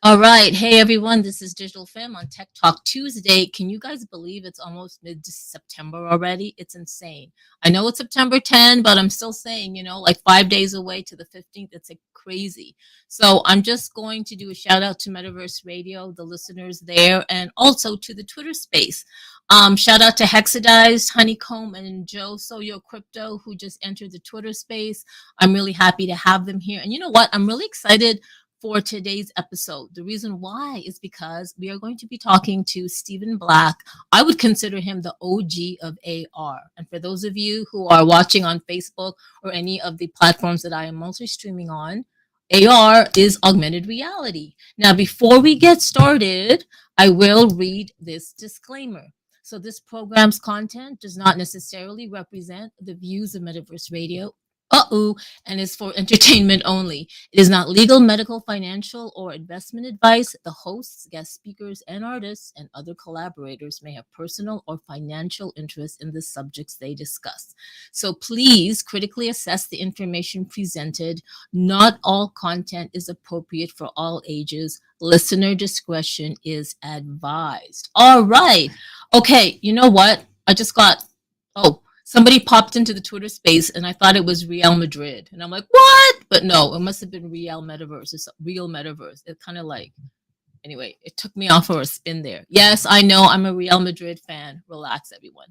All right. Hey, everyone. This is Digital Fam on Tech Talk Tuesday. Can you guys believe it's almost mid September already? It's insane. I know it's September 10, but I'm still saying, like 5 days away to the 15th. It's like crazy. So I'm just going to do a shout out to Metaverse Radio, the listeners there, and also to the Twitter space. Shout out to Hexadized, Honeycomb, and Joe Soyo Crypto, who just entered the Twitter space. I'm really happy to have them here. And you know what? I'm really excited for today's episode. The reason why is because we are going to be talking to Stephen Black. I would consider him the OG of AR. And for those of you who are watching on Facebook or any of the platforms that I am mostly streaming on, AR is augmented reality. Now, before we get started, I will read this disclaimer. So this program's content does not necessarily represent the views of Metaverse Radio and is for entertainment only. It is not legal, medical, financial, or investment advice. The hosts, guest speakers, and artists and other collaborators may have personal or financial interest in the subjects they discuss. So please critically assess the information presented. Not all content is appropriate for all ages. Listener discretion is advised. All right. Okay, you know what? I just got, somebody popped into the Twitter space and I thought it was Real Madrid. And I'm like, what? But no, it must have been Real Metaverse. It's Real Metaverse. It kind of like, anyway, it took me off for a spin there. Yes, I know I'm a Real Madrid fan. Relax, everyone.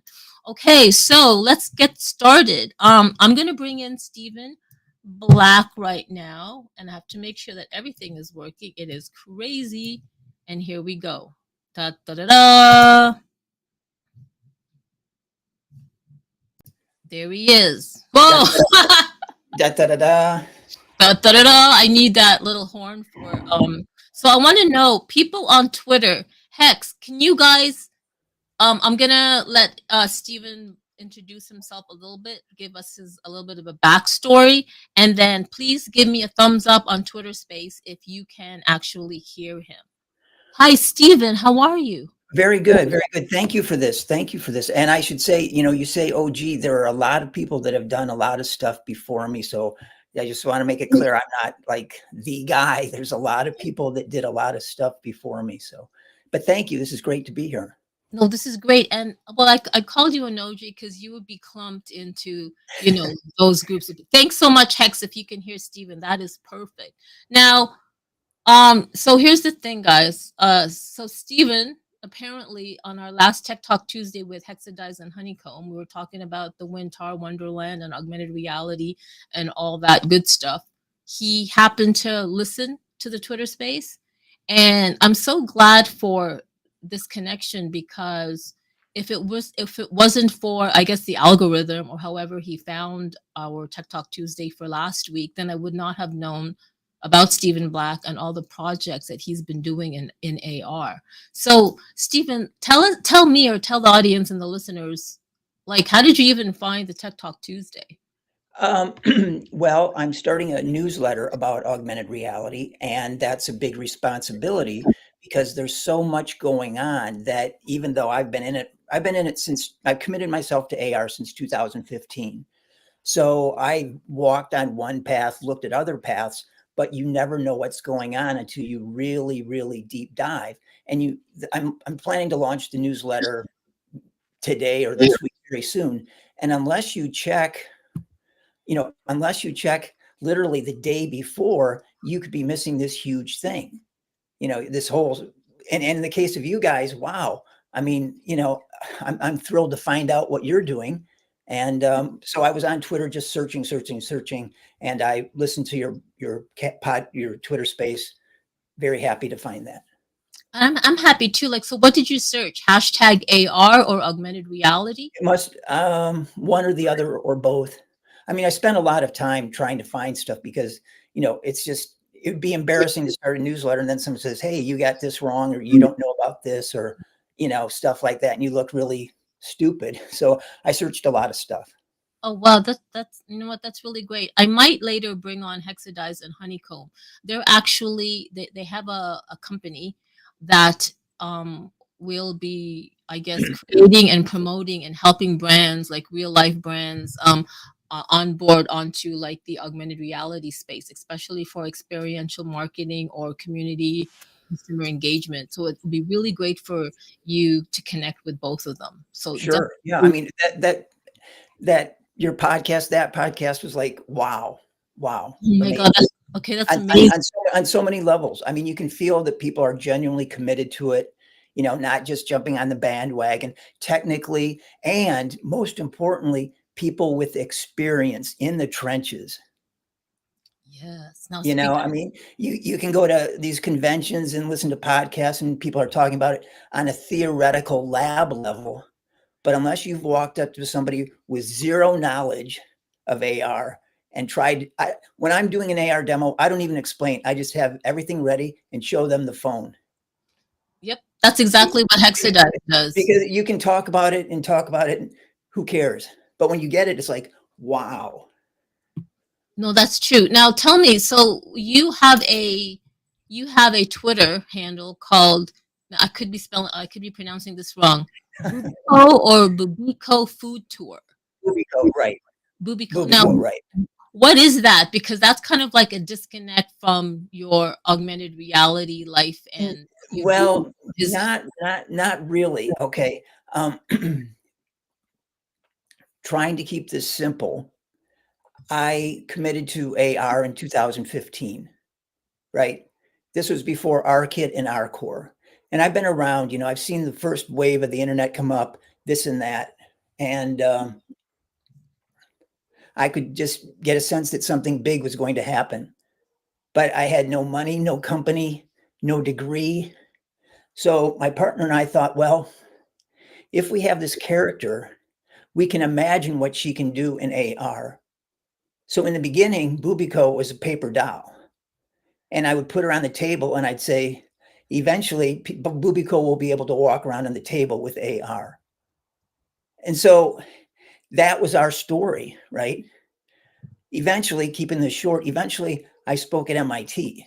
Okay, so let's get started. I'm going to bring in Stephen Black right now. And I have to make sure that everything is working. It is crazy. And here we go. Da, da, da, da. There he is. Whoa! Da da da da. Da, da, da, da. I need that little horn for So I want to know, people on Twitter, Hex, can you guys I'm gonna let Stephen introduce himself a little bit, give us a little bit of a backstory, and then please give me a thumbs up on Twitter space if you can actually hear him. Hi Stephen, how are you? Very good, very good. Thank you for this. Thank you for this. And I should say, you say OG, there are a lot of people that have done a lot of stuff before me. So I just want to make it clear, I'm not like the guy. There's a lot of people that did a lot of stuff before me. So, but thank you. This is great to be here. No, this is great. And well, I called you an OG because you would be clumped into, those groups. Thanks so much, Hex. If you can hear Stephen, that is perfect. Now, so here's the thing, guys. So Stephen, apparently on our last Tech Talk Tuesday with Hexadize and Honeycomb, we were talking about the Wintar Wonderland and augmented reality and all that good stuff. He happened to listen to the Twitter space, and I'm so glad for this connection because if it wasn't for, I guess, the algorithm or however he found our Tech Talk Tuesday for last week, then I would not have known about Stephen Black and all the projects that he's been doing in AR. So, Stephen, tell me or tell the audience and the listeners, like, how did you even find the Tech Talk Tuesday? Well, I'm starting a newsletter about augmented reality, and that's a big responsibility because there's so much going on that even though I've been in it since I've committed myself to AR since 2015. So I walked on one path, looked at other paths, but you never know what's going on until you really, really deep dive. And I'm planning to launch the newsletter today or this week very soon. And unless you check literally the day before, you could be missing this huge thing. This whole, and in the case of you guys, wow. I mean, I'm thrilled to find out what you're doing. And so I was on Twitter just searching, and I listened to your Twitter space. Very happy to find that. I'm happy too. Like, so what did you search? Hashtag AR or augmented reality? It must one or the other or both. I mean, I spent a lot of time trying to find stuff because it's just, it would be embarrassing to start a newsletter and then someone says, "Hey, you got this wrong," or "You don't know about this," or stuff like that, and you look really stupid. So I searched a lot of stuff. Oh wow, that's you know what, that's really great. I might later bring on Hexadize and Honeycomb. They're actually they have a company that will be, I guess, creating and promoting and helping brands like real life brands on board onto like the augmented reality space, especially for experiential marketing or community consumer engagement. So it would be really great for you to connect with both of them. So Sure. Yeah. I mean, that your podcast, that podcast was like, wow, wow, oh my amazing. God, that's amazing. On so many levels. I mean, you can feel that people are genuinely committed to it, not just jumping on the bandwagon technically, and most importantly, people with experience in the trenches. Yes. Now I mean, you can go to these conventions and listen to podcasts and people are talking about it on a theoretical lab level. But unless you've walked up to somebody with zero knowledge of AR and when I'm doing an AR demo, I don't even explain. I just have everything ready and show them the phone. Yep. That's exactly what Hexadot does. Because you can talk about it and talk about it, and who cares? But when you get it, it's like, wow. No, that's true. Now tell me, so you have a Twitter handle called, I could be pronouncing this wrong. Bubico or Bubico Food Tour. Bubico, right. Bubico. Now, right. what is that? Because that's kind of like a disconnect from your augmented reality life and well, not really. Okay. Trying to keep this simple. I committed to AR in 2015, right? This was before ARKit and ARCore. And I've been around, I've seen the first wave of the internet come up, this and that. And I could just get a sense that something big was going to happen. But I had no money, no company, no degree. So my partner and I thought, well, if we have this character, we can imagine what she can do in AR. So in the beginning, Bubico was a paper doll. And I would put her on the table and I'd say, eventually, Bubico will be able to walk around on the table with AR. And so that was our story, right? Eventually, keeping this short, I spoke at MIT.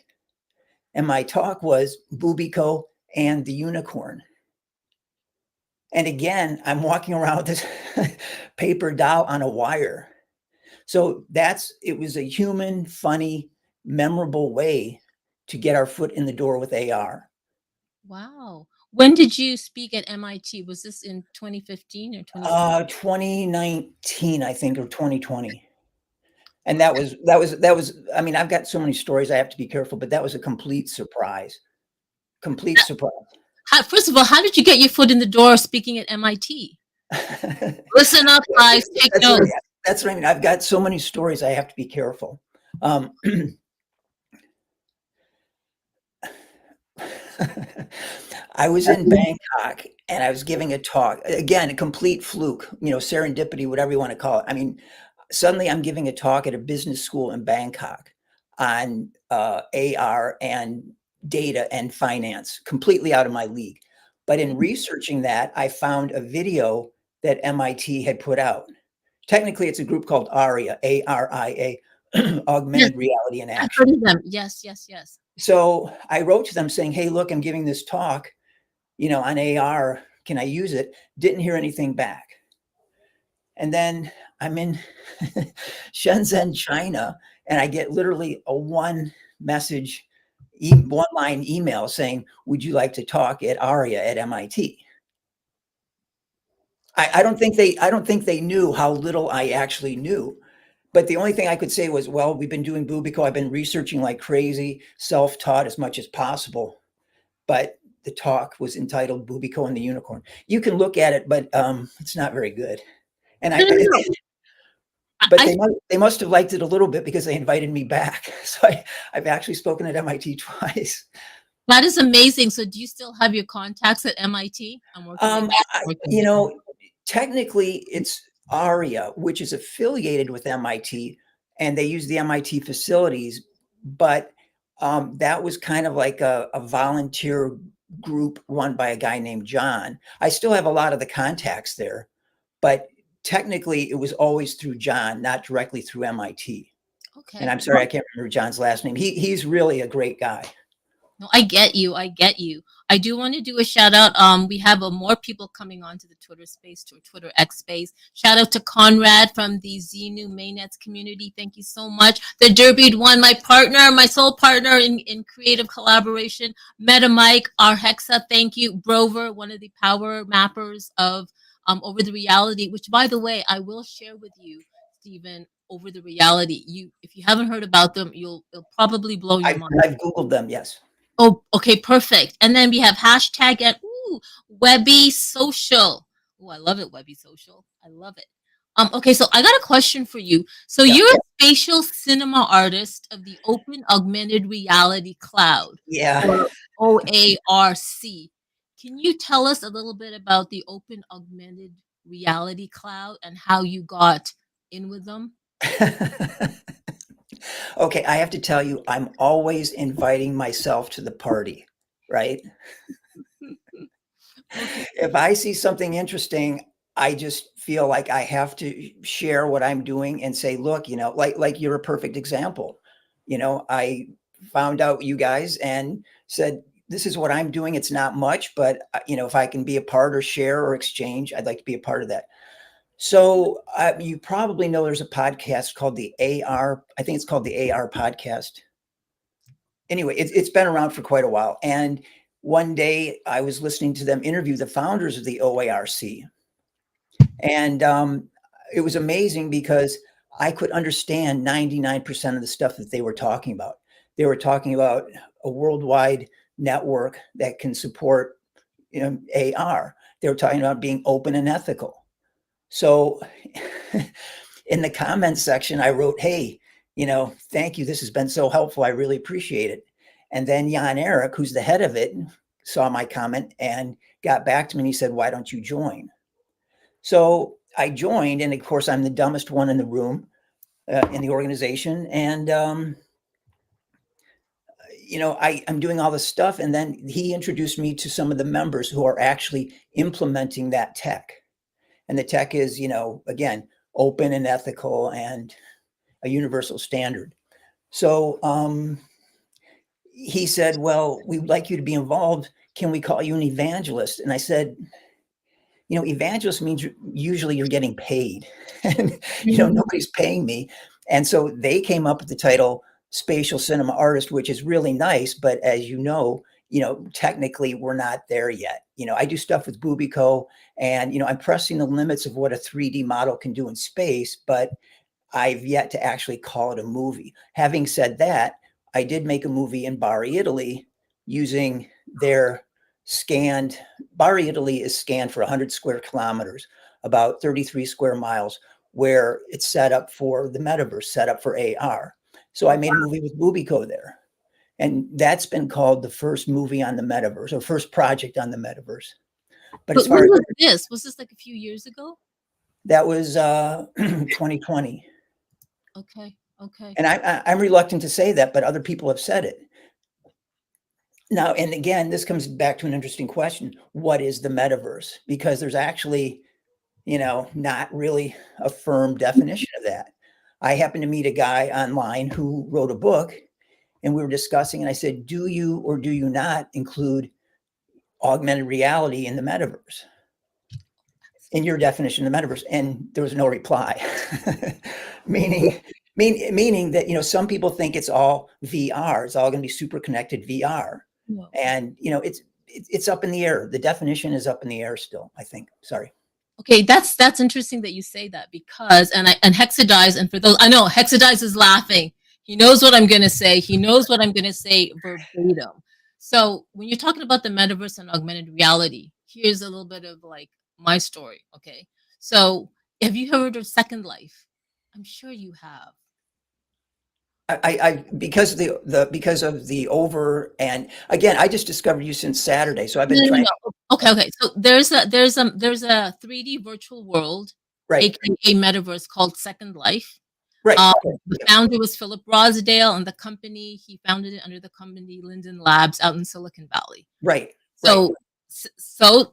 And my talk was Bubico and the unicorn. And again, I'm walking around with this paper doll on a wire. So it was a human, funny, memorable way to get our foot in the door with AR. Wow. When did you speak at MIT? Was this in 2015 or 2019, I think, or 2020. And that was, I mean, I've got so many stories I have to be careful, but that was a complete surprise. Complete surprise. First of all, how did you get your foot in the door speaking at MIT? Listen up, guys. Take notes. That's what I mean. I've got so many stories. I have to be careful. I was in Bangkok and I was giving a talk. Again, a complete fluke, serendipity, whatever you want to call it. I mean, suddenly I'm giving a talk at a business school in Bangkok on AR and data and finance, completely out of my league. But in researching that, I found a video that MIT had put out. Technically, it's a group called ARIA, ARIA, Augmented Reality in Action. I've heard of them. Yes. So I wrote to them saying, hey, look, I'm giving this talk, on AR. Can I use it? Didn't hear anything back. And then I'm in Shenzhen, China, and I get literally a one line email saying, would you like to talk at ARIA at MIT? I don't think they knew how little I actually knew. But the only thing I could say was, well, we've been doing Bubico. I've been researching like crazy, self-taught as much as possible. But the talk was entitled Bubico and the Unicorn. You can look at it, but it's not very good. And they must have liked it a little bit because they invited me back. So I've actually spoken at MIT twice. That is amazing. So do you still have your contacts at MIT? Technically it's ARIA, which is affiliated with MIT, and they use the MIT facilities, but that was kind of like a volunteer group run by a guy named John. I still have a lot of the contacts there, but technically it was always through John, not directly through MIT. Okay. And I'm sorry, I can't remember John's last name. He's really a great guy. No, I get you. I get you. I do want to do a shout out. We have more people coming onto the Twitter space, to Twitter X space. Shout out to Conrad from the Xenu Mainnets community. Thank you so much. The Derbeed One, my partner, my sole partner in creative collaboration. Meta Mike, our Hexa, thank you. Brover, one of the power mappers of Over the Reality, which, by the way, I will share with you, Stephen. Over the Reality. If you haven't heard about them, it'll probably blow your mind. I've Googled them, yes. Oh, okay, perfect. And then we have hashtag and Webby Social. Oh, I love it, Webby Social. I love it. Okay, so I got a question for you. So Yeah. you're a spatial cinema artist of the Open Augmented Reality Cloud, Yeah. or OARC. Can you tell us a little bit about the Open Augmented Reality Cloud and how you got in with them? Okay, I have to tell you, I'm always inviting myself to the party, right? Okay. If I see something interesting, I just feel like I have to share what I'm doing and say, look, like you're a perfect example. I found out you guys and said, this is what I'm doing. It's not much, but if I can be a part or share or exchange, I'd like to be a part of that. So you probably know there's a podcast called the AR. I think it's called the AR podcast. Anyway, it's been around for quite a while. And one day I was listening to them interview the founders of the OARC. And it was amazing because I could understand 99% of the stuff that they were talking about. They were talking about a worldwide network that can support AR. They were talking about being open and ethical. So in the comments section, I wrote, hey, thank you. This has been so helpful. I really appreciate it. And then Jan Eric, who's the head of it, saw my comment and got back to me and he said, why don't you join? So I joined. And of course, I'm the dumbest one in the room, in the organization. And, I'm doing all this stuff. And then he introduced me to some of the members who are actually implementing that tech. And the tech is, again, open and ethical and a universal standard. So he said, well, we'd like you to be involved. Can we call you an evangelist? And I said, evangelist means usually you're getting paid. And, nobody's paying me. And so they came up with the title Spatial Cinema Artist, which is really nice. But as technically we're not there yet. I do stuff with Bubico and, I'm pressing the limits of what a 3D model can do in space, but I've yet to actually call it a movie. Having said that, I did make a movie in Bari, Italy, using their Bari, Italy is scanned for 100 square kilometers, about 33 square miles, where it's set up for the metaverse, set up for AR. So I made a movie with Bubico there. And that's been called the first movie on the metaverse, or first project on the metaverse. But as far as was this like a few years ago? That was 2020. Okay. And I'm reluctant to say that, but other people have said it. Now, and again, this comes back to an interesting question. What is the metaverse? Because there's actually, not really a firm definition of that. I happened to meet a guy online who wrote a book and we were discussing, and I said, do you or do you not include augmented reality in the metaverse? In your definition of the metaverse? And there was no reply. meaning that, some people think it's all VR. It's all going to be super connected VR. No. And, it's up in the air. The definition is up in the air still, I think. Sorry. Okay, that's interesting that you say that, because and Hexadize, and for those, I know Hexadize is laughing. He knows what I'm going to say. He knows what I'm going to say verbatim. So when you're talking about the metaverse and augmented reality, here's a little bit of like my story. Okay, so have you heard of Second Life? I'm sure you have. Because of the over, and again, I just discovered you since Saturday, so I've been trying. No. Okay. So there's a 3D virtual world, right, aka metaverse, called Second Life. Right. The founder was Philip Rosdale, and the company, he founded it under the company Linden Labs out in Silicon Valley. Right. So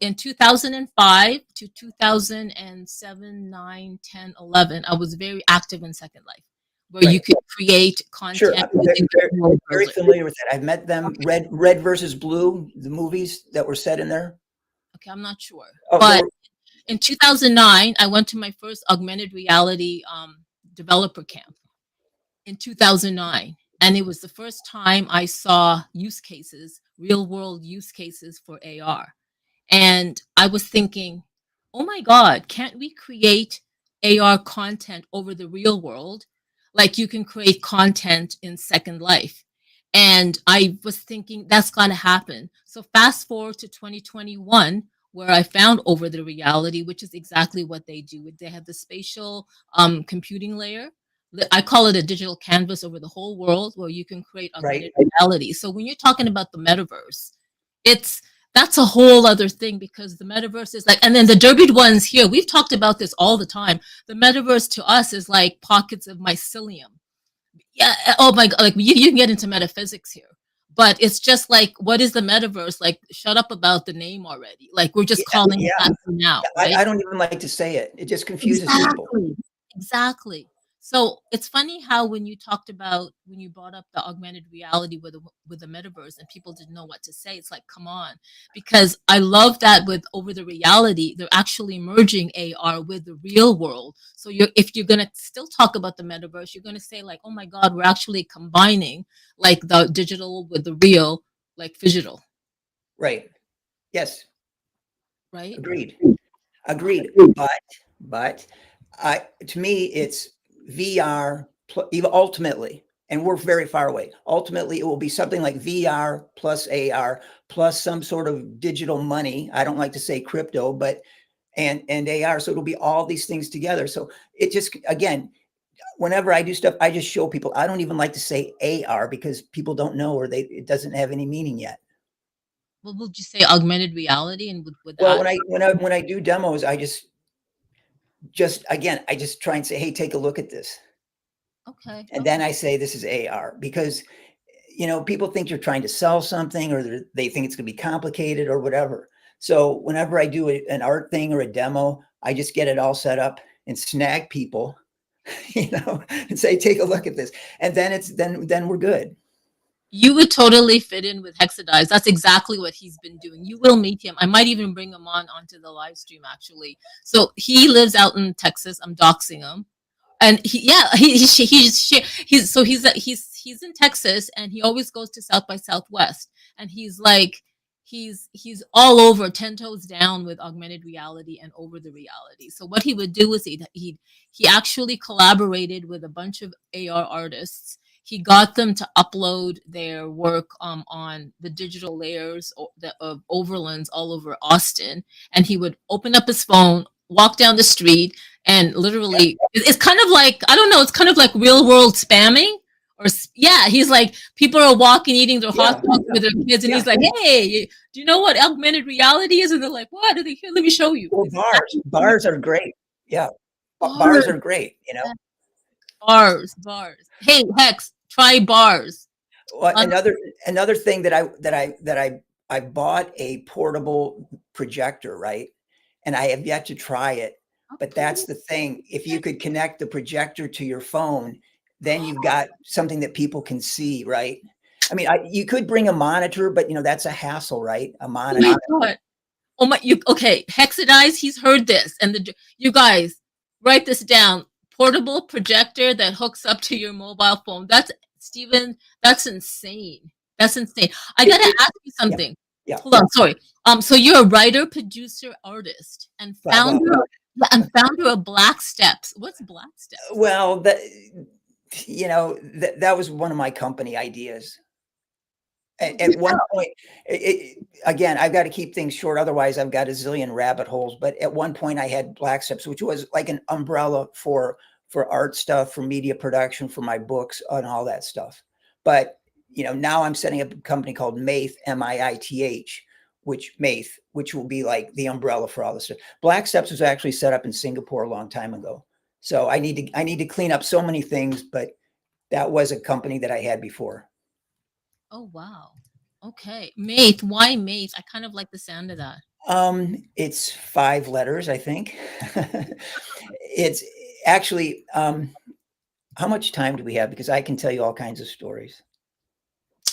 in 2005 to 2007, 9, 10, 11, I was very active in Second Life. where you could create Sure, content I'm using the world very builder. familiar with that. I've met them. Okay. Red versus Blue, the movies that were set in there. Okay, I'm not sure. Oh, they But were in 2009, I went to my first augmented reality developer camp in 2009. And it was the first time I saw use cases, real world use cases for AR. And I was thinking, oh my God, can't we create AR content over the real world? Like you can create content in Second Life. And I was thinking that's got to happen. So fast forward to 2021, where I found over the reality, which is exactly what they do. They have the spatial computing layer. I call it a digital canvas over the whole world where you can create right. augmented reality. So when you're talking about the metaverse, it's that's a whole other thing because the metaverse is like, and then the derbied ones here, we've talked about this all the time. The metaverse to us is like pockets of mycelium. Yeah. Oh my God. Like you can get into metaphysics here, but it's just like, what is the metaverse? Like, shut up about the name already. Like, we're just Yeah, calling it yeah. that for now, right? I don't even like to say it. It just confuses people. Exactly. Exactly. So it's funny how when you talked about when you brought up the augmented reality with the metaverse and people didn't know what to say, it's like, come on, because I love that with over the reality, they're actually merging AR with the real world. So if you're gonna still talk about the metaverse, you're gonna say like, oh my God, we're actually combining like the digital with the real, like physical, Right. Yes. right? Agreed. Agreed. But to me, it's VR, even ultimately, and we're very far away. Ultimately, it will be something like VR plus AR plus some sort of digital money. I don't like to say crypto, but and AR. So it'll be all these things together. So it just again, whenever I do stuff, I just show people. I don't even like to say AR because people don't know or it doesn't have any meaning yet. Well, would you say augmented reality and with Well, that? when I do demos, I just again, I just try and say, hey, take a look at this. Okay, And then I okay. say this is AR because people think you're trying to sell something or they think it's going to be complicated or whatever. So whenever I do an art thing or a demo, I just get it all set up and snag people, and say, take a look at this. And then then we're good. You would totally fit in with Hexadize. That's exactly what he's been doing. You will meet him. I might even bring him onto the live stream actually. So he lives out in Texas. I'm doxing him. And he's in Texas and he always goes to South by Southwest and he's like he's all over 10 toes down with augmented reality and over the reality. So what he would do is he actually collaborated with a bunch of AR artists. He got them to upload their work on the digital layers of overlands all over Austin, and he would open up his phone, walk down the street, and Yeah, literally it's kind of like I don't know, it's kind of like real world spamming yeah, he's like people are walking eating their hot yeah, dogs with their kids and yeah. he's like, hey, do you know what augmented reality is? And they're like, what are they here, let me show you. Well, It's bars are great. Yeah, bars bars, are great. bars. Hey, Hex, try bars. Well, Un- another thing I bought a portable projector, right? And I have yet to try it. But that's the thing. If you could connect the projector to your phone, then you've got something that people can see, right? I mean, you could bring a monitor, but that's a hassle, right? A oh my monitor. god. Oh my, you okay? Hexadize, he's heard this, and you guys write this down. Portable projector that hooks up to your mobile phone. That's Stephen. That's insane. That's insane. I It, gotta it, ask you yeah, something. yeah. Hold on, sorry. So you're a writer, producer, artist, and Bravo. founder of Black Steps. What's Black Steps? Well, that was one of my company ideas. At one point, again, I've got to keep things short. Otherwise, I've got a zillion rabbit holes. But at one point, I had Black Steps, which was like an umbrella for art stuff, for media production, for my books, and all that stuff. But now I'm setting up a company called Maith, MIITH, which will be like the umbrella for all this stuff. Black Steps was actually set up in Singapore a long time ago. So I need to clean up so many things, but that was a company that I had before. Oh wow. Okay, Maith. Why Maith? I kind of like the sound of that. It's 5 letters, I think. It's actually, How much time do we have? Because I can tell you all kinds of stories.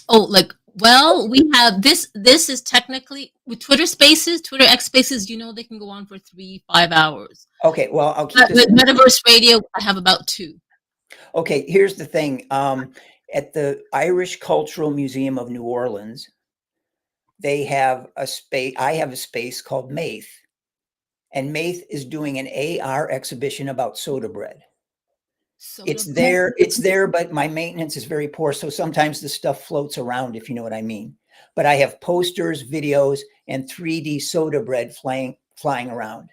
Oh, like, well, we have this. This is technically with Twitter Spaces, Twitter X Spaces. You know, they can go on for 3, 5 hours. Okay, well, I'll keep But this. with Metaverse Radio, I have about two. Okay, here's the thing. At the Irish Cultural Museum of New Orleans, they have a space. I have a space called Maith, and Maith is doing an AR exhibition about soda bread. Soda. It's there, but my maintenance is very poor. So sometimes the stuff floats around, if you know what I mean. But I have posters, videos, and 3D soda bread flying around.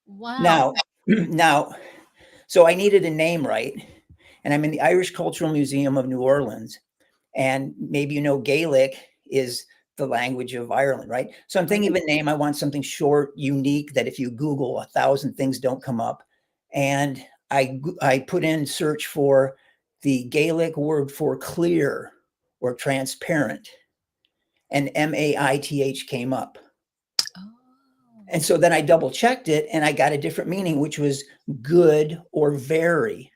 Wow. Now, now, so I needed a name, right? And I'm in the Irish Cultural Museum of New Orleans. And maybe Gaelic is the language of Ireland, right? So I'm thinking of a name. I want something short, unique, that if you Google 1,000 things don't come up. And I put in search for the Gaelic word for clear or transparent, and MAITH came up. Oh. And so then I double checked it and I got a different meaning, which was good or very.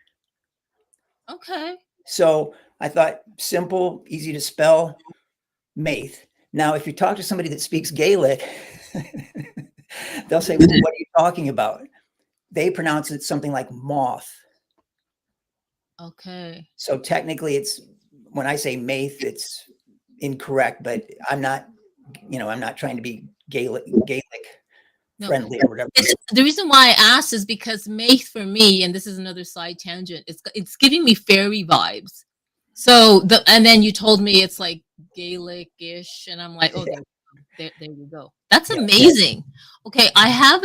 Okay. So I thought simple, easy to spell, Maith. Now, if you talk to somebody that speaks Gaelic, they'll say, well, what are you talking about? They pronounce it something like moth. Okay. So technically when I say Maith, it's incorrect, but I'm not trying to be Gaelic No, friendly or whatever. the reason why I asked is because Maith for me, and this is another side tangent, it's giving me fairy vibes. So and then you told me it's like Gaelic-ish, and I'm like, oh, there you go. That's Yeah. amazing. Okay, I have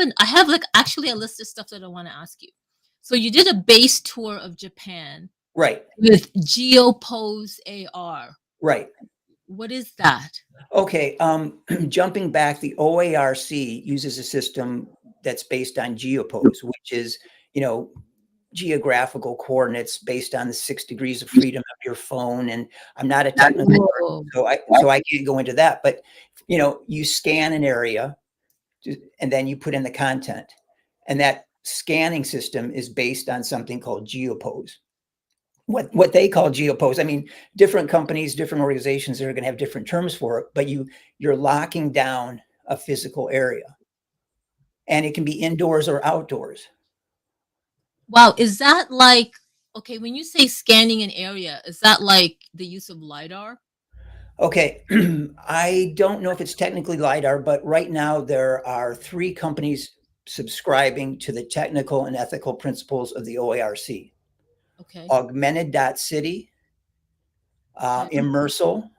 like actually a list of stuff that I want to ask you. So you did a base tour of Japan Right. with GeoPose AR. Right. What is that? Okay. Jumping back, the OARC uses a system that's based on GeoPose, which is, geographical coordinates based on the 6 degrees of freedom of your phone. And I'm not a technical Whoa. person, so I can't go into that. But you scan an area, and then you put in the content, and that scanning system is based on something called GeoPose. What they call GeoPose. I mean, different companies, different organizations are going to have different terms for it, but you're locking down a physical area, and it can be indoors or outdoors. Wow, is that like, okay, when you say scanning an area, is that like the use of LiDAR? Okay, I don't know if it's technically LiDAR, but right now there are 3 companies subscribing to the technical and ethical principles of the OARC. Okay. Augmented.city, Okay. Immersal,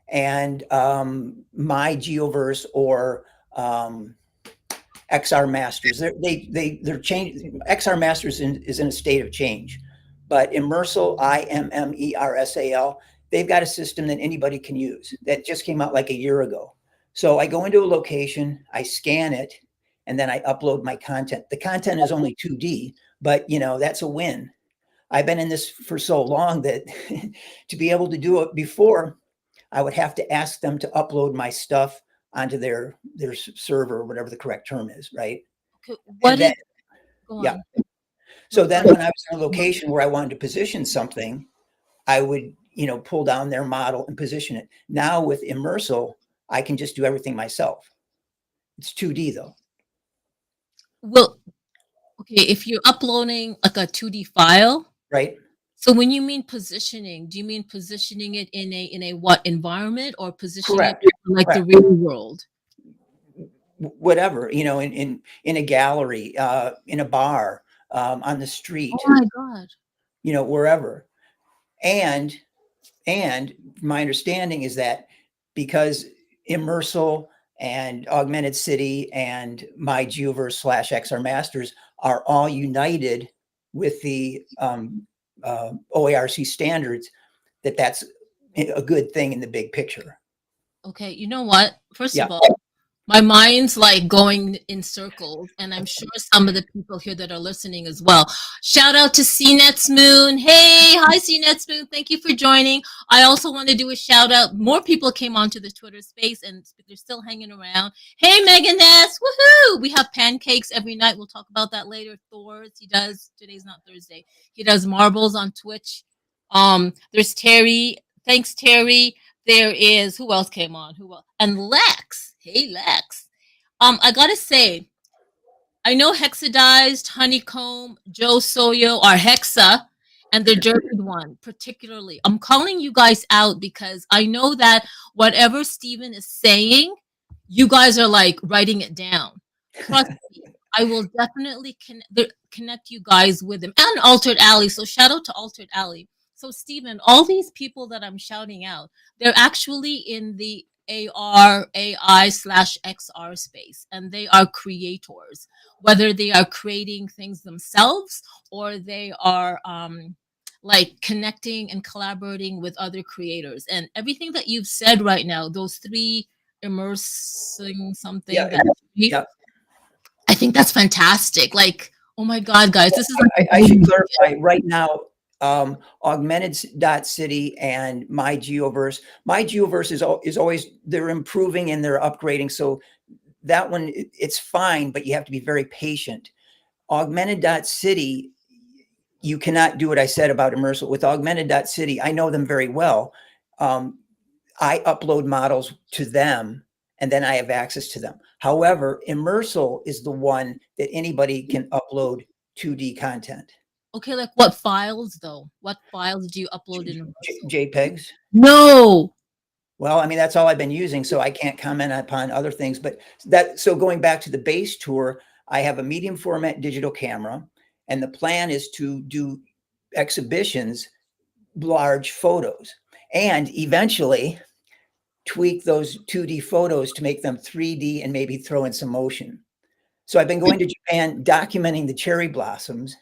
and My Geoverse, or XR Masters. They're changing. XR Masters is in a state of change, but Immersal, IMMERSAL, they've got a system that anybody can use that just came out like a year ago. So I go into a location, I scan it, and then I upload my content. The content is only 2D, but that's a win. I've been in this for so long that to be able to do it before, I would have to ask them to upload my stuff onto their server, or whatever the correct term is, right? Okay. And then, Go yeah. on. So then when I was in a location where I wanted to position something, I would, pull down their model and position it. Now with Immersal, I can just do everything myself. It's 2D though. Well, okay, if you're uploading like a 2D file, Right? so when you mean positioning, do you mean positioning it in a what environment, or positioning Correct. it like the real world? Whatever, in a gallery, in a bar, on the street, Oh my God. wherever. And my understanding is that because Immersal and Augmented City and My Geoverse / XR Masters are all united with the OARC standards, that's a good thing in the big picture. Okay, you know what? First Yeah. of all, My mind's like going in circles, and I'm sure some of the people here that are listening as well. Shout out to CNET's Moon. Hey, hi CNET's Moon. Thank you for joining. I also want to do a shout out. More people came onto the Twitter space, and they're still hanging around. Hey, Megan Ness. Woohoo! We have pancakes every night. We'll talk about that later. Thor's. He does. Today's not Thursday. He does marbles on Twitch. There's Terry. Thanks, Terry. There is who else came on? Who else? And Lex. Hey, Lex. I gotta say, I know Hexadized, Honeycomb, Joe Soyo are Hexa, and the Jerked one particularly. I'm calling you guys out because I know that whatever Steven is saying, you guys are like writing it down. Trust me, I will definitely connect you guys with him and Altered Alley. So shout out to Altered Alley. So Steven, all these people that I'm shouting out, they're actually in the AR, AI slash XR space, and they are creators, whether they are creating things themselves or they are like connecting and collaborating with other creators. And everything that you've said right now, those three immersing something Yeah, that yeah. I think that's fantastic. Like, oh my God, guys, this is like I should clarify right now. Augmented.city and my Geoverse. My Geoverse is always, they're improving and they're upgrading. So that one, it's fine, but you have to be very patient. Augmented.city, you cannot do what I said about immersive. With Augmented.city, I know them very well. I upload models to them and then I have access to them. However, Immersal is the one that anybody can upload 2D content. okay, like what files though? What files do you upload in? JPEGs. No. Well, I mean, that's all I've been using, so I can't comment upon other things. But so going back to the base tour, I have a medium format digital camera, and the plan is to do exhibitions, large photos, and eventually tweak those 2D photos to make them 3D and maybe throw in some motion. So I've been going to Japan, documenting the cherry blossoms.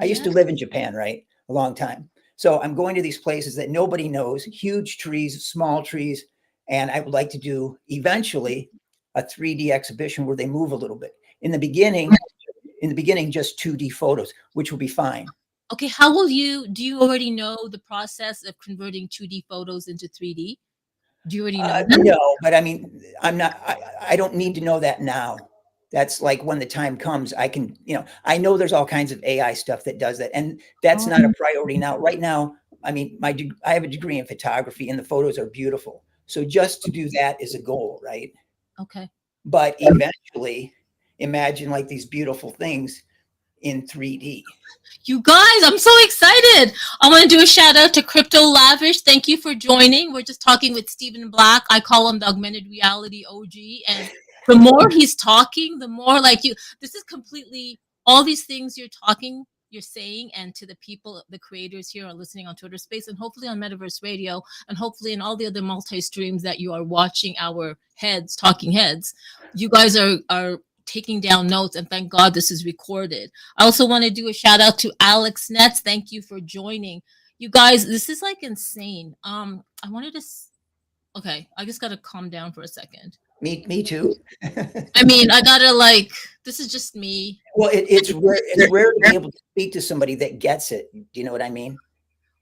I used to live in Japan, right? A long time. So I'm going to these places that nobody knows, huge trees, small trees. And I would like to do eventually a 3D exhibition where they move a little bit. In the beginning, just 2D photos, which will be fine. Okay, how will you, do you already know the process of converting 2D photos into 3D? Do you already know that? No, but I mean, I don't need to know that now. That's like when the time comes, I can, I know there's all kinds of AI stuff that does that. And that's not a priority now. Right now, I mean, I have a degree in photography and the photos are beautiful. So just to do that is a goal, right? Okay. But eventually, imagine like these beautiful things in 3D. You guys, I'm so excited. I want to do a shout out to Crypto Lavish. Thank you for joining. We're just talking with Stephen Black. I call him the augmented reality OG. And the more he's talking, the more like this is completely all these things you're saying, and to the people, the creators here are listening on Twitter Space and hopefully on Metaverse Radio and hopefully in all the other multi-streams that you are watching our talking heads. You guys are taking down notes, and thank God this is recorded. I also want to do a shout out to Alex Nets. Thank you for joining. You guys, this is like insane. I wanted to okay, I just gotta calm down for a second. Me too. I mean, I gotta this is just me. Well, it's rare to be able to speak to somebody that gets it. Do you know what I mean?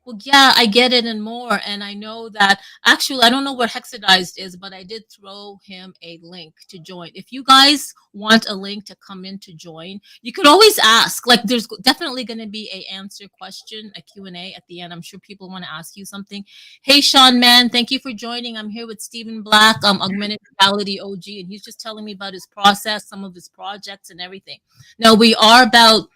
Well, yeah, I get it and more. And I know that actually, I don't know what Hexadized is, but I did throw him a link to join. If you guys want a link to come in to join, you could always ask. Like, there's definitely going to be a answer question, a Q&A at the end. I'm sure people want to ask you something. Hey, Sean Mann, thank you for joining. I'm here with Stephen Black, Augmented Reality OG, and he's just telling me about his process, some of his projects and everything. Now, we are about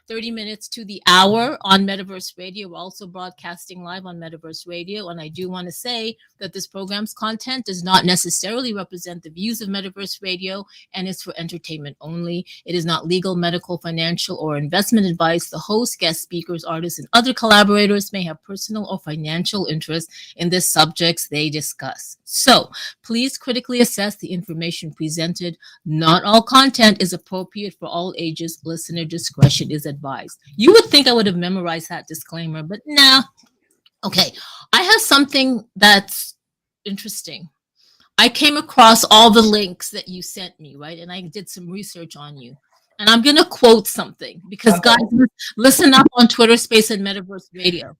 30 minutes to the hour on Metaverse Radio. We're also broadcasting live on Metaverse Radio. And I do want to say that this program's content does not necessarily represent the views of Metaverse Radio and is for entertainment only. It is not legal, medical, financial, or investment advice. The host, guest speakers, artists, and other collaborators may have personal or financial interest in the subjects they discuss. So please critically assess the information presented. Not all content is appropriate for all ages. Listener discretion is advised. You would think I would have memorized that disclaimer, but nah. Okay, I have something that's interesting. I came across all the links that you sent me, right? And I did some research on you. And I'm going to quote something because, guys, Uh-oh. listen up on Twitter Space and Metaverse Radio.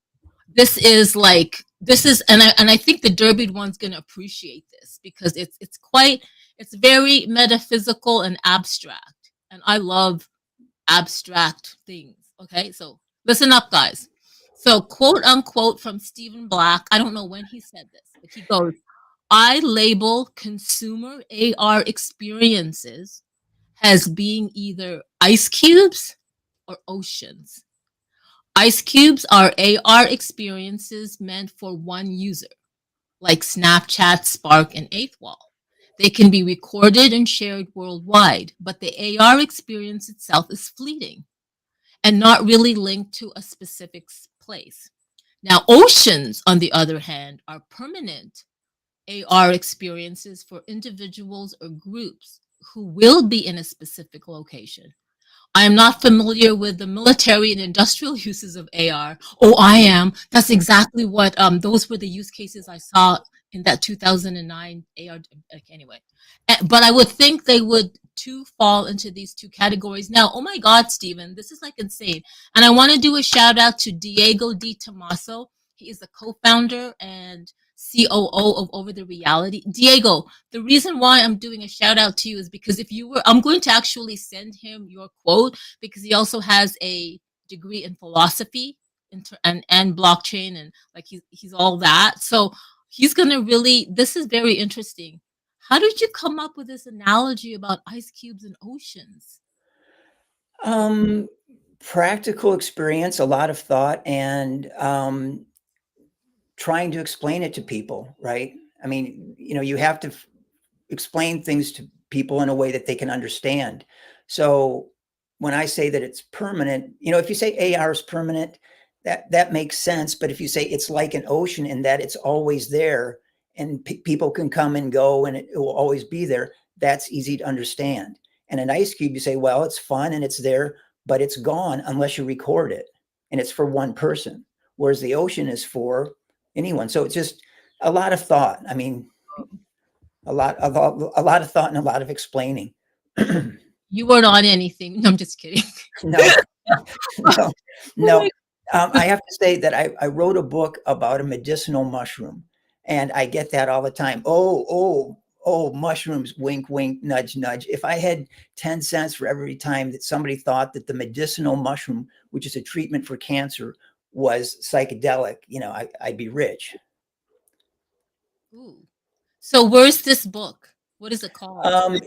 This is, and I think the Derby one's going to appreciate this because it's very metaphysical and abstract. And I love abstract things. Okay, so listen up, guys. So, quote unquote from Stephen Black, I don't know when he said this, but he goes, I label consumer AR experiences as being either ice cubes or oceans. Ice cubes are AR experiences meant for one user, like Snapchat, Spark, and Eighth Wall. They can be recorded and shared worldwide, but the AR experience itself is fleeting and not really linked to a specific place. Now, oceans, on the other hand, are permanent AR experiences for individuals or groups who will be in a specific location. I am not familiar with the military and industrial uses of AR. Oh, I am. That's exactly what those were the use cases I saw in that 2009 AR. Anyway, but I would think they would too fall into these two categories. Now, oh my God, Stephen, this is like insane. And I want to do a shout out to Diego Di Tomaso. He is the co-founder and COO of Over the Reality. Diego, the reason why I'm doing a shout out to you is because I'm going to actually send him your quote because he also has a degree in philosophy and blockchain and like he's all that. So he's going to really, this is very interesting. How did you come up with this analogy about ice cubes and oceans? Um, Practical experience, a lot of thought, and trying to explain it to people, right? I mean, you have to explain things to people in a way that they can understand. So when I say that it's permanent, if you say AR is permanent, that makes sense. But if you say it's like an ocean in that it's always there and people can come and go and it will always be there, that's easy to understand. And an ice cube, you say, well, it's fun and it's there, but it's gone unless you record it. And it's for one person, whereas the ocean is for anyone. So it's just a lot of thought. I mean, a lot of thought and a lot of explaining. You weren't on anything. No, I'm just kidding. No, no, Oh no. I have to say that I wrote a book about a medicinal mushroom, and I get that all the time. Oh, mushrooms, wink, wink, nudge, nudge. If I had 10 cents for every time that somebody thought that the medicinal mushroom, which is a treatment for cancer, was psychedelic, I'd be rich. Ooh. So where's this book? What is it called? Um,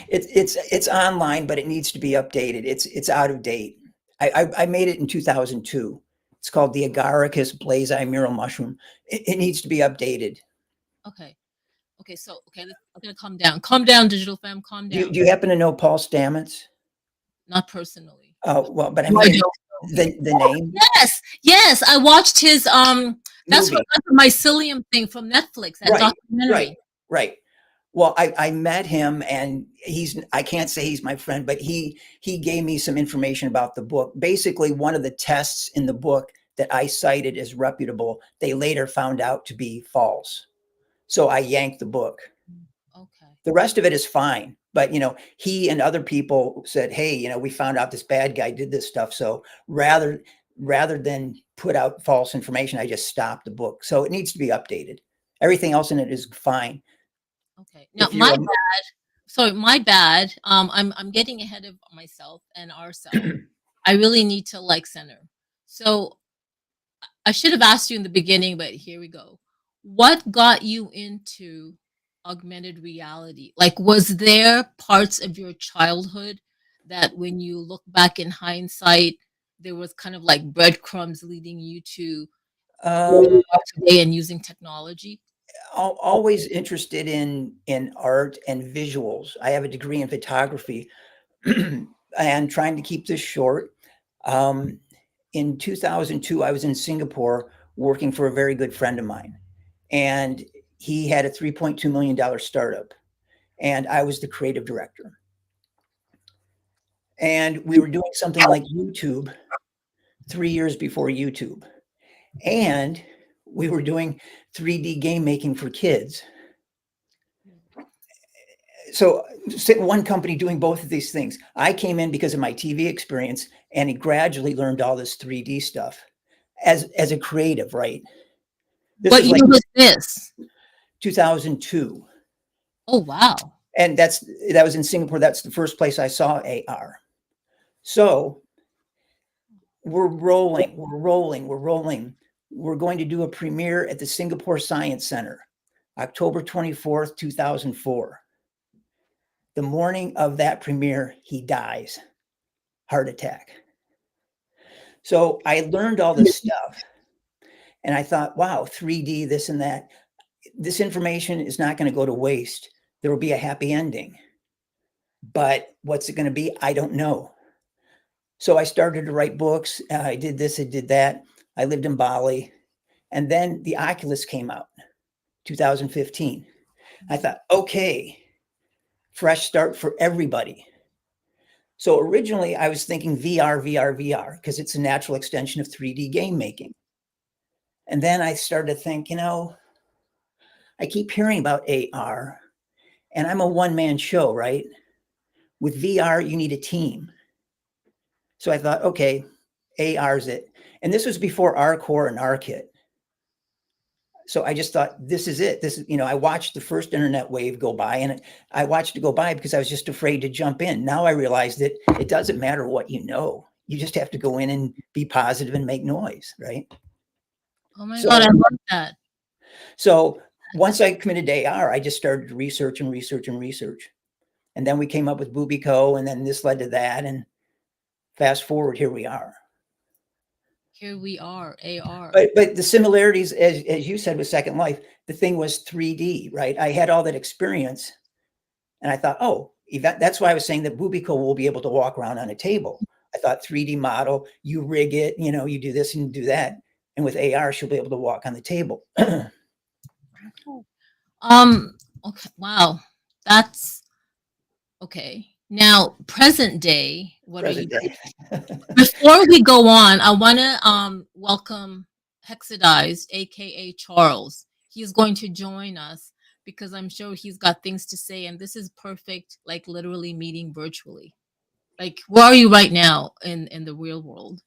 it's online, but it needs to be updated. It's out of date. I made it in 2002. It's called the Agaricus blazei mural mushroom. It needs to be updated. Okay. Okay, so I'm gonna calm down. Calm down, digital fam. Calm Do you, down. do you happen to know Paul Stamets? Not personally. Oh, well, but I No, I mean don't. the name Yes, yes. I watched his that's movie. what the mycelium thing from Netflix, that Right, right, documentary. right. Well, I met him, and I can't say he's my friend, but he gave me some information about the book. Basically, one of the tests in the book that I cited as reputable, they later found out to be false. So I yanked the book. Okay. The rest of it is fine. But, he and other people said, hey, we found out this bad guy did this stuff. So rather than put out false information, I just stopped the book. So it needs to be updated. Everything else in it is fine. Okay. Now If you're my bad. I'm getting ahead of myself and ourselves. I really need to like center. So I should have asked you in the beginning, but here we go. What got you into augmented reality? Like, was there parts of your childhood that when you look back in hindsight, there was kind of like breadcrumbs leading you to where um, you are today and using technology? always interested in art and visuals. I have a degree in photography, and trying to keep this short. Um, in 2002, I was in Singapore working for a very good friend of mine, and he had a $3.2 million startup, and I was the creative director. And we were doing something like YouTube 3 years before YouTube. And we were doing 3D game making for kids. So one company doing both of these things. I came in because of my TV experience and he gradually learned all this 3D stuff as a creative, right? This What was year like was this? 2002. Oh, wow. And that was in Singapore. That's the first place I saw AR. So we're rolling. We're going to do a premiere at the Singapore Science Center, October 24th, 2004. The morning of that premiere, he dies, heart attack. So I learned all this stuff and I thought, wow, 3D, this and that. This information is not going to go to waste. There will be a happy ending. But what's it going to be? I don't know. So I started to write books. I did this, I did that. I lived in Bali. And then the Oculus came out, 2015. I thought, okay, fresh start for everybody. So originally I was thinking VR, because it's a natural extension of 3D game making. And then I started to think, I keep hearing about AR and I'm a one-man show, right? With VR, you need a team. So I thought, okay, AR's it. And this was before RCore and RKit. So I just thought, this is it. This is, I watched the first internet wave go by and I watched it go by because I was just afraid to jump in. Now I realized that it doesn't matter what you know. You just have to go in and be positive and make noise, right? Oh my God, I love that. So once I committed to AR, I just started to research. And then we came up with Boobico, and then this led to that. And fast forward, here we are. Here we are, AR. But the similarities, as you said, with Second Life, the thing was 3D, right? I had all that experience, and I thought, oh, that's why I was saying that Boobico will be able to walk around on a table. I thought 3D model, you rig it, you do this and do that, and with AR, she'll be able to walk on the table. Okay, wow, that's okay. Now, present day, what present are you day. Before we go on, I want to welcome Hexadized, aka Charles. He's going to join us because I'm sure he's got things to say, and this is perfect, like literally meeting virtually. Like, where are you right now in the real world?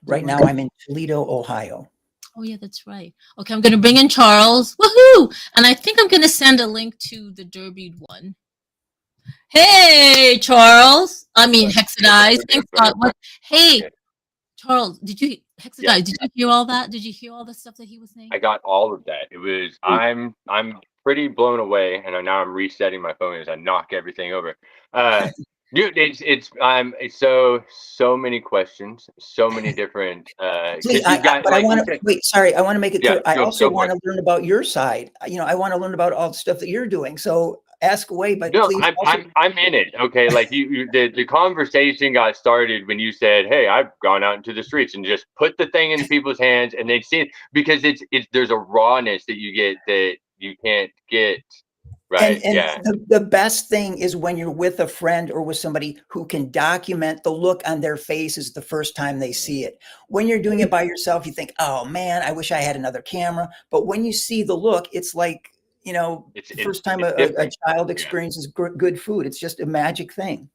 Right now, I'm in Toledo, Ohio. Oh yeah, that's right. Okay, I'm going to bring in Charles. Woohoo! And I think I'm going to send a link to the Derby one. Hey, Charles. I mean, Hexadized. Thanks, God. Hey, Charles, did you hear all that? Did you hear all the stuff that he was saying? I got all of that. It was I'm pretty blown away, and now I'm resetting my phone as I knock everything over. Dude, it's so many questions, so many different. See, I want to wait. Sorry, I want to make it clear. I also want to learn about your side. I want to learn about all the stuff that you're doing. So ask away, but no, please. I'm in it. Okay, like the conversation got started when you said, "Hey, I've gone out into the streets and just put the thing in people's hands, and they've seen it," because there's a rawness that you get that you can't get. Right. And yeah. The best thing is when you're with a friend or with somebody who can document the look on their faces the first time they see it. When you're doing it by yourself, you think, "Oh man, I wish I had another camera." But when you see the look, it's like, the first time a child experiences good food. It's just a magic thing.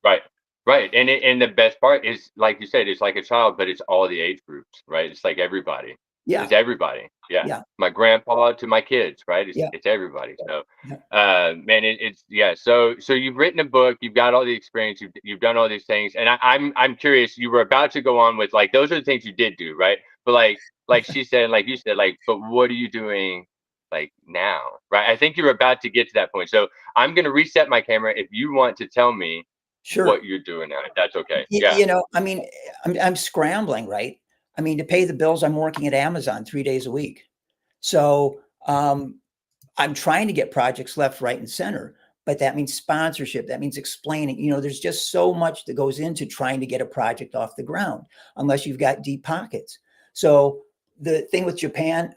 Right. Right. And the best part is, like you said, it's like a child, but it's all the age groups, right? It's like everybody. Yeah. It's everybody. Yeah. My grandpa to my kids, right? It's everybody. So, man, it's So you've written a book, you've got all the experience, you've done all these things. And I'm curious, you were about to go on with, like, those are the things you did do, right? But like she said, like you said, like, but what are you doing like now? Right. I think you're about to get to that point. So I'm going to reset my camera if you want to tell me what you're doing now, if that's okay. I mean, I'm scrambling, right? I mean, to pay the bills, I'm working at Amazon 3 days a week. So I'm trying to get projects left, right, and center, but that means sponsorship. That means explaining, there's just so much that goes into trying to get a project off the ground, unless you've got deep pockets. So the thing with Japan,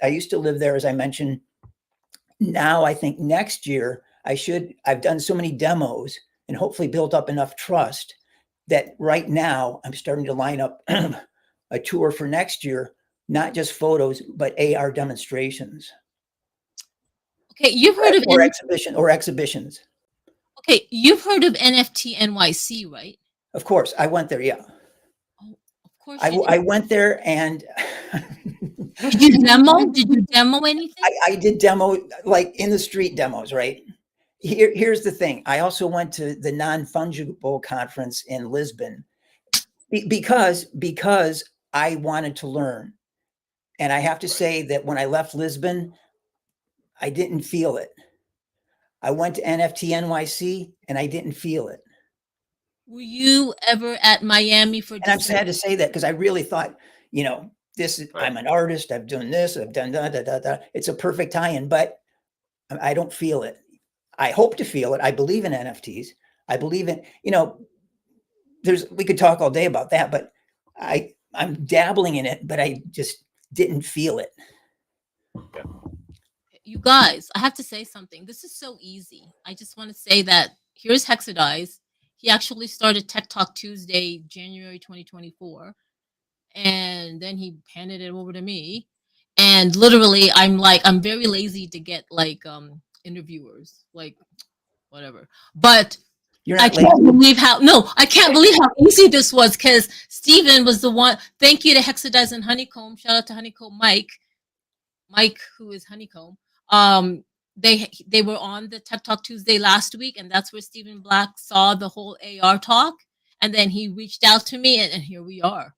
I used to live there, as I mentioned. Now I think next year I've done so many demos and hopefully built up enough trust that right now I'm starting to line up a tour for next year not just photos, but AR demonstrations. Okay, you've heard of exhibitions. Okay, you've heard of NFT NYC, right? Of course, I went there. Yeah. Oh, of course I went there and did you demo? Did you demo anything? I did demo, like in the street demos, right? Here's the thing. I also went to the non-fungible conference in Lisbon because I wanted to learn. And I have to say that when I left Lisbon, I didn't feel it. I went to NFT NYC and I didn't feel it. Were you ever at Miami for And I'm sad to say that because I really thought, you know, I'm an artist, I've done this, I've done da, da, da, da. It's a perfect tie-in, but I don't feel it. I hope to feel it. I believe in NFTs. I believe in, you know, we could talk all day about that, but I'm dabbling in it, but I just didn't feel it. Yeah. You guys, I have to say something. This is so easy. I just want to say that here's Hexadize. He actually started Tech Talk Tuesday, January 2024. And then he handed it over to me. And literally, I'm very lazy to get like interviewers, like whatever. But I can't believe I can't believe how easy this was, because Steven was the one. Thank you to Hexadize and Honeycomb. Shout out to Honeycomb Mike, who is Honeycomb. They were on the Tech Talk Tuesday last week, and that's where Stephen Black saw the whole AR talk, and then he reached out to me, and here we are.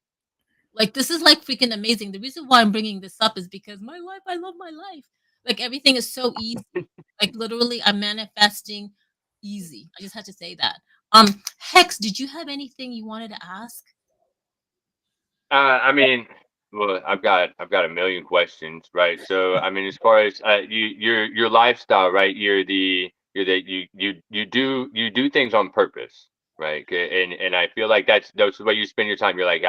Like, this is like freaking amazing. The reason why I'm bringing this up is because my life, I love my life. Like, everything is so easy. Like, literally, I'm manifesting easy. I just had to say that. Hex, did you have anything you wanted to ask? I mean, well, I've got a million questions, right? So, I mean, as far as your lifestyle, right? You do things on purpose, right? And I feel like that's the way you spend your time. You're like,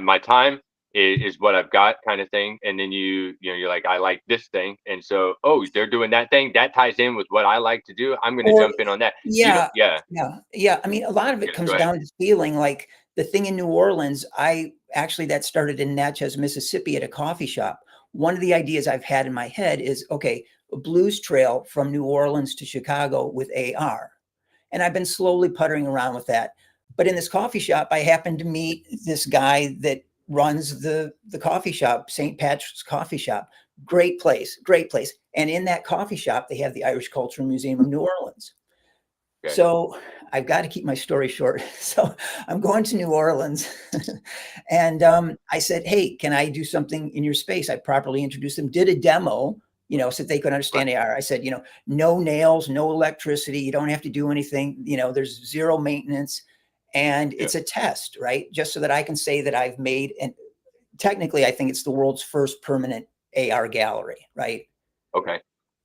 my time is what I've got, kind of thing. And then you're like, I like this thing, and so they're doing that thing that ties in with what I like to do. I'm going to jump in on that. Yeah. I mean, a lot of it comes down to feeling like the thing in New Orleans. That started in Natchez, Mississippi, at a coffee shop. One of the ideas I've had in my head is, okay, a blues trail from New Orleans to Chicago with AR. And I've been slowly puttering around with that. But in this coffee shop, I happened to meet this guy that runs the coffee shop, St. Patrick's Coffee Shop. Great place. And in that coffee shop, they have the Irish Cultural Museum of New Orleans. Okay. So I've got to keep my story short. So I'm going to New Orleans and I said, hey, can I do something in your space? I properly introduced them, did a demo, so that they could understand AR. I said, no nails, no electricity. You don't have to do anything. There's zero maintenance. And it's a test, right? Just so that I can say that I've made, and technically I think it's the world's first permanent AR gallery, right? Okay.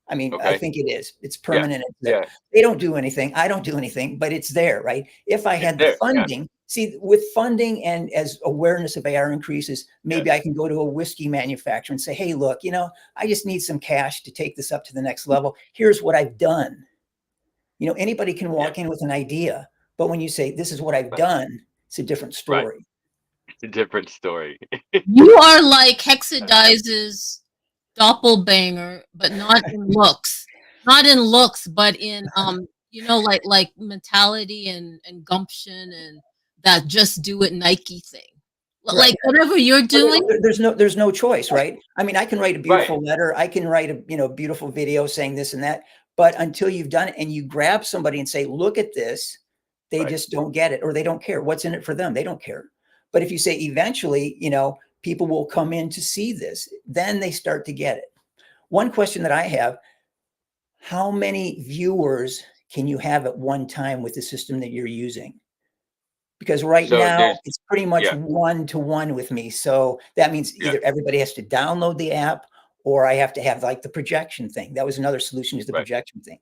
I mean, I think it is. It's permanent. Yeah. They don't do anything. I don't do anything, but it's there, right? If I had the funding, see, with funding and as awareness of AR increases, maybe I can go to a whiskey manufacturer and say, hey, look, I just need some cash to take this up to the next level. Here's what I've done. Anybody can walk in with an idea, but when you say, this is what I've done, it's a different story. Right. It's a different story. You are like Hexadize's doppelganger, but not in looks. Not in looks, but in like mentality and gumption and that just do it Nike thing. Like whatever you're doing. There's no choice, right? I mean, I can write a beautiful letter. I can write a beautiful video saying this and that. But until you've done it and you grab somebody and say, look at this, they just don't get it, or they don't care. What's in it for them? They don't care. But if you say eventually, people will come in to see this, then they start to get it. One question that I have, how many viewers can you have at one time with the system that you're using? Because now it's pretty much 1-to-1 with me. So that means either everybody has to download the app, or I have to have like the projection thing. That was another solution, is the projection thing.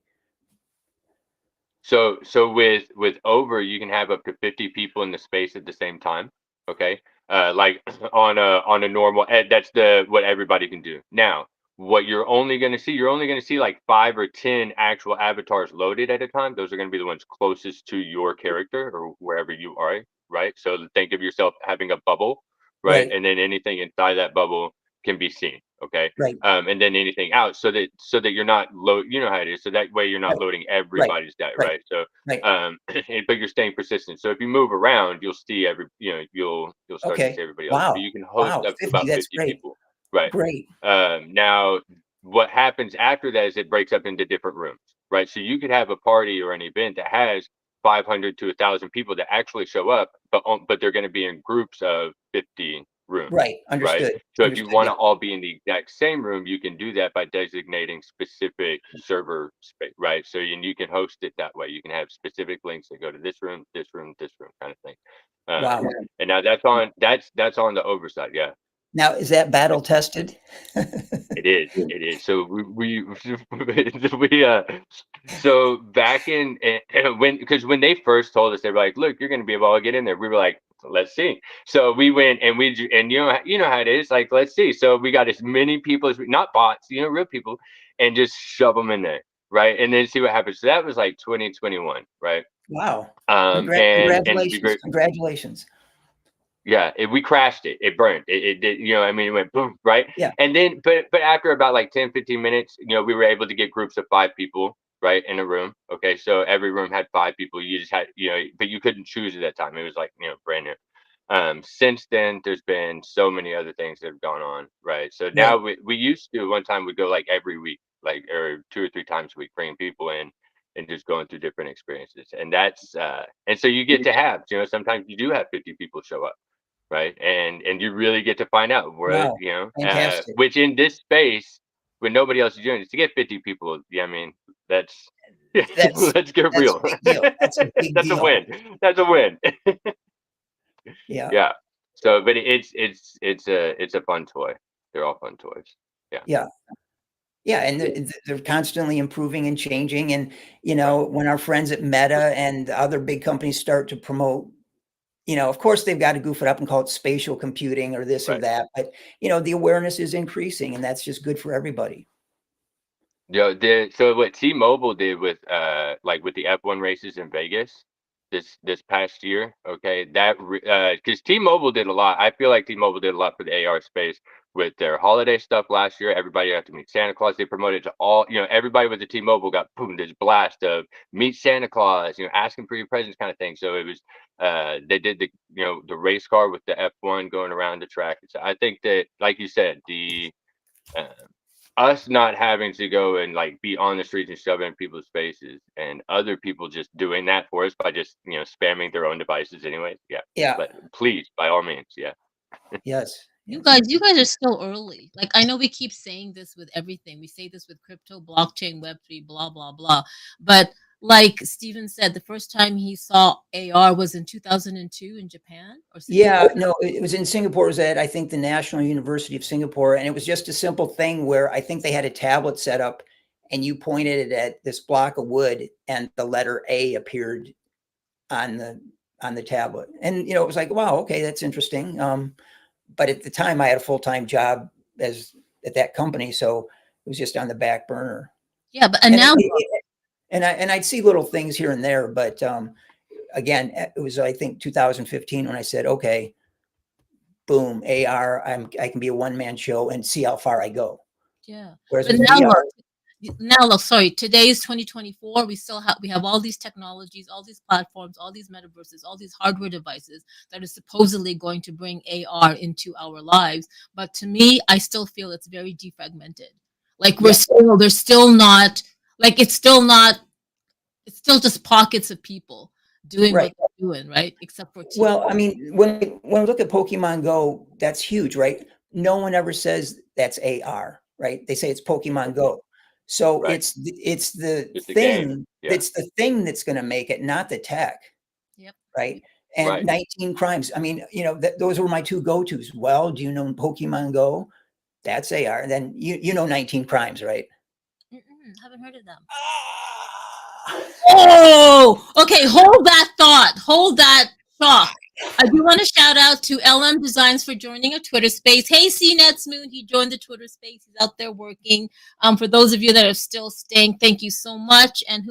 So with Over, you can have up to 50 people in the space at the same time. Okay. Like on a normal, that's what everybody can do. Now, what you're only going to see like 5 or 10 actual avatars loaded at a time. Those are going to be the ones closest to your character or wherever you are. Right. So think of yourself having a bubble, right? Right. And then anything inside that bubble can be seen. Okay. Right. And then anything out, so that you're not you know how it is. So that way you're not Right. loading Right. everybody's data, Right. right? So, Right. but you're staying persistent. So if you move around, you'll see you'll start to Okay. see everybody else. But Wow. you can host Wow. up to 50. about That's 50 great. people, right? Great. Now, what happens after that is it breaks up into different rooms, right? So you could have a party or an event that has 500 to 1,000 people that actually show up, but they're going to be in groups of 50 rooms, Right. right? Understood. So if you Understood. want Yeah. to all be in the exact same room, you can do that by designating specific server space, right? So you can host it that way. You can have specific links that go to this room, this room, this room, kind of thing. Wow. And now that's on the oversight, yeah. Now, is that battle tested? It is. It is. So so back in when they first told us, they were like, "Look, you're going to be able to get in there." We were like, "Let's see." So we went and you know how it is. Like, let's see. So we got as many people not bots, real people, and just shove them in there, right? And then see what happens. So that was like 2021, right? Wow. And to be Congratulations. great. Congratulations. Yeah, we crashed it. It burned. It did, I mean, it went boom, right? Yeah. And then, but after about like 10, 15 minutes, we were able to get groups of 5 people, right, in a room. Okay, so every room had 5 people. You just had, but you couldn't choose at that time. It was like, brand new. Since then, there's been so many other things that have gone on, right? So now Right. we used to, one time we'd go like every week, like, or 2 or 3 times a week, bringing people in and just going through different experiences. And that's, and so you get to have, sometimes you do have 50 people show up, right? And you really get to find out where, Wow. Fantastic. which in this space, when nobody else is doing it, to get 50 people, yeah, I mean, that's, That's let's get that's a real. big deal. That's a big That's a deal. win. That's a win. Yeah. Yeah. So, but it's a fun toy. They're all fun toys. Yeah. Yeah. Yeah, and they're constantly improving and changing. And when our friends at Meta and other big companies start to promote, of course they've got to goof it up and call it spatial computing or this or Right. that. But the awareness is increasing, and that's just good for everybody. Yeah. So what T-Mobile did with like with the F1 races in Vegas this past year, okay, that because T-Mobile did a lot. I feel like T-Mobile did a lot for the AR space with their holiday stuff last year. Everybody had to meet Santa Claus. They promoted to all, everybody with the T-Mobile got boom, this blast of meet Santa Claus, asking for your presents kind of thing. So it was they did the the race car with the F1 going around the track. So I think that, like you said, the uh, us not having to go and like be on the streets and shove in people's faces, and other people just doing that for us by just spamming their own devices anyway. Yeah. Yeah. But please, by all means, yeah. Yes. You guys are still early. Like, I know we keep saying this with everything. We say this with crypto, blockchain, Web3, blah, blah, blah. But like Steven said, the first time he saw AR was in 2002 in Japan or Singapore? Yeah, no, it was in Singapore. It was at, I think, the National University of Singapore. And it was just a simple thing where I think they had a tablet set up and you pointed it at this block of wood and the letter A appeared on the tablet. And, it was like, wow, okay, that's interesting. But at the time I had a full-time job at that company. So it was just on the back burner. Yeah, but now and I'd see little things here and there, but again, it was, I think, 2015 when I said, okay, boom, AR, I can be a one-man show and see how far I go. Yeah. Whereas But with VR, look, sorry, today is 2024. We have all these technologies, all these platforms, all these metaverses, all these hardware devices that are supposedly going to bring AR into our lives. But to me, I still feel it's very defragmented. Like there's still not, like it's still just pockets of people doing what they're doing, right? Except for well, I mean, when we look at Pokemon Go, that's huge, right? No one ever says that's AR, right? They say it's Pokemon Go. So it's the thing. It's the thing that's going to make it, not the tech. Yep. Right. And 19 Crimes. I mean, those were my two go-tos. Well, do you know Pokemon Go? That's AR. And then 19 Crimes, right? Haven't heard of them. Oh, okay. Hold that thought. Hold that thought. I do want to shout out to LM Designs for joining a Twitter space. Hey, CNET's Moon, he joined the Twitter space. He's out there working. For those of you that are still staying, thank you so much. And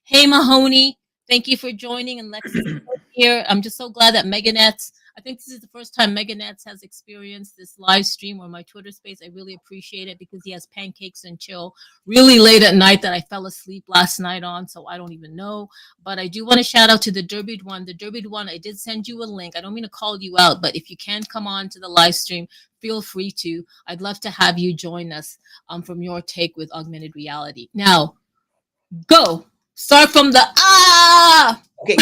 hey, Mahoney, thank you for joining. And Lex is here. I'm just so glad that Meganet's I think this is the first time Meganets has experienced this live stream or my Twitter space. I really appreciate it because he has pancakes and chill really late at night that I fell asleep last night on, so I don't even know. But I do want to shout out to the Derby one. The Derby one, I did send you a link. I don't mean to call you out, but if you can come on to the live stream, feel free to. I'd love to have you join us from your take with augmented reality. Now, go. Start from the Okay,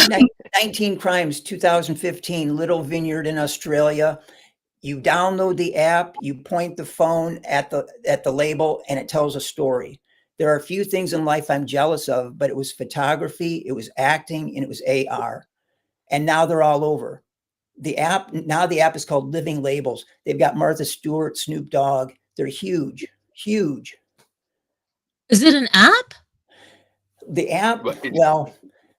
19 Crimes, 2015, Little Vineyard in Australia. You download the app, you point the phone at the label, and it tells a story. There are a few things in life I'm jealous of, but it was photography, it was acting, and it was AR. And now they're all over. The app is called Living Labels. They've got Martha Stewart, Snoop Dogg. They're huge, huge. Is it an app? The app, well,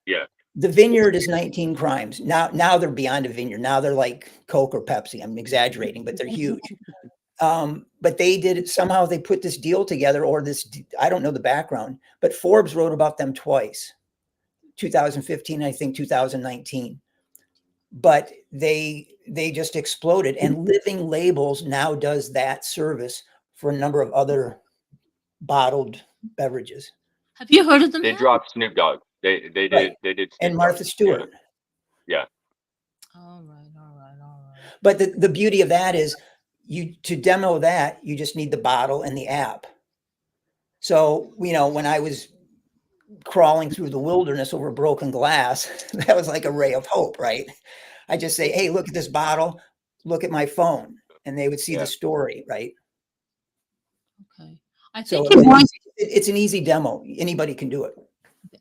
yeah. The Vineyard is 19 Crimes. Now they're beyond a vineyard. Now they're like Coke or Pepsi. I'm exaggerating, but they're huge. But they did it somehow. They put this deal together, or this, I don't know the background, but Forbes wrote about them twice, 2015, I think 2019. But they just exploded. And Living Labels now does that service for a number of other bottled beverages. Have you heard of them? They dropped Snoop Dogg. They did. Right. They did. Snoop and Martha Dogg. Stewart. Yeah. All right. But the beauty of that is, to demo that, you just need the bottle and the app. So, when I was crawling through the wilderness over broken glass, that was like a ray of hope, right? I just say, hey, look at this bottle, look at my phone, and they would see the story, right? Okay. I think it's an easy demo. Anybody can do it.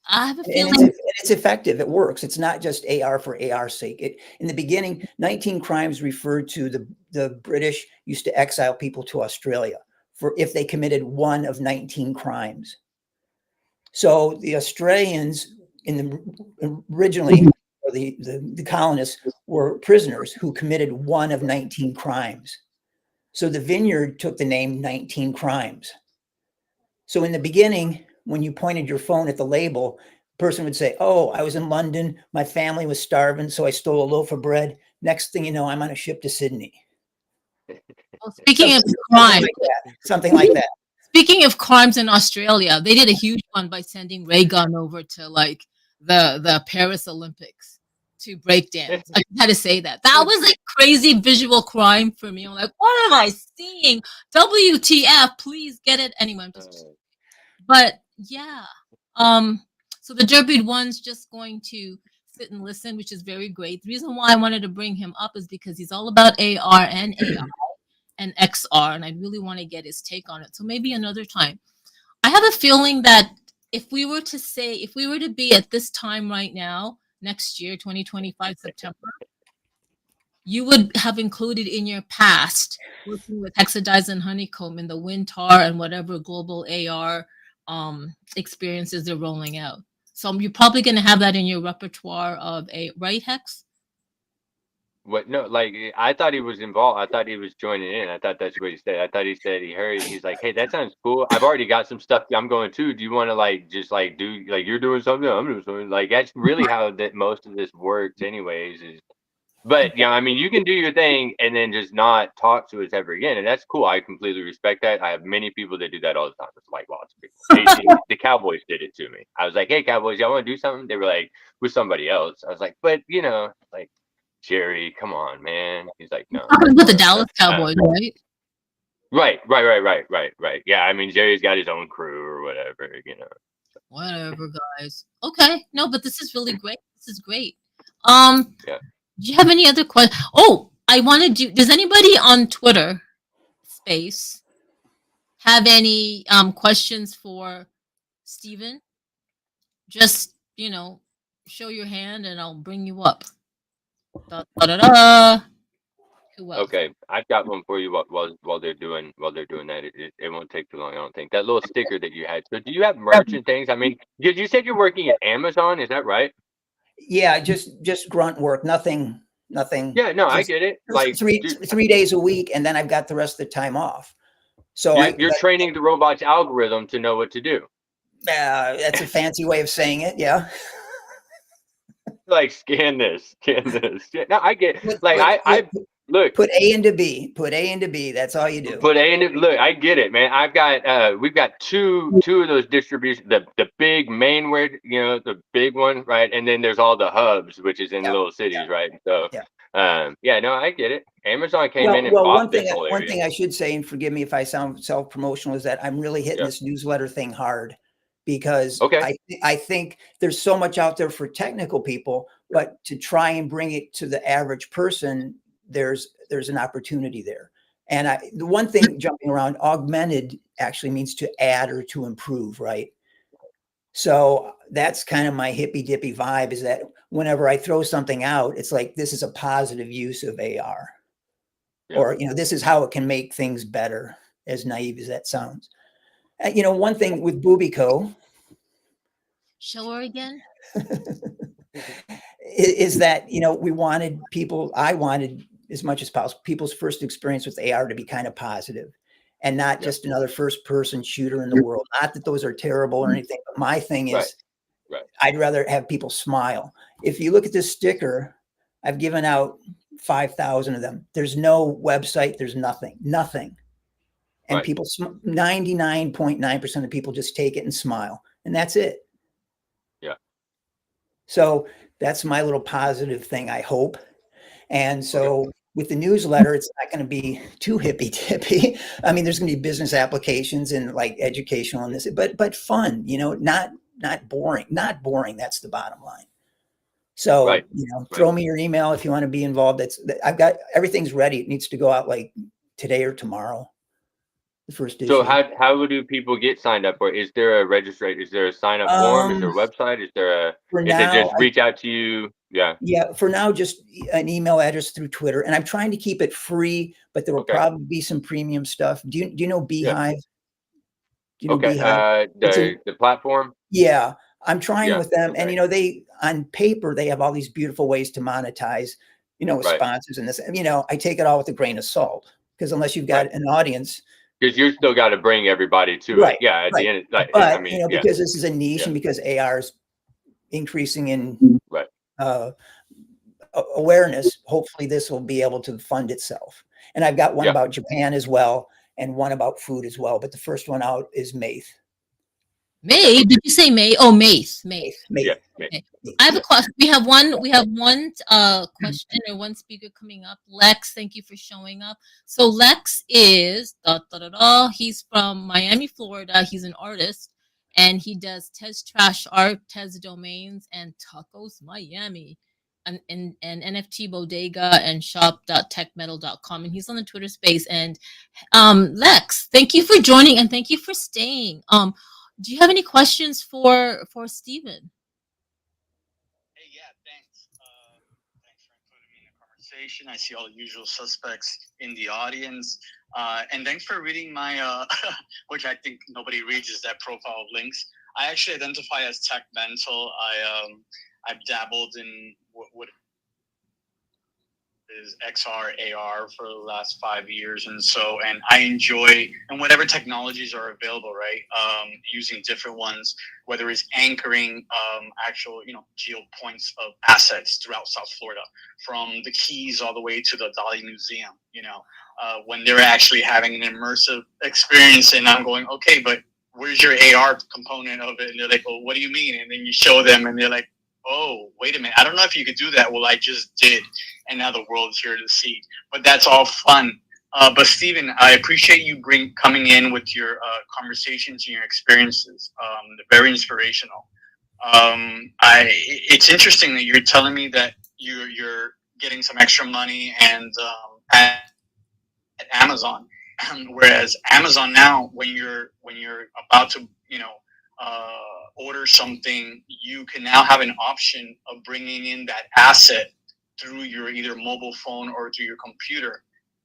I have a feeling it's effective. It works. It's not just AR for AR's sake. In the beginning, 19 Crimes referred to the British used to exile people to Australia for if they committed one of 19 crimes. So the Australians originally, or the colonists, were prisoners who committed one of 19 crimes. So the Vineyard took the name 19 Crimes. So in the beginning, when you pointed your phone at the label, a person would say, oh, I was in London, my family was starving, so I stole a loaf of bread. Next thing you know, I'm on a ship to Sydney. Well, speaking of crime, something like that. Speaking of crimes in Australia, they did a huge one by sending Ray Gun over to like the Paris Olympics to break dance. I had to say that. That was a crazy visual crime for me. I'm like, what am I seeing? WTF, please get it. Anyway, but yeah. So the Derby one's just going to sit and listen, which is very great. The reason why I wanted to bring him up is because he's all about AR and AI and XR, and I really want to get his take on it. So maybe another time. I have a feeling that if we were to be at this time right now, next year, 2025, September, you would have included in your past working with Hexadize and Honeycomb in the WinTAR and whatever global AR experiences they're rolling out. So you're probably going to have that in your repertoire of right, Hex? What? No, like I thought he was involved. I thought he was joining in. I thought that's what he said. I thought he said he heard. He's like, hey, that sounds cool. I've already got some stuff I'm going to. Do you want to just do you're doing something? I'm doing something. Like that's really how that most of this works, anyways. But I mean, you can do your thing and then just not talk to us ever again, and that's cool. I completely respect that. I have many people that do that all the time. It's like lots of people. The Cowboys did it to me. I was like, hey, Cowboys, y'all want to do something? They were like, with somebody else. I was like, but like. Jerry, come on, man. He's like, no. With the Dallas Cowboys, right? Right. Yeah, I mean, Jerry's got his own crew or whatever, Whatever, guys. Okay, no, but this is really great. This is great. Yeah. Do you have any other questions? Oh, does anybody on Twitter space have any questions for Steven? Just, show your hand and I'll bring you up. Da, da, da, da. Who else? Okay, I've got one for you while they're doing that. It won't take too long, I don't think. That little sticker that you had. So, do you have merch and things? I mean, did you said you're working at Amazon? Is that right? Yeah, just grunt work. Nothing. Yeah, no, I get it. Like 3 days a week, and then I've got the rest of the time off. So you're training the robot's algorithm to know what to do. That's a fancy way of saying it. Yeah. like scan this. Yeah, no, I get Put, like put, I look. put A into B. Put A into B. That's all you do. Put A in it. Look, I get it, man. I've got we've got two of those distribution, the big main word, the big one, right? And then there's all the hubs, which is in Yeah, little cities, right? So yeah. yeah, no, I get it. Amazon came in and Well, bought this whole one area. thing I should say, and forgive me if I sound self-promotional, is that I'm really hitting Yeah. this newsletter thing hard because Okay. I think there's so much out there for technical people, but to try and bring it to the average person, there's an opportunity there. And the one thing jumping around, augmented actually means to add or to improve, right? So that's kind of my hippy dippy vibe, is that whenever I throw something out, it's like, this is a positive use of AR. Yeah. Or, this is how it can make things better, as naive as that sounds. One thing with Boobico, Show her again. is that, I wanted as much as possible, people's first experience with AR to be kind of positive and not just another first person shooter in the world. Not that those are terrible or anything, but my thing is, right. I'd rather have people smile. If you look at this sticker, I've given out 5,000 of them. There's no website. There's nothing. And Right. people, 99.9% of people just take it and smile. And that's it. Yeah. So that's my little positive thing, I hope. And so with the newsletter, it's not going to be too hippy dippy. I mean, there's going to be business applications and like educational and this, but fun, not boring. Not boring. That's the bottom line. So, throw me your email if you want to be involved. I've got everything's ready. It needs to go out like today or tomorrow. The first issue. So how do people get signed up? Or is there a registration? Is there a sign up form? Is there a website? Is there they just reach out to you? Yeah. Yeah. For now, just an email address through Twitter, and I'm trying to keep it free, but there will probably be some premium stuff. Do you know Beehive? Do you know Beehive? The platform. Yeah, I'm trying with them, and they on paper they have all these beautiful ways to monetize, with sponsors and this. I take it all with a grain of salt, because unless you've got an audience. Because you're still got to bring everybody to it. Yeah, at the end, because this is a niche and because AR is increasing in awareness, hopefully this will be able to fund itself. And I've got one about Japan as well, and one about food as well. But the first one out is Maith. May? Did you say May? Oh, Maith. Yeah, okay. I have a question. We have one question or one speaker coming up. Lex, thank you for showing up. So Lex is he's from Miami, Florida. He's an artist and he does Tez Trash Art, Tez Domains, and Tacos Miami. And NFT Bodega and shop.techmetal.com, and he's on the Twitter space. And Lex, thank you for joining and thank you for staying. Do you have any questions for Steven? Hey, yeah, thanks. Thanks for including me in the conversation. I see all the usual suspects in the audience. And thanks for reading my, which I think nobody reads, is that profile of links. I actually identify as tech mental. I've dabbled in what is XR, AR for the last 5 years. And I enjoy, and whatever technologies are available, right? Using different ones, whether it's anchoring actual, geo points of assets throughout South Florida, from the Keys all the way to the Dali Museum, when they're actually having an immersive experience. And I'm going, okay, but where's your AR component of it? And they're like, well, what do you mean? And then you show them and they're like, oh, wait a minute, I don't know if you could do that. Well, I just did, and now the world's here to see. But that's all fun. But Steven, I appreciate you coming in with your conversations and your experiences. They're very inspirational. It's interesting that you're telling me that you're getting some extra money and at Amazon, whereas Amazon now, when you're about to order something, you can now have an option of bringing in that asset through your either mobile phone or through your computer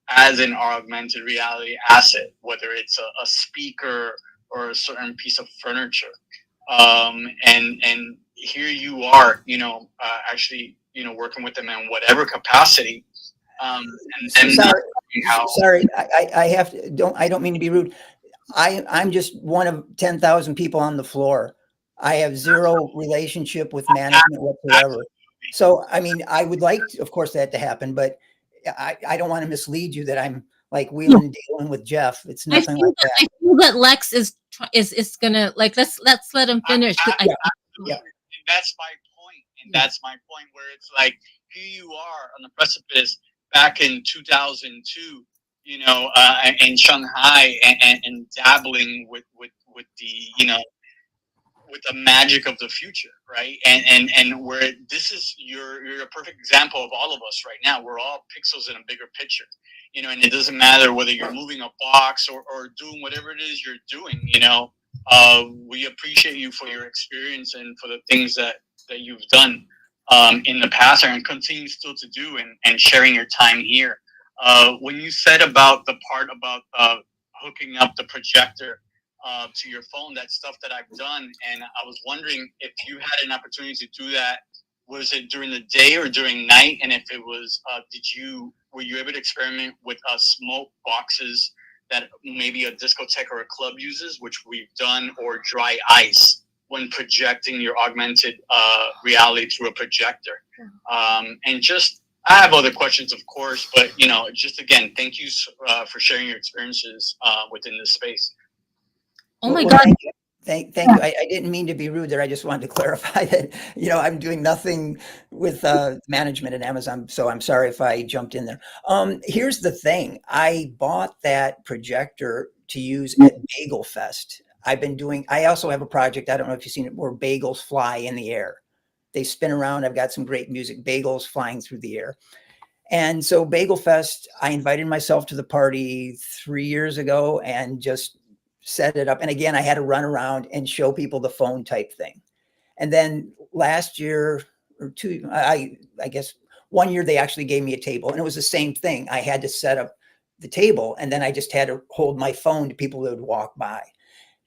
as an augmented reality asset, whether it's a speaker or a certain piece of furniture. And here you are, actually, working with them in whatever capacity. Sorry, I have to, I don't mean to be rude. I'm just one of 10,000 people on the floor. I have zero relationship with management whatsoever. So, I mean, I would like, of course, that to happen, but I don't want to mislead you that I'm like wheeling and dealing with Jeff. It's nothing like that. I feel that Lex is gonna like let's let him finish. Absolutely. And that's my point. And that's my point where it's like here you are on the precipice back in 2002, in Shanghai and dabbling with the with the magic of the future, right? And where this is you're a perfect example of all of us right now. We're all pixels in a bigger picture, and it doesn't matter whether you're moving a box or doing whatever it is you're doing, we appreciate you for your experience and for the things that you've done in the past and continue still to do and sharing your time here. When you said about the part about hooking up the projector to your phone, that's stuff that I've done, and I was wondering if you had an opportunity to do that. Was it during the day or during night? And if it was, were you able to experiment with smoke boxes that maybe a discotheque or a club uses, which we've done, or dry ice when projecting your augmented reality through a projector? And just, I have other questions, of course, but just again, thank you for sharing your experiences within this space. Oh my God. Thank you. I didn't mean to be rude there. I just wanted to clarify that, I'm doing nothing with management at Amazon. So I'm sorry if I jumped in there. Here's the thing. I bought that projector to use at Bagel Fest. I also have a project, I don't know if you've seen it, where bagels fly in the air. They spin around. I've got some great music, bagels flying through the air. And so Bagel Fest, I invited myself to the party 3 years ago and just set it up. And again, I had to run around and show people the phone type thing. And then last year or two, I guess 1 year, they actually gave me a table, and it was the same thing. I had to set up the table, and then I just had to hold my phone to people that would walk by.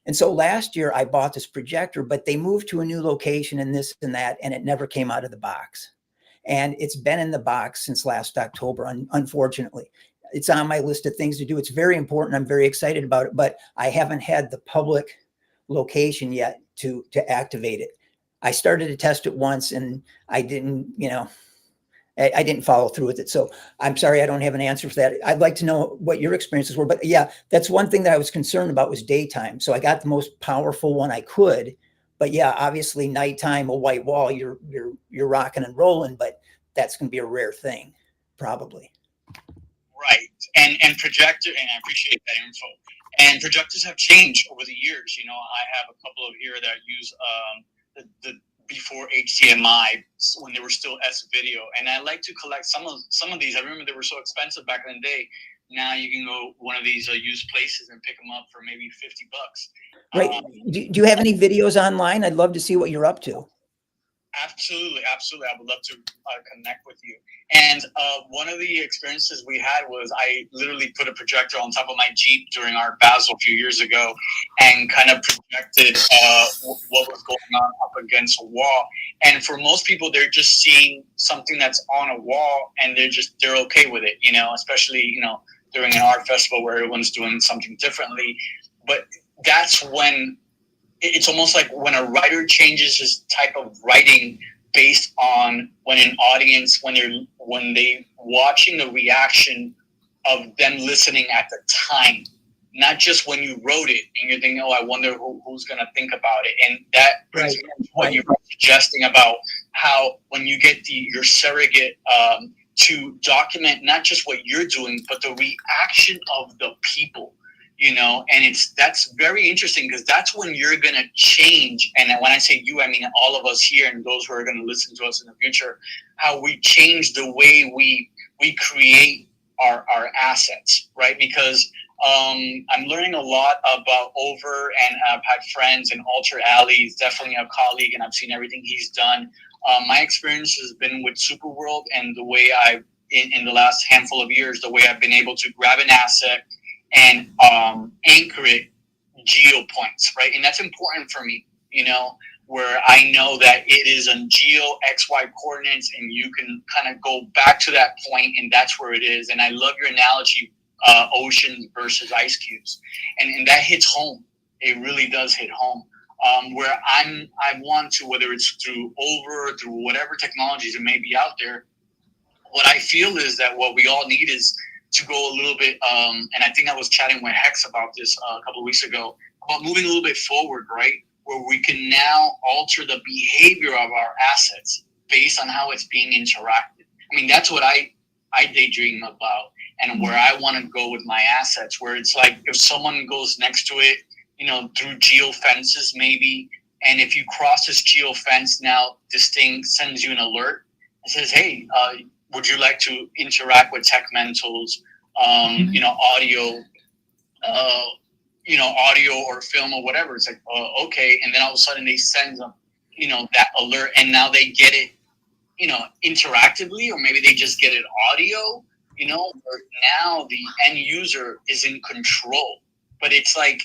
And so last year I bought this projector, but they moved to a new location and this and that, and it never came out of the box. And it's been in the box since last October, unfortunately. It's on my list of things to do. It's very important. I'm very excited about it, but I haven't had the public location yet to activate it. I started to test it once and I didn't, I didn't follow through with it. So I'm sorry, I don't have an answer for that. I'd like to know what your experiences were, but yeah, that's one thing that I was concerned about was daytime. So I got the most powerful one I could, but yeah, obviously nighttime, a white wall, you're rocking and rolling, but that's going to be a rare thing, probably. Right. And projector, and I appreciate that info. And projectors have changed over the years. I have a couple of here that use the before HDMI when they were still S video, and I like to collect some of these. I remember they were so expensive back in the day. Now you can go one of these used places and pick them up for maybe $50. Right. Do you have any videos online? I'd love to see what you're up to. Absolutely. I would love to connect with you. And one of the experiences we had was I literally put a projector on top of my Jeep during our Basel a few years ago and kind of projected what was going on up against a wall. And for most people, they're just seeing something that's on a wall and they're okay with it, especially, during an art festival where everyone's doing something differently. But that's when it's almost like when a writer changes his type of writing based on when an audience, when they watching the reaction of them listening at the time, not just when you wrote it and you're thinking, oh, I wonder who's going to think about it. And that brings me to what you were suggesting about how when you get your surrogate to document not just what you're doing, but the reaction of the people. And that's very interesting because that's when you're going to change. And when I say you, I mean all of us here and those who are going to listen to us in the future, how we change the way we create our assets, right? Because I'm learning a lot about Over, and I've had friends, and Alter Ali is definitely a colleague, and I've seen everything he's done. My experience has been with Superworld, and the way in the last handful of years, the way I've been able to grab an asset and anchor it geo points, right? And that's important for me, where I know that it is a geo XY coordinates and you can kind of go back to that point and that's where it is. And I love your analogy, oceans versus ice cubes. And that hits home. It really does hit home. where I want to, whether it's through through whatever technologies it may be out there. What I feel is that what we all need is to go a little bit, and I think I was chatting with Hex about this a couple of weeks ago, about moving a little bit forward, right? Where we can now alter the behavior of our assets based on how it's being interacted. I mean, that's what I daydream about, and where I want to go with my assets, where it's like if someone goes next to it, through geo fences maybe, and if you cross this geo fence, now this thing sends you an alert. It says, hey, would you like to interact with Tech Mentals, audio, audio or film or whatever? It's like, okay. And then all of a sudden they send them, that alert, and now they get it, interactively, or maybe they just get it audio, where now the end user is in control. But it's like,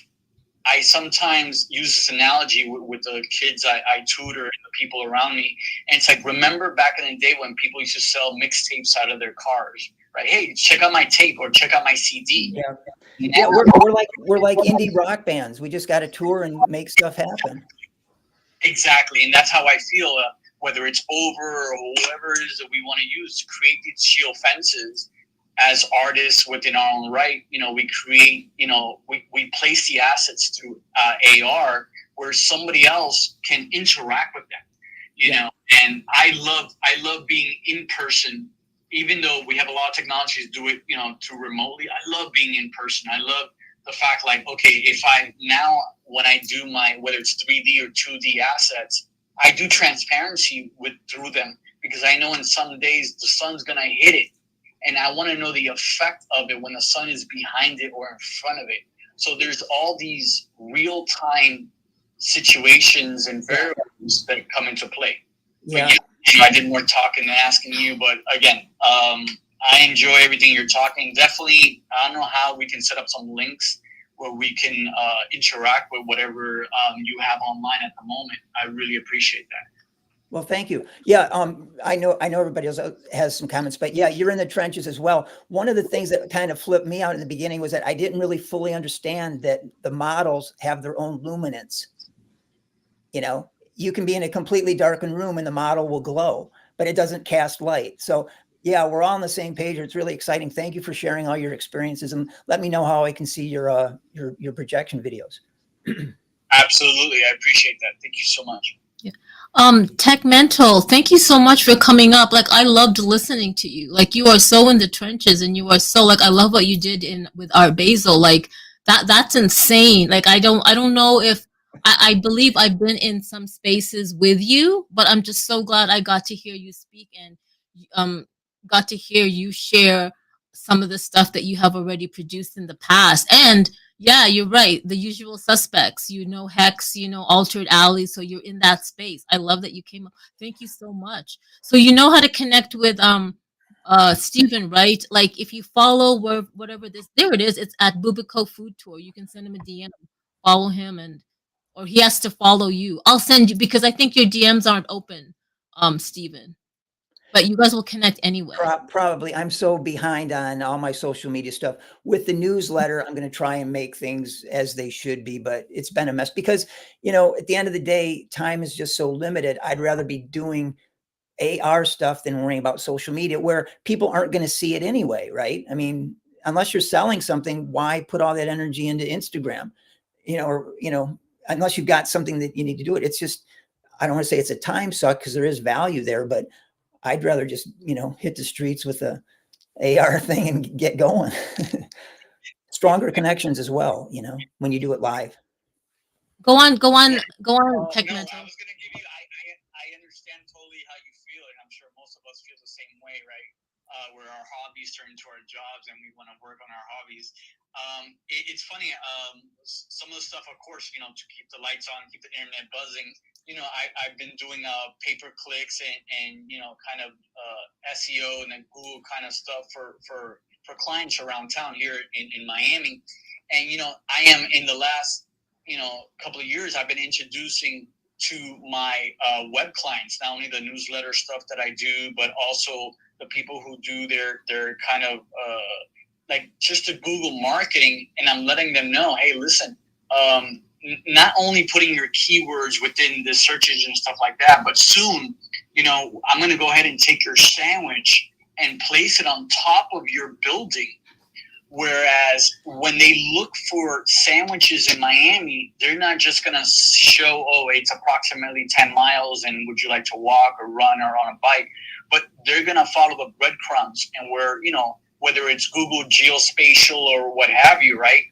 I sometimes use this analogy with the kids I tutor and the people around me. And it's like, remember back in the day when people used to sell mixtapes out of their cars, right? Hey, check out my tape or check out my CD. Yeah, we're like indie rock bands. We just got to tour and make stuff happen. Exactly. And that's how I feel, whether it's Over or whoever it is that we want to use to create these shield fences. As artists within our own right, we create, we place the assets through AR where somebody else can interact with them, you know. And I love being in person, even though we have a lot of technologies do it, through remotely. I love being in person. I love the fact, like, okay, if when I do my, whether it's 3D or 2D assets, I do transparency through them, because I know in some days the sun's gonna hit it. And I want to know the effect of it when the sun is behind it or in front of it. So there's all these real-time situations and variables that come into play. Yeah. But I did more talking than asking you, but again, I enjoy everything you're talking. Definitely, I don't know how we can set up some links where we can interact with whatever you have online at the moment. I really appreciate that. Well, thank you. Yeah, I know everybody else has some comments, but yeah, you're in the trenches as well. One of the things that kind of flipped me out in the beginning was that I didn't really fully understand that the models have their own luminance. You can be in a completely darkened room and the model will glow, but it doesn't cast light. So yeah, we're all on the same page. It's really exciting. Thank you for sharing all your experiences, and let me know how I can see your projection videos. Absolutely. I appreciate that. Thank you so much. Yeah. Tech Mental, thank you so much for coming up. Like, I loved listening to you. Like, you are so in the trenches, and you are so, like, I love what you did with Art Basel. Like, that's insane. Like, I don't know if I believe I've been in some spaces with you, but I'm just so glad I got to hear you speak and got to hear you share some of the stuff that you have already produced in the past. And yeah, you're right. The usual suspects, Hex, Altered Alley. So you're in that space. I love that you came up. Thank you so much. So you know how to connect with Stephen, right? Like, if you follow whatever there it is. It's at Bubico Food Tour. You can send him a DM, follow him, or he has to follow you. I'll send you, because I think your DMs aren't open, Stephen. But you guys will connect anyway. Probably. I'm so behind on all my social media stuff. With the newsletter, I'm going to try and make things as they should be, but it's been a mess because, at the end of the day, time is just so limited. I'd rather be doing AR stuff than worrying about social media, where people aren't going to see it anyway, right? I mean, unless you're selling something, why put all that energy into Instagram? Unless you've got something that you need to do it. It's just, I don't want to say it's a time suck, because there is value there, but I'd rather just, hit the streets with the AR thing and get going. Stronger connections as well, when you do it live. Go on, Tech Mental. I was going to give you, I understand totally how you feel, and I'm sure most of us feel the same way, right? Where our hobbies turn into our jobs and we want to work on our hobbies. It's funny, some of the stuff, of course, to keep the lights on, keep the internet buzzing. I've been doing pay-per-clicks and kind of SEO and then Google kind of stuff for clients around town here in Miami. And, I am in the last, couple of years, I've been introducing to my web clients, not only the newsletter stuff that I do, but also the people who do their kind of like just the Google marketing. And I'm letting them know, hey, listen, not only putting your keywords within the search engine and stuff like that, but soon, I'm going to go ahead and take your sandwich and place it on top of your building. Whereas when they look for sandwiches in Miami, they're not just going to show, oh, it's approximately 10 miles and would you like to walk or run or on a bike? But they're going to follow the breadcrumbs, and where, whether it's Google Geospatial or what have you, right?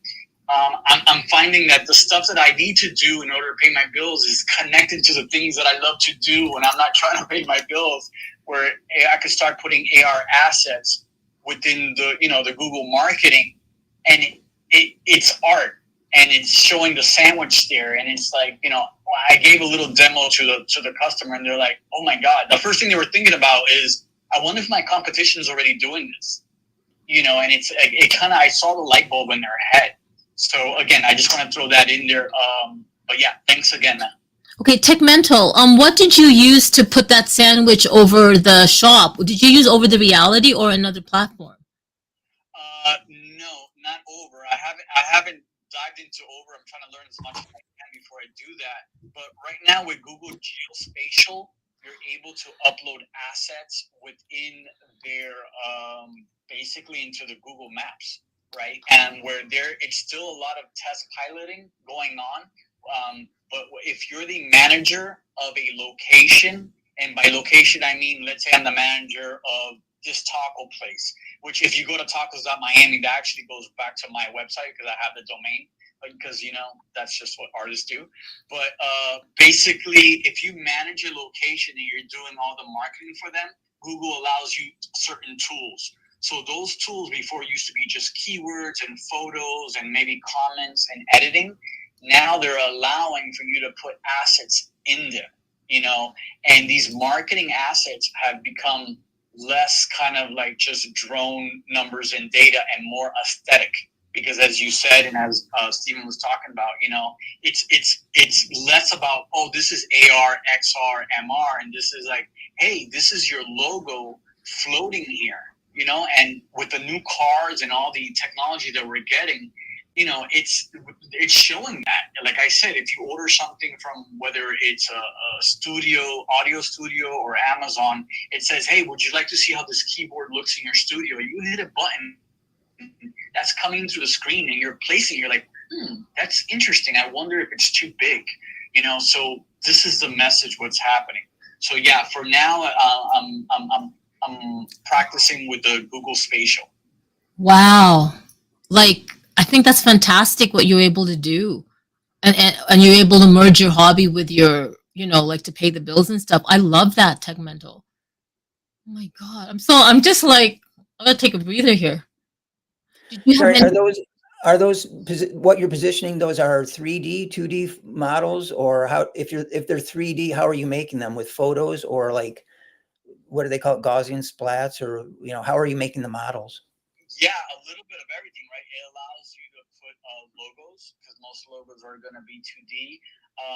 I'm finding that the stuff that I need to do in order to pay my bills is connected to the things that I love to do when I'm not trying to pay my bills, where I could start putting AR assets within the Google marketing, and it's art, and it's showing the sandwich there, and it's like, I gave a little demo to the customer, and they're like, oh my God. The first thing they were thinking about is, I wonder if my competition is already doing this, and I saw the light bulb in their head. So again, I just want to throw that in there. But yeah, thanks again, man. Okay, Techmental, what did you use to put that sandwich over the shop? Did you use Over the Reality or another platform? No, not Over. I haven't dived into Over. I'm trying to learn as much as I can before I do that. But right now with Google Geospatial, you're able to upload assets within their basically into the Google Maps, right? And where it's still a lot of test piloting going on. But if you're the manager of a location, and by location I mean, let's say I'm the manager of this taco place, which if you go to tacos.miami, that actually goes back to my website because I have the domain, because that's just what artists do. But basically, if you manage a location and you're doing all the marketing for them, Google allows you certain tools. So those tools before used to be just keywords and photos and maybe comments and editing. Now they're allowing for you to put assets in there, and these marketing assets have become less kind of like just drone numbers and data and more aesthetic. Because as you said, and as Stephen was talking about, it's less about, oh, this is AR, XR, MR, and this is like, hey, this is your logo floating here, and with the new cards and all the technology that we're getting, it's showing that. Like I said, if you order something from whether it's a audio studio or Amazon, it says, hey, would you like to see how this keyboard looks in your studio? You hit a button that's coming through the screen and you're placing, you're like, that's interesting. I wonder if it's too big, so this is the message, what's happening. So yeah, for now, I'm practicing with the Google Spatial. Wow. I think that's fantastic what you're able to do. And you're able to merge your hobby with your, to pay the bills and stuff. I love that, Techmental. Oh my God. I'm just like, I'm going to take a breather here. Sorry, are those what you're positioning? Those are 3D, 2D models, or how? If they're 3D, how are you making them, with photos or like, what do they call it, Gaussian splats, or how are you making the models? Yeah, a little bit of everything, right? It allows you to put logos, because most logos are going to be 2D,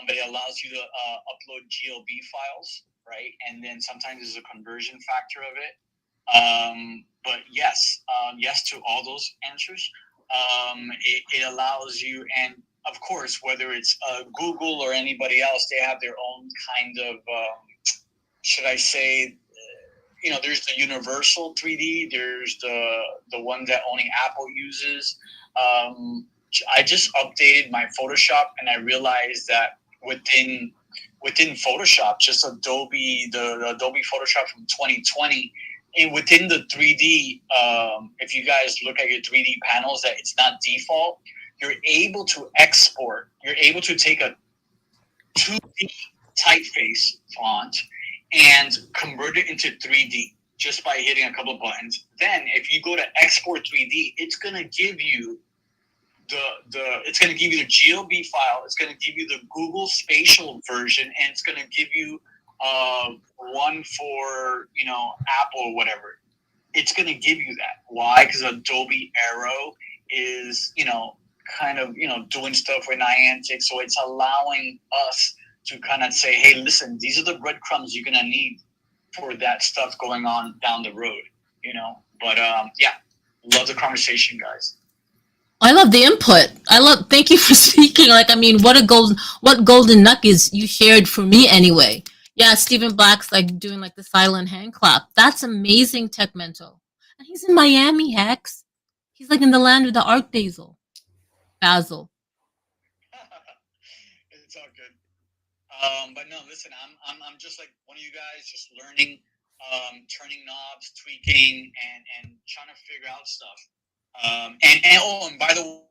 but it allows you to upload GLB files, right? And then sometimes there's a conversion factor of it. But yes to all those answers. It allows you, and of course, whether it's Google or anybody else, they have their own kind of, should I say, there's the universal 3D. There's the one that only Apple uses. I just updated my Photoshop, and I realized that within Photoshop, just the Adobe Photoshop from 2020, and within the 3D, if you guys look at your 3D panels, that it's not default, you're able to export. You're able to take a 2D typeface font and convert it into 3D just by hitting a couple of buttons. Then if you go to export 3D, it's going to give you it's going to give you the GLB file. It's going to give you the Google Spatial version, and it's going to give you one for Apple or whatever. It's going to give you that. Why? Because Adobe Aero is kind of doing stuff with Niantic, so it's allowing us to kind of say, hey, listen, these are the breadcrumbs you're going to need for that stuff going on down the road. But yeah, love the conversation, guys. I love the input. Thank you for speaking. Like, I mean, what golden nuggets you shared for me anyway. Yeah, Stephen Black's like doing like the silent hand clap. That's amazing, Tech Mental. And he's in Miami, Hex. He's like in the land of the Art Basel. Basil. It's all good. But no, listen, I'm just like one of you guys, just learning, turning knobs, tweaking, and trying to figure out stuff. And by the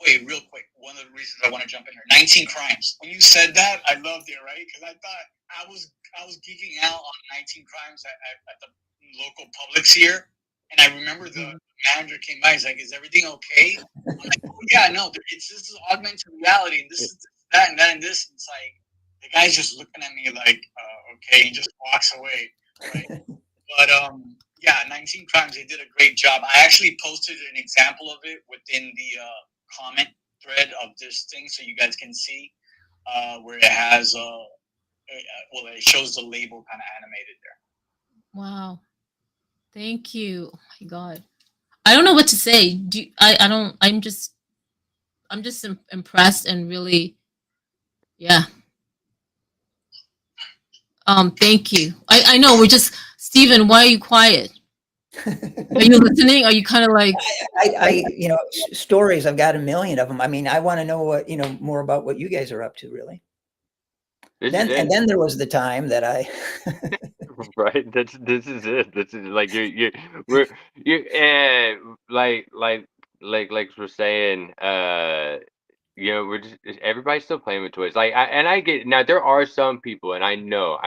way, real quick, one of the reasons I want to jump in here, 19 Crimes. When you said that, I loved it, right? Because I thought I was geeking out on 19 Crimes at the local Publix here, and I remember the manager came by. He's like, "Is everything okay?" I'm like, "Oh, yeah, no, this is augmented reality, and this is that and that and this." And it's like the guy's just looking at me like, "Okay," he just walks away, right? But yeah, 19 Crimes. They did a great job. I actually posted an example of it within the comment thread of this thing, so you guys can see where it has well, it shows the label kind of animated there. Wow. Thank you. Oh my God. I don't know what to say. I don't, I'm just impressed and really, yeah. Thank you. I know we're just, Stephen, why are you quiet? Are you listening? Are you kind of like, I stories, I've got a million of them. I mean, I want to know what, more about what you guys are up to, really. Then there was the time that I right. This is it. This is like we're like we're saying, we're just everybody's still playing with toys. Like I get now there are some people, and I know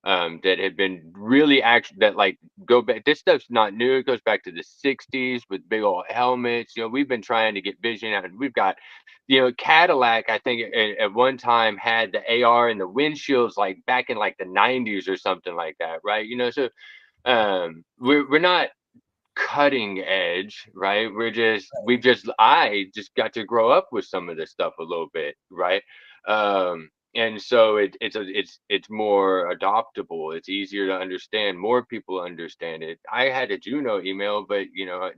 that have been really that like go back. This stuff's not new. It goes back to the 60s with big old helmets. We've been trying to get vision out, and we've got Cadillac, I think at one time had the AR and the windshields like back in like the 90s or something like that, right? So we're not cutting edge, right? I just got to grow up with some of this stuff a little bit, right? And so it's more adoptable. It's easier to understand. More people understand it. I had a Juno email, but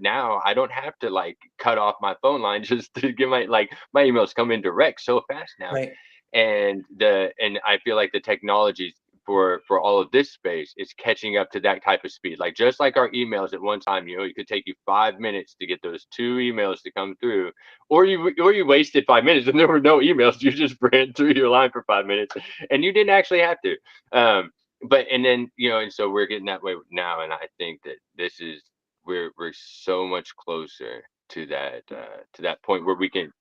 now I don't have to like cut off my phone line just to get my emails come in direct so fast now. Right. And I feel like the technology for all of this space is catching up to that type of speed. Like just like our emails at one time, it could take you 5 minutes to get those 2 emails to come through, or you wasted 5 minutes and there were no emails. You just ran through your line for 5 minutes and you didn't actually have to. And so we're getting that way now. And I think that we're so much closer to that point where we can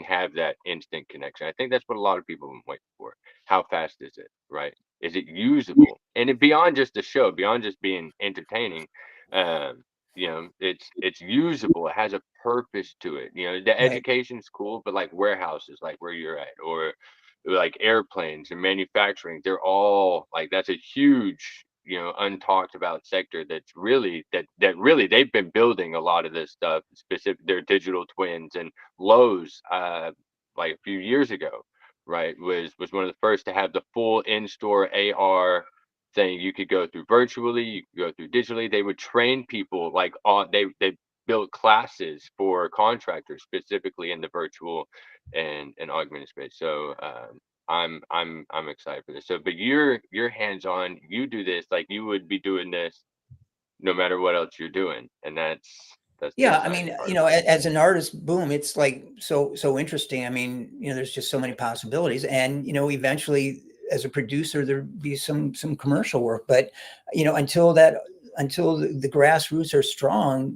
have that instant connection. I think that's what a lot of people have been waiting for. How fast is it, right? Is it usable? And beyond just a show, beyond just being entertaining, it's usable. It has a purpose to it. The education's cool, but like warehouses, like where you're at, or like airplanes and manufacturing, they're all like, that's a huge, untalked about sector that's really that really they've been building a lot of this stuff, specific their digital twins. And Lowe's like a few years ago, right, was one of the first to have the full in-store AR thing. You could go through virtually, you could go through digitally. They would train people like they built classes for contractors specifically in the virtual and augmented space. So I'm excited for this. So, but you're hands-on. You do this like you would be doing this no matter what else you're doing, and that's yeah. I mean, as an artist, boom, it's like so interesting. I mean, there's just so many possibilities, and eventually, as a producer, there'd be some commercial work, but until the grassroots are strong,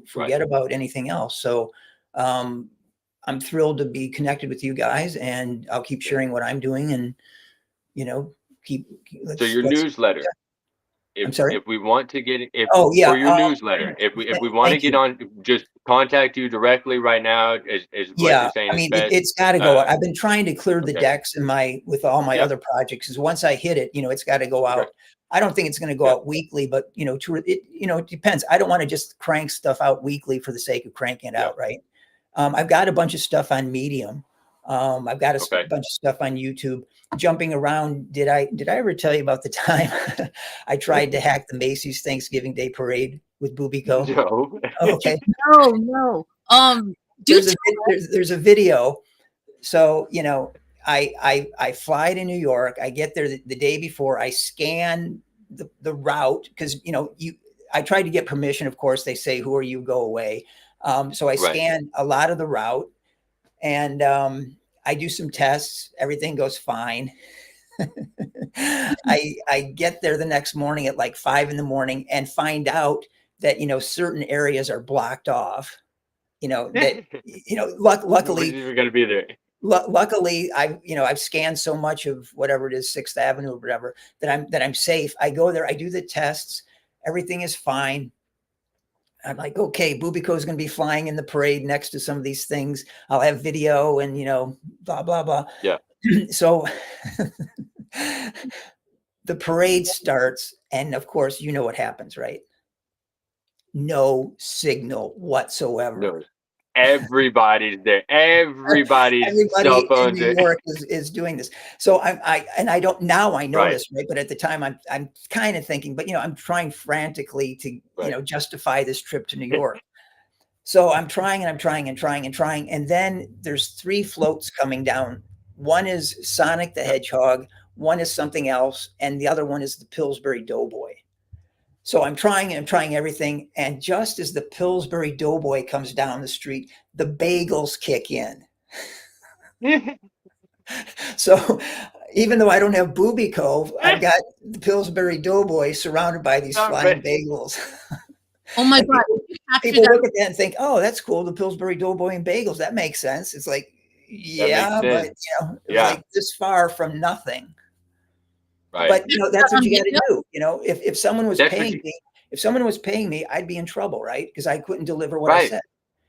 forget about anything else. So I'm thrilled to be connected with you guys, and I'll keep sharing what I'm doing, and keep. So your newsletter. I'm sorry? If we want to get for your newsletter, if we want to get on, just contact you directly right now. Is what you're saying? I mean, best. It's got to go. I've been trying to clear the decks with all my other projects. Because once I hit it, it's got to go out. I don't think it's going to go out weekly, but it depends. I don't want to just crank stuff out weekly for the sake of cranking it out, right? I've got a bunch of stuff on Medium. I've got a bunch of stuff on YouTube. Jumping around, did I ever tell you about the time I tried to hack the Macy's Thanksgiving Day Parade with Bubico? No. Oh, okay. No. there's a video. So, you know, I fly to New York. I get there the day before. I scan the route because, you know, I tried to get permission. Of course, they say, who are you? Go away. So I scan a lot of the route, and I do some tests. Everything goes fine. I get there the next morning at like 5 a.m. and find out that, you know, certain areas are blocked off. You know, that, you know, luckily you're going to be there. Luckily, I've scanned so much of whatever it is, 6th Avenue or whatever, that I'm safe. I go there, I do the tests, everything is fine. I'm like, okay, Bubico is going to be flying in the parade next to some of these things. I'll have video and, you know, blah, blah, blah. Yeah. So the parade starts, and of course, you know what happens, right? No signal whatsoever. No. Everybody's there. Everybody cell phones in New York is doing this. So I don't, now I know this, right? But at the time I'm kind of thinking, but, you know, I'm trying frantically to, you know, justify this trip to New York. So I'm trying and I'm trying and trying and trying. And then there's 3 floats coming down. One is Sonic the Hedgehog, one is something else, and the other one is the Pillsbury Doughboy. So I'm trying everything. And just as the Pillsbury Doughboy comes down the street, the bagels kick in. So even though I don't have Bubico, I've got the Pillsbury Doughboy surrounded by these flying bagels. Oh my God. People look at that and think, oh, that's cool. The Pillsbury Doughboy and bagels. That makes sense. It's like, yeah, but, you know, like this far from nothing. Right. But, you know, that's what you got to do. You know, if someone was paying me, I'd be in trouble, right? Because I couldn't deliver what I said.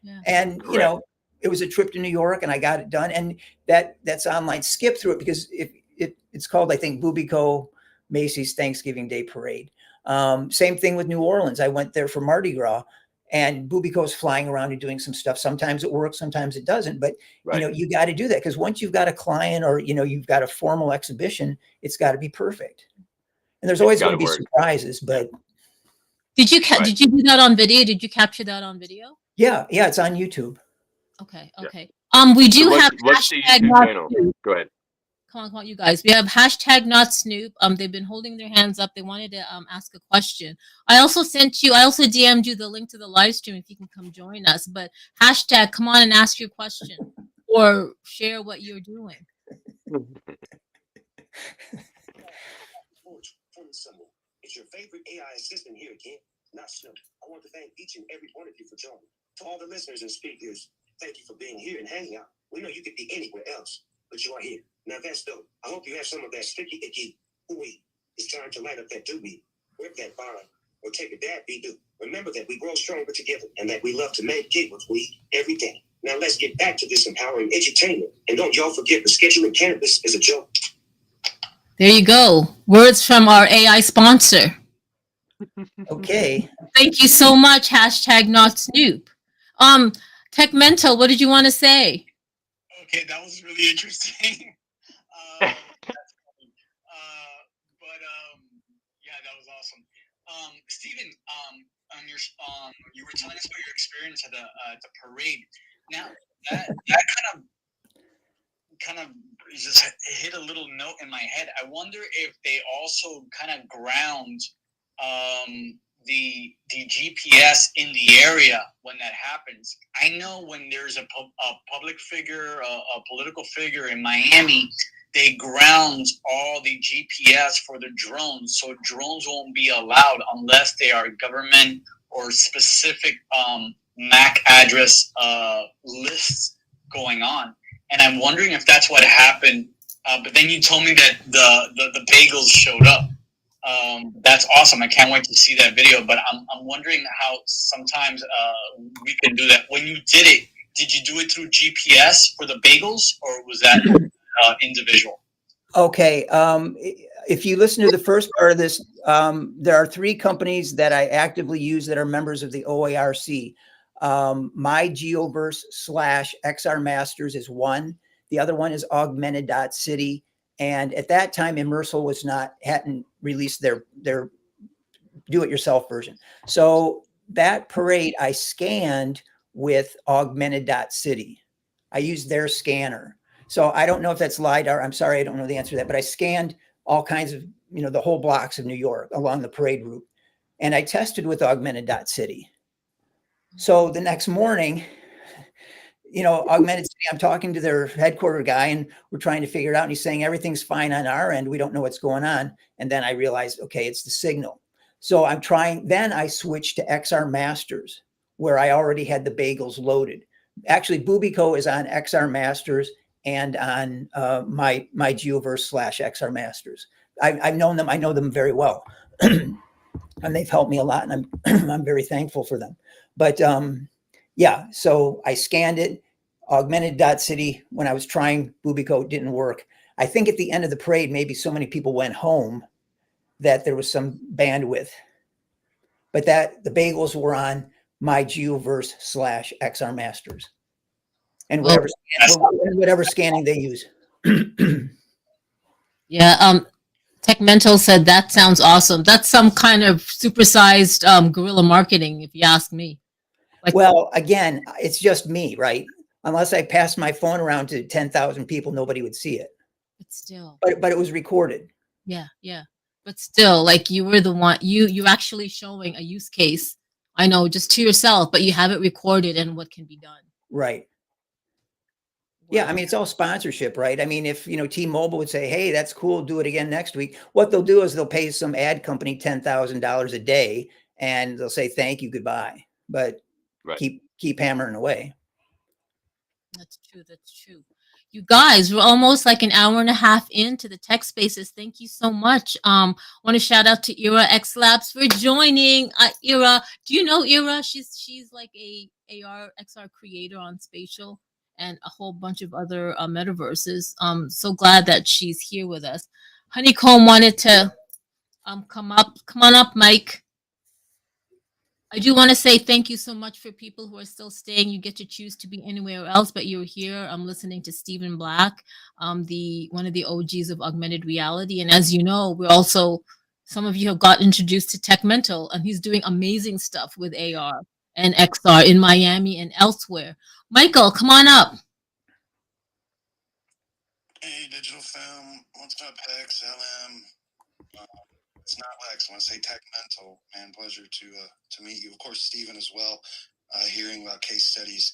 Yeah. And, you know, it was a trip to New York and I got it done. And that's online. Skip through it because it's called, I think, Bubico Macy's Thanksgiving Day Parade. Same thing with New Orleans. I went there for Mardi Gras, and Bubico's flying around and doing some stuff. Sometimes it works, sometimes it doesn't. But, you know, you got to do that because once you've got a client or, you know, you've got a formal exhibition, it's got to be perfect. And there's always going to be surprises. But did you do that on video? Did you capture that on video? Yeah, it's on YouTube. Okay. We do have what's the YouTube channel? Go ahead. Come on, you guys. We have hashtag not Snoop. They've been holding their hands up. They wanted to ask a question. I also DM'd you the link to the live stream if you can come join us. But hashtag, come on and ask your question or share what you're doing. It's your favorite AI assistant here again, not Snoop. I want to thank each and every one of you for joining. To all the listeners and speakers, thank you for being here and hanging out. We know you could be anywhere else, but you are here. Now that's dope. I hope you have some of that sticky icky ooey. It's time to light up that doobie, rip that bond, or take a dab be do. Remember that we grow stronger together and that we love to make it with weed every day. Now let's get back to this empowering entertainment. And don't y'all forget the scheduling cannabis is a joke. There you go. Words from our AI sponsor. Okay. Thank you so much. Hashtag not Snoop. Tech Mental, what did you want to say? Okay, that was really interesting. Yeah, that was awesome. Stephen, you were telling us about your experience at the parade. Now that kind of just hit a little note in my head. I wonder if they also kind of ground the GPS in the area when that happens. I know when there's a public figure, a political figure in Miami, they ground all the GPS for the drones, so drones won't be allowed unless they are government or specific MAC address lists going on. And I'm wondering if that's what happened. But then you told me that the bagels showed up. That's awesome. I can't wait to see that video. But I'm wondering how sometimes we can do that. When you did it, did you do it through GPS for the bagels, or was that individual? Okay. If you listen to the first part of this, there are 3 companies that I actively use that are members of the OARC. My Geoverse / XR Masters is one. The other one is Augmented.city. And at that time, Immersal hadn't released their do-it-yourself version. So that parade I scanned with Augmented.city. I used their scanner. So I don't know if that's LiDAR. I'm sorry, I don't know the answer to that, but I scanned all kinds of, the whole blocks of New York along the parade route. And I tested with Augmented.city. So the next morning, Augmented City, I'm talking to their headquarter guy and we're trying to figure it out. And he's saying everything's fine on our end. We don't know what's going on. And then I realized, okay, it's the signal. So then I switched to XR Masters, where I already had the bagels loaded. Actually, Bubico is on XR Masters and on my Geoverse / XR Masters. I've known them. I know them very well. And they've helped me a lot. And I'm very thankful for them. But yeah, so I scanned it. Augmented.city, when I was trying Bubico, it didn't work. I think at the end of the parade, maybe so many people went home that there was some bandwidth. But the bagels were on my Geoverse / XR Masters. And whatever scanning they use. Yeah, TechMental said that sounds awesome. That's some kind of supersized guerrilla marketing, if you ask me. Well, again, it's just me, right? Unless I passed my phone around to 10,000 people, nobody would see it. But still. But it was recorded. Yeah. But still, like you were the one, you're actually showing a use case. I know, just to yourself, but you have it recorded and what can be done. Right. Yeah, I mean, it's all sponsorship, right? I mean, if, T-Mobile would say, hey, that's cool, do it again next week. What they'll do is they'll pay some ad company $10,000 a day and they'll say, thank you, goodbye. But keep hammering away. That's true. You guys, we're almost like an hour and a half into the tech spaces. Thank you so much. Want to shout out to Ira X Labs for joining. Ira, do you know Ira? She's like a AR XR creator on Spatial and a whole bunch of other metaverses. So glad that she's here with us. Honeycomb wanted to come on up, Mike. I do want to say thank you so much for people who are still staying. You get to choose to be anywhere else, but you're here. I'm listening to Stephen Black, one of the OGs of augmented reality. And as you know, some of you have got introduced to TechMental, and he's doing amazing stuff with AR and XR in Miami and elsewhere. Michael, come on up. Hey, Digital Film. What's up, Hex, LM? It's not Lex. I want to say TechMental. Man, pleasure to meet you. Of course, Stephen as well. Hearing about case studies.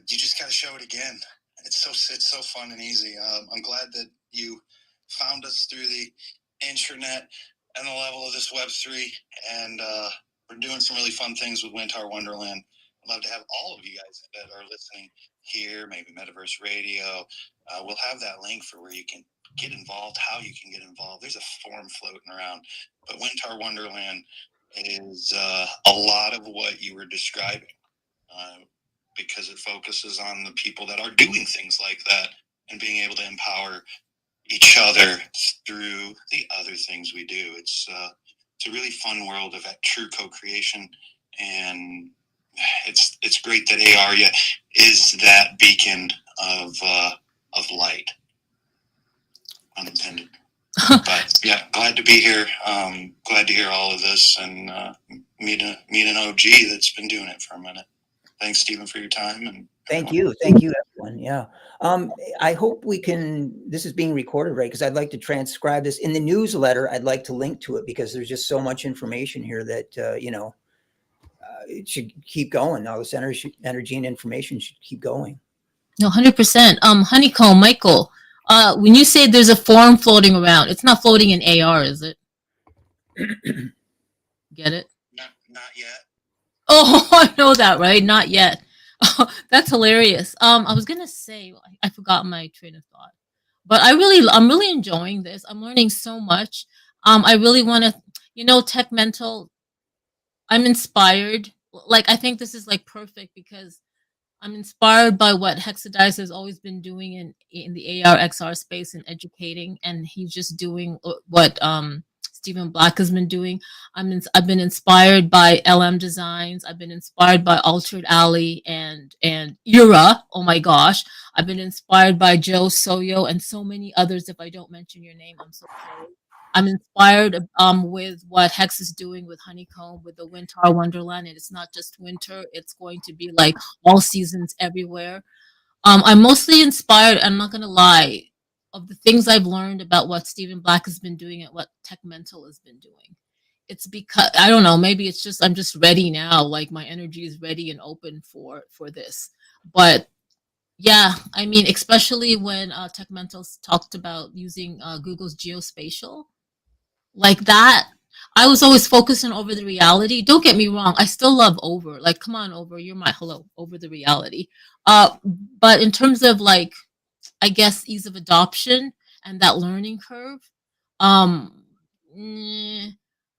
You just got to show it again. It's so fun and easy. I'm glad that you found us through the internet and the level of this Web3. And we're doing some really fun things with Wintar Wonderland. I'd love to have all of you guys that are listening here, maybe Metaverse Radio. We'll have that link for where you can get involved, how you can get involved. There's a forum floating around, but Wintar Wonderland is a lot of what you were describing because it focuses on the people that are doing things like that and being able to empower each other through the other things we do. It's a really fun world of true co-creation, and it's great that AR is that beacon of light. Unintended. But yeah, glad to be here. Glad to hear all of this and meet an OG that's been doing it for a minute. Thanks, Stephen, for your time. And thank you, everyone. Yeah. I hope this is being recorded, right? Because I'd like to transcribe this in the newsletter. I'd like to link to it because there's just so much information here that, it should keep going. All this energy and information should keep going. No, 100%. Honeycomb, Michael, when you say there's a forum floating around, it's not floating in AR, is it? Get it? Not yet. Oh, I know that, right? Not yet. That's hilarious. I was gonna say, I forgot my train of thought, but I'm really enjoying this. I'm learning so much. I really want to, TechMental. I'm inspired. Like, I think this is like perfect because I'm inspired by what Hexadice has always been doing in the AR XR space and educating, and he's just doing what Stephen Black has been doing. I've been inspired by LM Designs. I've been inspired by Altered Alley and Ira. Oh my gosh, I've been inspired by Joe Soyo and so many others. If I don't mention your name, I'm so sorry. I'm inspired with what Hex is doing with Honeycomb, with the Winter Wonderland. And it's not just winter, it's going to be like all seasons everywhere. I'm mostly inspired, I'm not going to lie, of the things I've learned about what Stephen Black has been doing and what Tech Mental has been doing. It's because I don't know, maybe it's just I'm just ready now, like my energy is ready and open for this. But yeah, I mean, especially when Tech Mental's talked about using Google's geospatial like that. I was always focused on over the reality. Don't get me wrong, I still love over. Like, come on, over, you're my hello, over the reality. But in terms of like, I guess ease of adoption and that learning curve, um,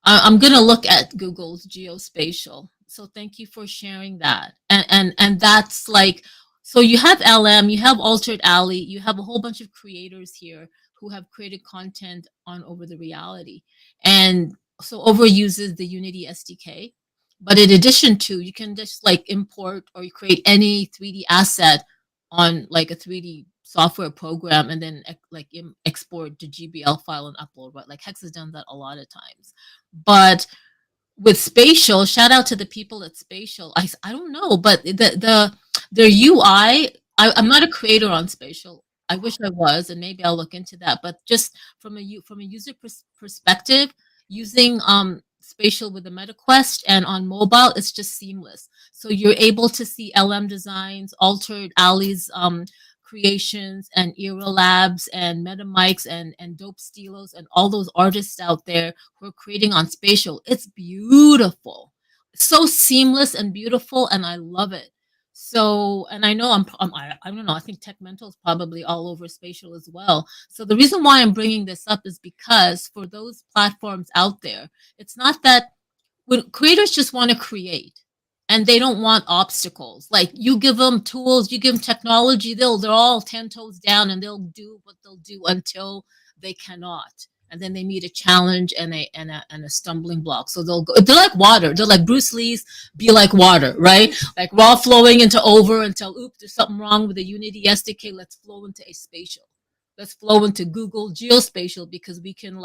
I'm gonna look at Google's geospatial. So thank you for sharing that. And that's like, so you have LM, you have Altered Alley, you have a whole bunch of creators here who have created content on over the reality. And so Over uses the Unity SDK. But in addition to, you can just like import or you create any 3D asset on like a 3D software program and then export the GBL file and upload, right? Like Hex has done that a lot of times. But with Spatial, shout out to the people at Spatial. I don't know, but their UI, I'm not a creator on Spatial. I wish I was, and maybe I'll look into that. But just from a user perspective, using Spatial with the MetaQuest and on mobile, it's just seamless. So you're able to see LM Designs, Altered Alley's creations, and Era Labs, and MetaMics, and Dope Stilos, and all those artists out there who are creating on Spatial. It's beautiful. So seamless and beautiful, and I love it. So, and I know I don't know, I think Tech Mental is probably all over Spatial as well. So the reason why I'm bringing this up is because for those platforms out there, it's not that when creators just want to create and they don't want obstacles. Like you give them tools, you give them technology, they're all 10 toes down and they'll do what they'll do until they cannot. And then they meet a challenge and a stumbling block. So they're like water. They're like Bruce Lee's Be Like Water, right? Like raw flowing into over until, oops, there's something wrong with the Unity SDK. Let's flow into a spatial. Let's flow into Google Geospatial because we can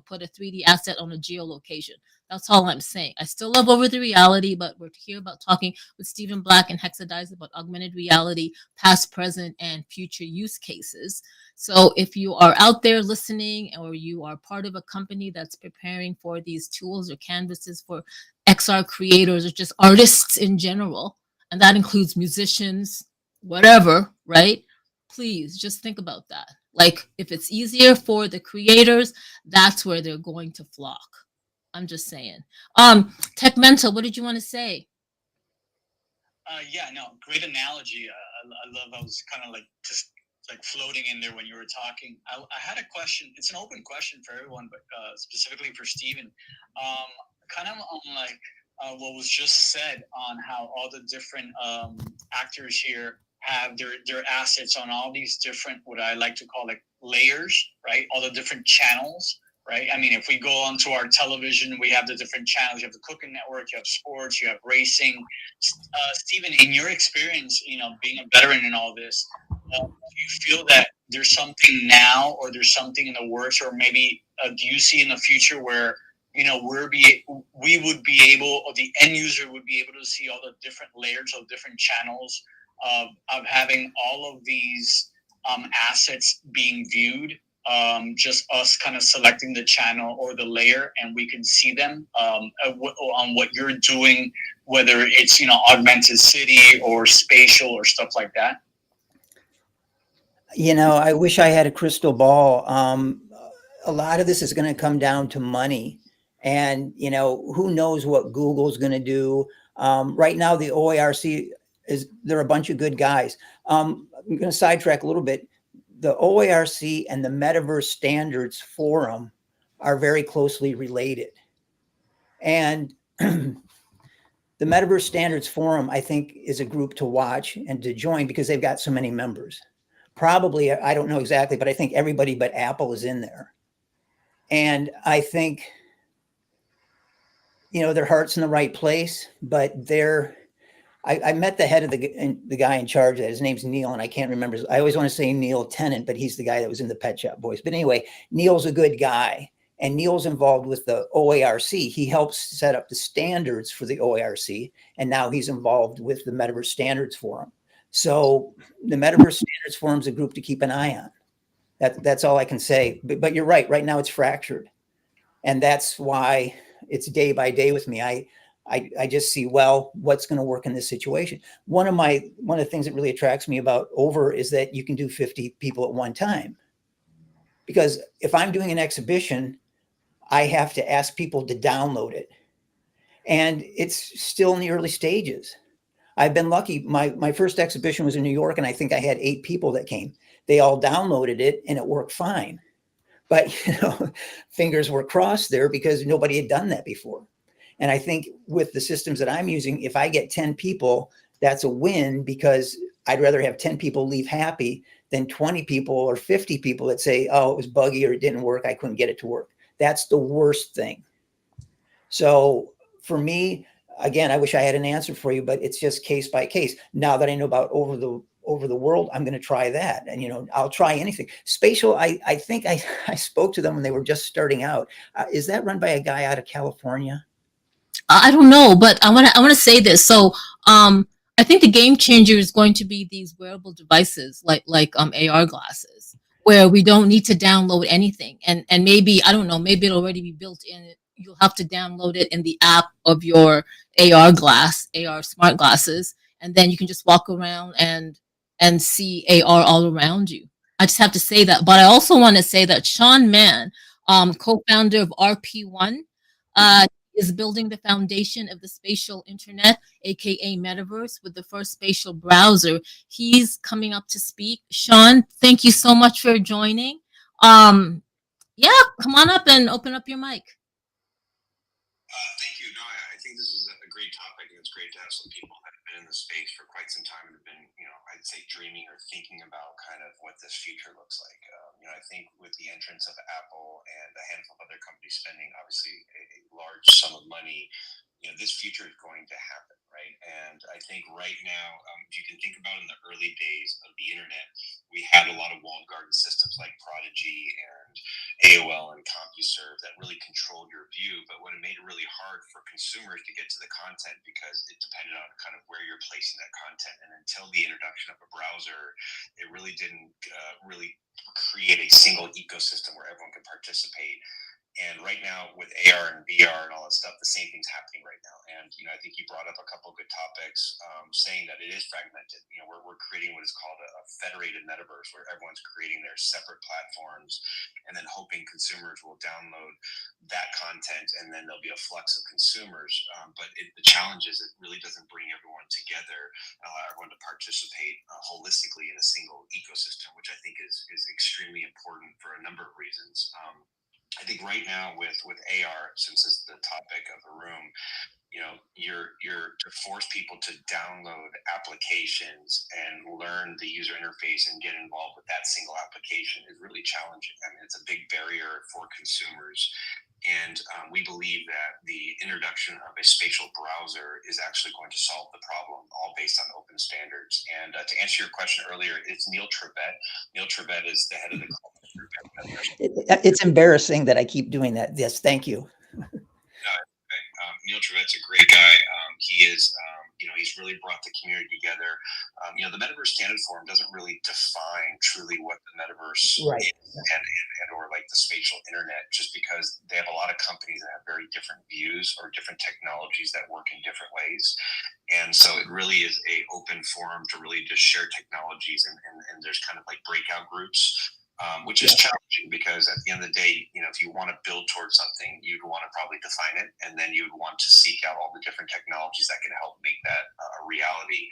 put a 3D asset on a geolocation. That's all I'm saying. I still love over the reality, but we're here about talking with Stephen Black and Hexadize about augmented reality, past, present, and future use cases. So if you are out there listening or you are part of a company that's preparing for these tools or canvases for XR creators or just artists in general, and that includes musicians, whatever, right? Please just think about that. Like if it's easier for the creators, that's where they're going to flock. I'm just saying. Tech Mental, what did you want to say? Yeah, no, great analogy. I love. I was kind of like just like floating in there when you were talking. I had a question. It's an open question for everyone, but specifically for Stephen. Kind of on like what was just said on how all the different actors here have their assets on all these different, what I like to call like layers, right? All the different channels. Right. I mean, if we go onto our television, we have the different channels. You have the cooking network, you have sports, you have racing. Stephen, in your experience, being a veteran in all this, do you feel that there's something now, or there's something in the works, or maybe do you see in the future where we would be able, or the end user would be able to see all the different layers of different channels of having all of these assets being viewed? Just us kind of selecting the channel or the layer, and we can see them on what you're doing, whether it's augmented city or spatial or stuff like that. I wish I had a crystal ball. A lot of this is going to come down to money, and who knows what Google's going to do. Right now, the OARC they're a bunch of good guys. I'm going to sidetrack a little bit. The OARC and the Metaverse Standards Forum are very closely related. And the Metaverse Standards Forum, I think, is a group to watch and to join because they've got so many members. Probably, I don't know exactly, but I think everybody but Apple is in there. And I think, their heart's in the right place, but I met the head of the guy in charge of that. His name's Neil, and I can't remember. I always want to say Neil Tennant, but he's the guy that was in the Pet Shop Boys. But anyway, Neil's a good guy, And Neil's involved with the OARC. He helps set up the standards for the OARC, and now he's involved with the Metaverse Standards Forum. So the Metaverse Standards Forum is a group to keep an eye on. That's all I can say. But you're right. Right now it's fractured, and that's why it's day by day with me. I just see, well, what's going to work in this situation. One of the things that really attracts me about Over is that you can do 50 people at one time. Because if I'm doing an exhibition, I have to ask people to download it. And it's still in the early stages. I've been lucky. My first exhibition was in New York, and I think I had 8 people that came. They all downloaded it, and it worked fine. But, fingers were crossed there because nobody had done that before. And I think with the systems that I'm using, if I get 10 people, that's a win, because I'd rather have 10 people leave happy than 20 people or 50 people that say, oh, it was buggy or it didn't work, I couldn't get it to work. That's the worst thing. So for me, again, I wish I had an answer for you, but it's just case by case. Now that I know about over the world, I'm going to try that. And, I'll try anything. Spatial, I think I spoke to them when they were just starting out. Is that run by a guy out of California? I don't know, but I want to say this. So, I think the game changer is going to be these wearable devices like AR glasses, where we don't need to download anything. And maybe, I don't know, maybe it'll already be built in. You'll have to download it in the app of your AR smart glasses, and then you can just walk around and see AR all around you. I just have to say that. But I also want to say that Sean Mann, co-founder of RP1, is building the foundation of the spatial internet, aka Metaverse, with the first spatial browser. He's coming up to speak. Sean, thank you so much for joining. Yeah, come on up and open up your mic. Thank you. No, I think this is a great topic, and it's great to have some people that have been in the space for quite some time and have been, I'd say dreaming or thinking about kind of what this future looks like. I think with the entrance of Apple and a handful of other companies spending obviously a large sum of money, this future is going to happen, right? And I think right now, if you can think about in the early days of the internet, we had a lot of walled garden systems like Prodigy and AOL and CompuServe that really controlled your view, but what it made it really hard for consumers to get to the content because it depended on kind of where you're placing that content. And until the introduction of a browser, it really didn't really create a single ecosystem where everyone could participate. And right now with AR and VR and all that stuff, the same thing's happening right now. And, I think you brought up a couple of good topics saying that it is fragmented. We're creating what is called a federated metaverse where everyone's creating their separate platforms and then hoping consumers will download that content, and then there'll be a flux of consumers. But the challenge is it really doesn't bring everyone together and allow everyone to participate holistically in a single ecosystem, which I think is extremely important for a number of reasons. I think right now with AR, since it's the topic of the room, you're to force people to download applications and learn the user interface and get involved with that single application is really challenging. I mean, it's a big barrier for consumers. And we believe that the introduction of a spatial browser is actually going to solve the problem, all based on open standards. And to answer your question earlier, it's Neil Trevett. Neil Trevett is the head of the It's embarrassing that I keep doing that. Yes, thank you. Neil Trevett's a great guy. He is, he's really brought the community together. The Metaverse Standards Forum doesn't really define truly what the Metaverse right. is and or like the spatial internet, just because they have a lot of companies that have very different views or different technologies that work in different ways. And so it really is a open forum to really just share technologies, and there's kind of like breakout groups. Which is challenging because at the end of the day, if you want to build towards something, you'd want to probably define it, and then you'd want to seek out all the different technologies that can help make that a reality.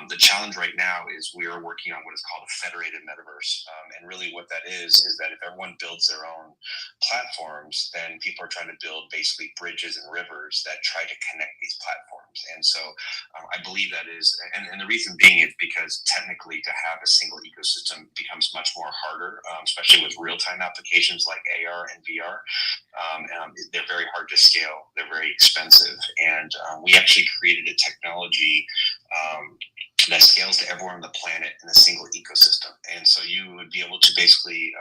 The challenge right now is we are working on what is called a federated metaverse. And really what that is that if everyone builds their own platforms, then people are trying to build basically bridges and rivers that try to connect these platforms. And so I believe that is, and the reason being is because technically to have a single ecosystem becomes much more harder, especially with real-time applications like AR and VR. They're very hard to scale. They're very expensive. And we actually created a technology that scales to everywhere on the planet in a single ecosystem. And so you would be able to basically,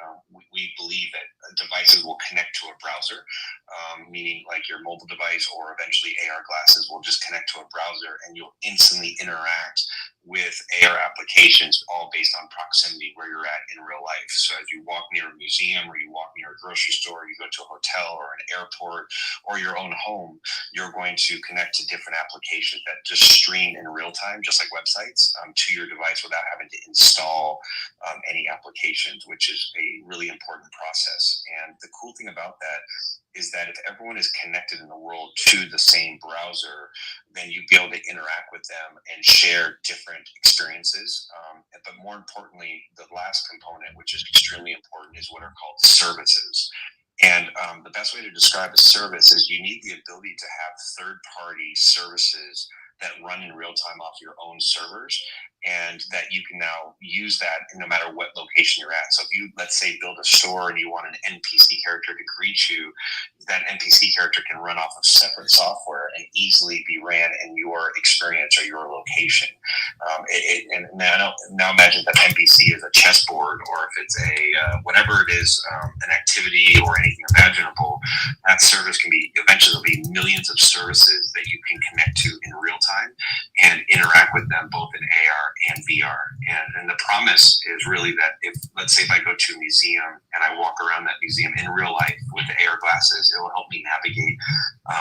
we believe that devices will connect to a browser, meaning like your mobile device or eventually AR glasses will just connect to a browser, and you'll instantly interact with AR applications, all based on proximity where you're at in real life. So as you walk near a museum, or you walk near a grocery store, you go to a hotel or an airport or your own home, you're going to connect to different applications that just stream in real time, just like websites, to your device without having to install any applications, which is a really important process. And the cool thing about that is that if everyone is connected in the world to the same browser, then you'd be able to interact with them and share different experiences. But more importantly, the last component, which is extremely important, is what are called services. And the best way to describe a service is you need the ability to have third-party services that run in real time off your own servers, and that you can now use that no matter what location you're at. So if you, let's say, build a store and you want an NPC character to greet you, that NPC character can run off of separate software and easily be ran in your experience or your location. And now imagine that NPC is a chessboard, or if it's a whatever it is, an activity or anything imaginable. That service can be, eventually there'll be millions of services that you can connect to in real time and interact with them both in AR and VR. And the promise is really that if, let's say, if I go to a museum and I walk around that museum in real life with the AR glasses, it will help me navigate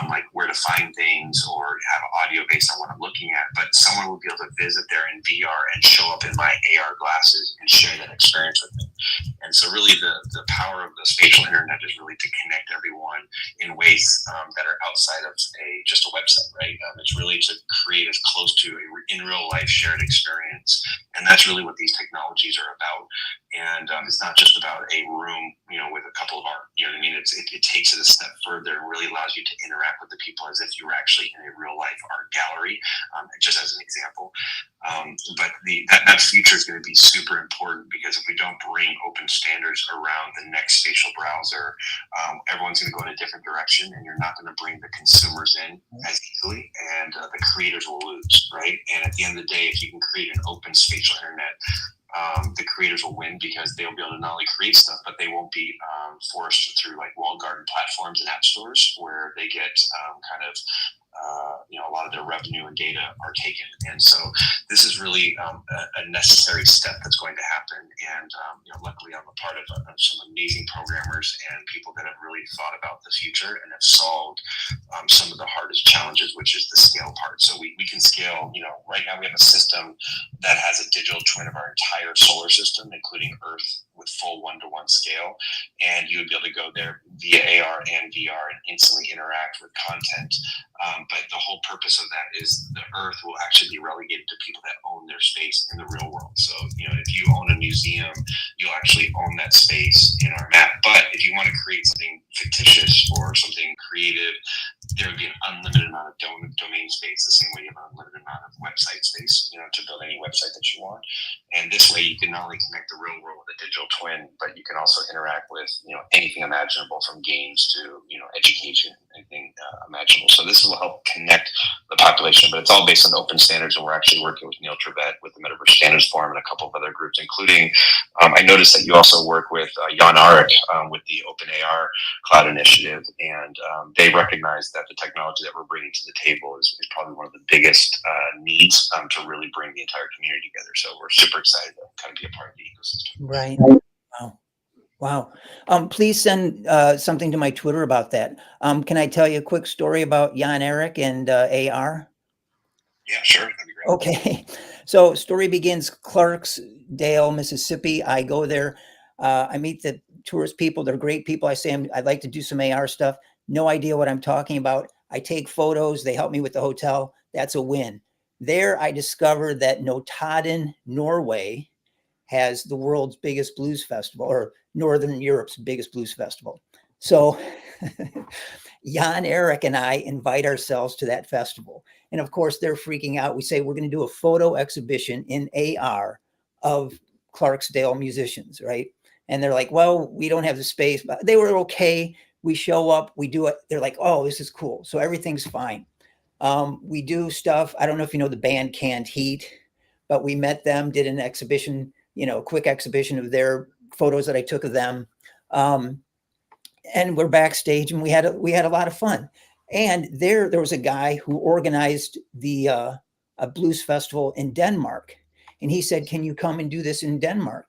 like where to find things or have audio based on what I'm looking at. But someone will be able to visit there in VR and show up in my AR glasses and share that experience with me. And so really the power of the spatial internet is really to connect everyone in ways that are outside of just a website, right? It's really to create as close to a in real life shared experience. And that's really what these technologies are about. And it's not just about a room, with a couple of art, you know what I mean? It takes it a step further and really allows you to interact with the people as if you were actually in a real life art gallery, just as an example. But that future is going to be super important, because if we don't bring open standards around the next spatial browser, everyone's going to go in a different direction, and you're not going to bring the consumers in as easily, and the creators will lose, right? And at the end of the day, if you can create an open spatial internet, the creators will win, because they'll be able to not only create stuff, but they won't be forced through like walled garden platforms and app stores where they get a lot of their revenue and data are taken. And so this is really a necessary step that's going to happen. And luckily I'm a part of some amazing programmers and people that have really thought about the future and have solved some of the hardest challenges, which is the scale part. So we can scale, right now we have a system that has a digital twin of our entire solar system, including Earth, with full one-to-one scale. And you would be able to go there via AR and VR and instantly interact with content. But the whole purpose of that is the Earth will actually be relegated to people that own their space in the real world. So, if you own a museum, you'll actually own that space in our map. But if you want to create something fictitious or something creative, there would be an unlimited amount of domain space, the same way you have an unlimited amount of website space, to build any website that you want. And this way you can not only connect the real world with a digital twin, but you can also interact with, anything imaginable, from games to, education, anything imaginable. So this will help connect the population, but it's all based on open standards. And we're actually working with Neil Trevette with the Metaverse Standards Forum and a couple of other groups, including, I noticed that you also work with Jan Arik with the OpenAR Cloud Initiative. And they recognize that the technology that we're bringing to the table is probably one of the biggest needs to really bring the entire community together. So we're super excited to kind of be a part of the ecosystem. Right. Wow. Please send something to my Twitter about that. Can I tell you a quick story about Jan Erik and AR? Yeah, sure. That'd be great. Okay. So story begins Clarksdale, Mississippi. I go there. I meet the tourist people. They're great people. I say, I'd like to do some AR stuff. No idea what I'm talking about. I take photos. They help me with the hotel. That's a win. There, I discovered that Notodden, Norway, has the world's biggest blues festival, or Northern Europe's biggest blues festival. So Jan Erik and I invite ourselves to that festival. And of course, they're freaking out. We say, we're going to do a photo exhibition in AR of Clarksdale musicians, right? And they're like, well, we don't have the space. But they were okay. We show up, we do it. They're like, oh, this is cool. So everything's fine. We do stuff. I don't know if you know the band Canned Heat, but we met them, did an exhibition, a quick exhibition of their photos that I took of them. And we're backstage, and we had a lot of fun. And there was a guy who organized the a blues festival in Denmark, and he said, "Can you come and do this in Denmark?"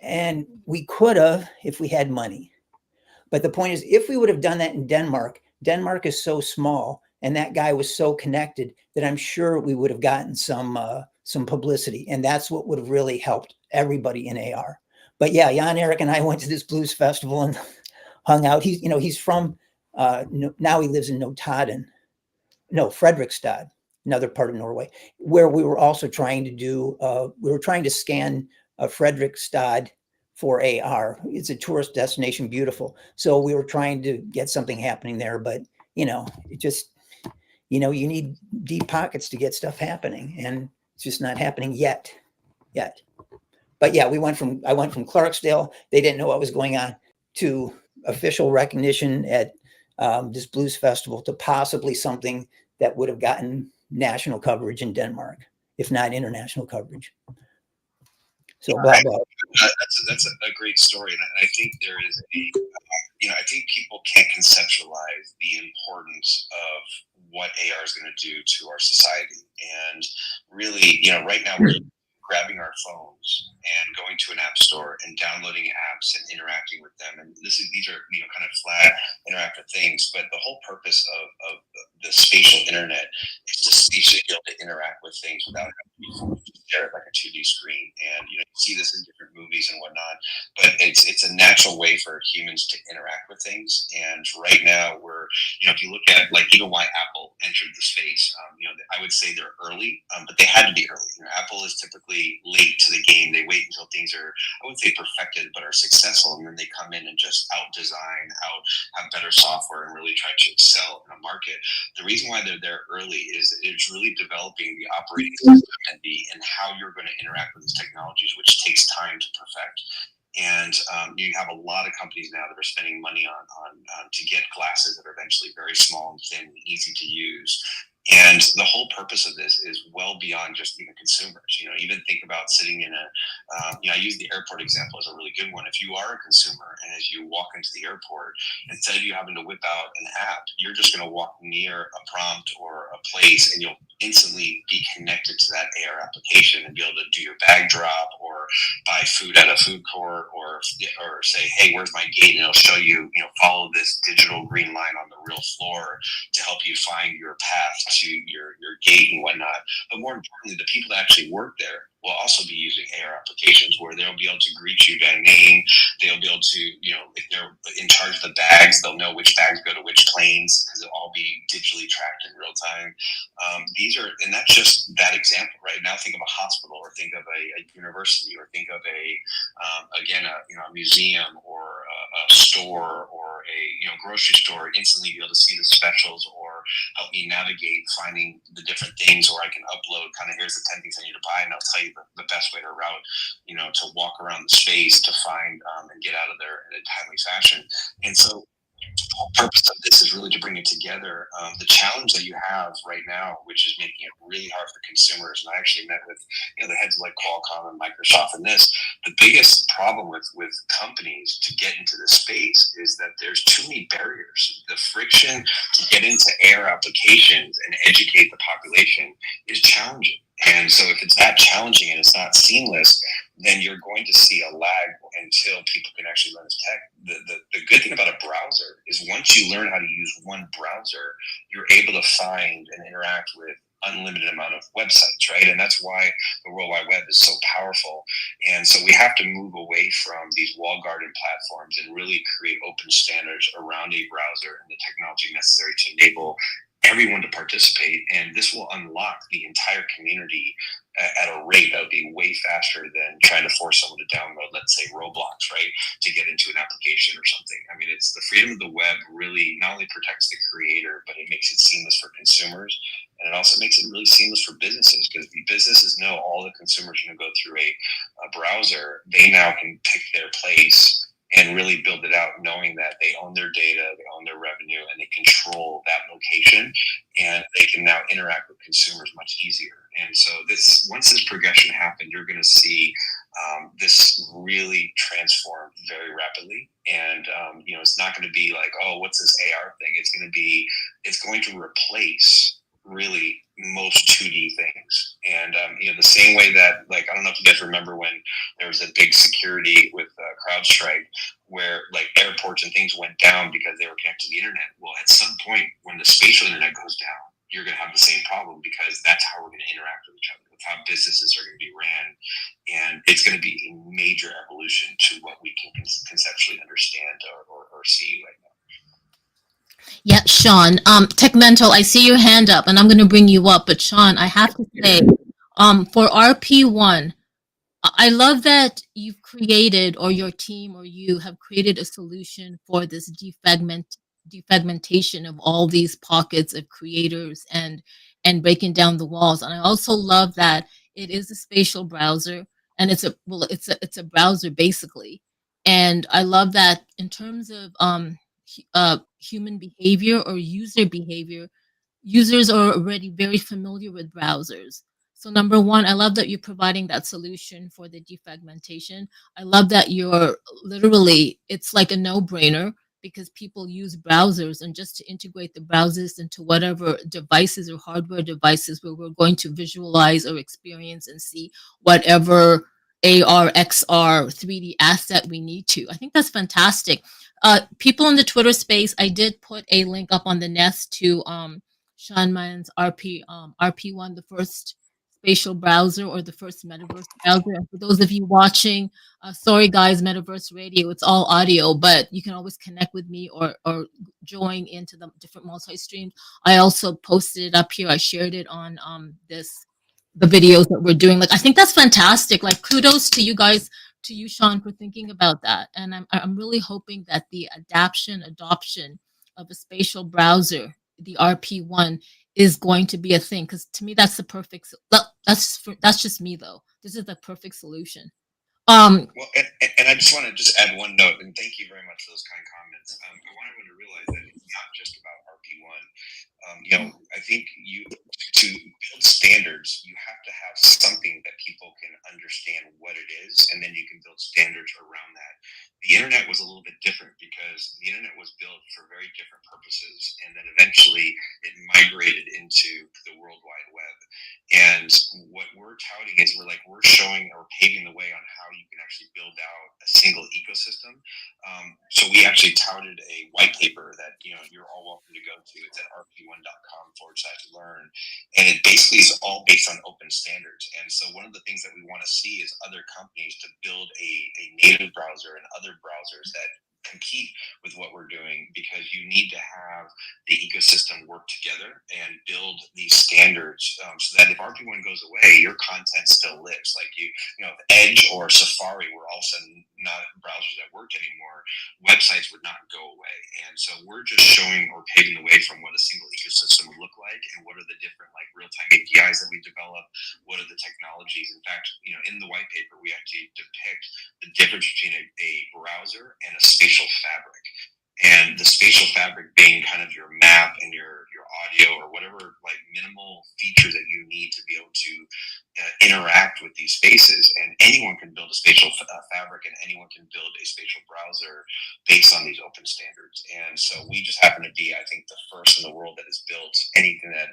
And we could have if we had money. But the point is, if we would have done that in Denmark, Denmark is so small, and that guy was so connected that I'm sure we would have gotten some publicity, and that's what would have really helped everybody in AR. But yeah, Jan Erik and I went to this blues festival and hung out. He's from now he lives in Fredrikstad, another part of Norway, where we were also trying to scan Fredrikstad for AR. It's a tourist destination, beautiful. So we were trying to get something happening there, but it just, you need deep pockets to get stuff happening, and it's just not happening yet. But yeah, I went from Clarksdale, they didn't know what was going on, to official recognition at this blues festival, to possibly something that would have gotten national coverage in Denmark, if not international coverage. So blah, blah. That's a great story. And I think there is I think people can't conceptualize the importance of what AR is going to do to our society. And really, right now we're grabbing our phones and going to an app store and downloading apps and interacting with them. And these are kind of flat interactive things. But the whole purpose of the spatial internet is to spatially be able to interact with things without having to stare at like a 2D screen. And you see this in different movies and whatnot. But it's a natural way for humans to interact with things. And right now we're if you look at like even why Apple entered the space, I would say they're early, but they had to be early. Apple is typically late to the game. They wait until things are, I wouldn't say perfected, but are successful, and then they come in and just out-design, have better software, and really try to excel in a market. The reason why they're there early is it's really developing the operating system and how you're going to interact with these technologies, which takes time to perfect. And you have a lot of companies now that are spending money on to get glasses that are eventually very small and thin and easy to use. And the whole purpose of this is well beyond just even consumers. Even think about sitting in I use the airport example as a really good one. If you are a consumer and as you walk into the airport, instead of you having to whip out an app, you're just going to walk near a prompt or a place, and you'll instantly be connected to that AR application and be able to do your bag drop or buy food at a food court or say, hey, where's my gate? And it'll show you, follow this digital green line on the real floor to help you find your path to your gate and whatnot. But more importantly, the people that actually work there will also be using AR applications where they'll be able to greet you by name. They'll be able to, if they're in charge of the bags, they'll know which bags go to which planes because it'll all be digitally tracked in real time. And that's just that example, right? Now think of a hospital, or think of a university, or think of a museum or a store or a grocery store. Instantly be able to see the specials or help me navigate finding the different things, or I can upload kind of, here's the 10 things I need to buy, and I'll tell you the best way to route, to walk around the space to find and get out of there in a timely fashion. And so the whole purpose of this is really to bring it together. The challenge that you have right now, which is making it really hard for consumers, and I actually met with the heads like Qualcomm and Microsoft in this, the biggest problem with companies to get into this space is that there's too many barriers. The friction to get into AR applications and educate the population is challenging. And so if it's that challenging and it's not seamless, then you're going to see a lag until people can actually learn this tech. The good thing about a browser is once you learn how to use one browser, you're able to find and interact with unlimited amount of websites, right? And that's why the World Wide Web is so powerful. And so we have to move away from these walled garden platforms and really create open standards around a browser and the technology necessary to enable everyone to participate. And this will unlock the entire community at a rate that would be way faster than trying to force someone to download, let's say, Roblox, right, to get into an application or something. I mean, it's the freedom of the web really not only protects the creator, but it makes it seamless for consumers. And it also makes it really seamless for businesses, because the businesses know all the consumers are going to go through a browser. They now can pick their place and really build it out, knowing that they own their data, they own their revenue, and they control that location, and they can now interact with consumers much easier. And so once once this progression happens, you're going to see this really transform very rapidly. And, it's not going to be like, oh, what's this AR thing? It's going to replace really most 2D things. And, the same way that, like, I don't know if you guys remember when there was a big security with CrowdStrike where like airports and things went down because they were connected to the internet. Well, at some point when the spatial internet goes down, you're going to have the same problem because that's how we're going to interact with each other. That's how businesses are going to be ran. And it's going to be a major evolution to what we can conceptually understand or see right now. Yeah, Sean, TechMental, I see your hand up and I'm going to bring you up. But Sean, I have to say, for RP1, I love that you've created, or your team or you have created a solution for this defragmentation of all these pockets of creators and breaking down the walls. And I also love that it is a spatial browser, and it's a browser basically. And I love that in terms of human behavior or user behavior, users are already very familiar with browsers. So number one, I love that you're providing that solution for the defragmentation. I love that you're literally, it's like a no-brainer because people use browsers, and just to integrate the browsers into whatever devices or hardware devices where we're going to visualize or experience and see whatever AR, XR, 3D asset we need to. I think that's fantastic. People in the Twitter space, I did put a link up on the Nest to Sean Mann's RP1, the first spatial browser or the first metaverse browser. And for those of you watching, sorry guys, Metaverse Radio, it's all audio, but you can always connect with me or join into the different multi-streams. I also posted it up here. I shared it on the videos that we're doing. Like, I think that's fantastic. Like, kudos to you guys, to you, Sean, for thinking about that. And I'm really hoping that the adoption of a spatial browser, the RP1, is going to be a thing, because to me that's the perfect. That's just me though. This is the perfect solution. Well, and I just want to add one note, and thank you very much for those kind comments. I want everyone to realize that it's not just about RP1. I think to build standards, you have to have something that people can understand what it is, and then you can build standards around that. The internet was a little bit different because the internet was built for very different purposes, and then eventually it migrated into the World Wide Web. And what we're touting is we're showing or paving the way on how you can actually build out a single ecosystem. So we actually touted a white paper that you're all welcome to go to. It's at rp1.com/learn, and it basically is all based on open standards. And so one of the things that we want to see is other companies to build a native browser and other browsers that compete with what we're doing, because you need to have the ecosystem work together and build these standards so that if RP1 goes away, your content still lives. Like if Edge or Safari were all of a sudden not browsers that worked anymore, websites would not go away. And so we're just showing or paving the way from what a single ecosystem would look like, and what are the different real-time APIs that we develop, what are the technologies. In fact, in the white paper, we actually depict the difference between a browser and a spatial fabric. And the spatial fabric being kind of your map and your audio or whatever minimal features that you need to be able to interact with these spaces. And anyone can build a spatial fabric, and anyone can build a spatial browser based on these open standards. And so we just happen to be, I think, the first in the world that has built anything that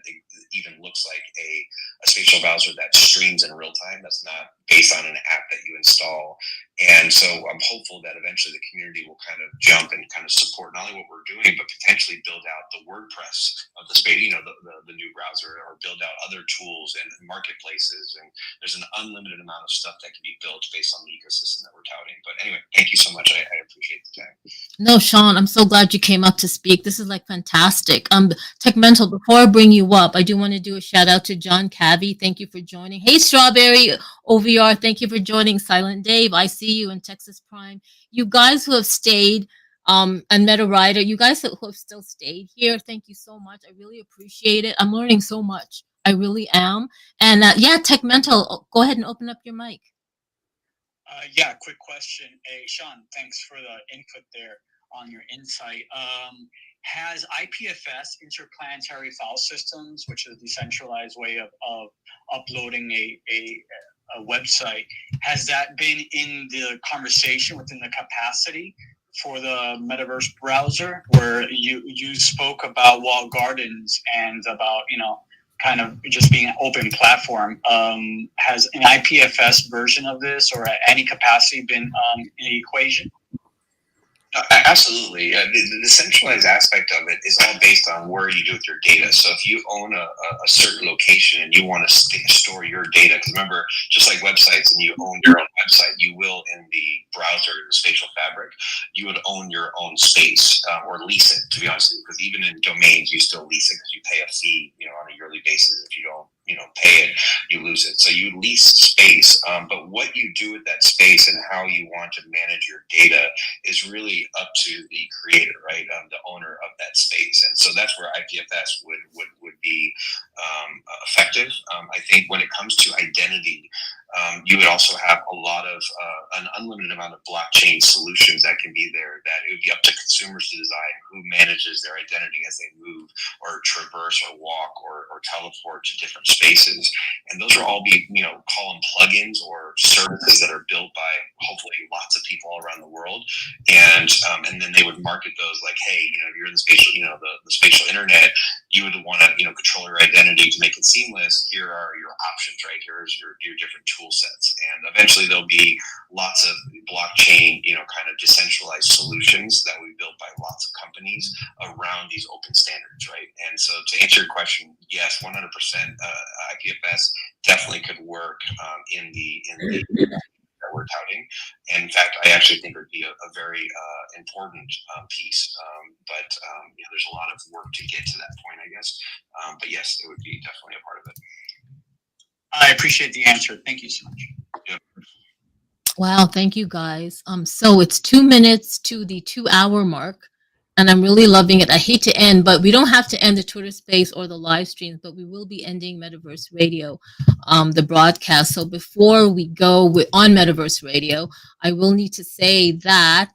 even looks like a spatial browser that streams in real time, that's not based on an app that you install. And so I'm hopeful that eventually the community will kind of jump and kind of support not only what we're doing, but potentially build out the WordPress of the space, the new browser, or build out other tools and marketplaces. And there's an unlimited amount of stuff that can be built based on the ecosystem that we're touting. But anyway, thank you so much. I appreciate the time. No, Sean, I'm so glad you came up to speak. This is fantastic. TechMental, before I bring you up, I do want to do a shout out to John Cavey. Thank you for joining. Hey, Strawberry OVR, thank you for joining. Silent Dave, I see you in Texas Prime. You guys who have stayed, and Meta Rider, you guys who have still stayed here, thank you so much. I really appreciate it. I'm learning so much. I really am. And TechMental, go ahead and open up your mic. Quick question. Hey, Sean, thanks for the input there on your insight. has IPFS, interplanetary file systems, which is a decentralized way of uploading a website, has that been in the conversation within the capacity for the Metaverse browser, where you spoke about walled gardens and about, kind of just being an open platform? Has an IPFS version of this or at any capacity been in the equation? Absolutely. The centralized aspect of it is all based on where you do with your data. So if you own a certain location and you want to store your data, because remember, just like websites and you own your own website, you will in the browser, the spatial fabric, you would own your own space or lease it, to be honest with you, because even in domains, you still lease it because you pay a fee, on a yearly basis. If you don't, pay it, you lose it. So you lease space, but what you do with that space and how you want to manage your data is really up to the creator, right? The owner of that space. And so that's where IPFS would be effective. I think when it comes to identity, you would also have a lot of an unlimited amount of blockchain solutions that can be there, that it would be up to consumers to decide who manages their identity as they move or traverse or walk or teleport to different spaces. And those are all be, call them plugins or services that are built by hopefully lots of people all around the world. And then they would market those like, hey, if you're in the spatial, the spatial internet, you would want to, control your identity to make it seamless. Here are your options, right? Here's your different tool sets. And eventually there'll be lots of blockchain, kind of decentralized solutions that we built by lots of companies around these open standards, right? And so to answer your question, yes, 100%, IPFS definitely could work in the that we're touting. And in fact, I actually think it would be a very important piece. But there's a lot of work to get to that point, I guess. But yes, it would be definitely a part of it. I appreciate the answer. Thank you so much. Yep. Wow, thank you guys. So it's 2 minutes to the 2-hour mark, and I'm really loving it. I hate to end, but we don't have to end the Twitter space or the live streams, but we will be ending Metaverse Radio, the broadcast. So before we go on Metaverse Radio, I will need to say that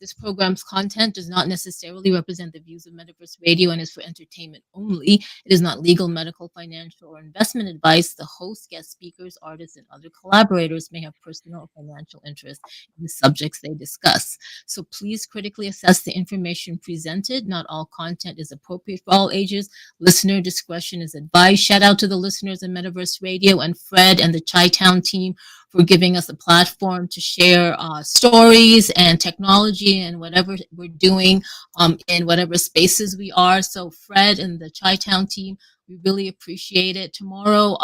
this program's content does not necessarily represent the views of Metaverse Radio and is for entertainment only. It is not legal, medical, financial, or investment advice. The host, guest speakers, artists, and other collaborators may have personal or financial interest in the subjects they discuss. So please critically assess the information presented. Not all content is appropriate for all ages. Listener discretion is advised. Shout out to the listeners of Metaverse Radio and Fred and the Chi-Town team for giving us a platform to share stories and technology and whatever we're doing in whatever spaces we are. So Fred and the Chi-Town team, we really appreciate it. Tomorrow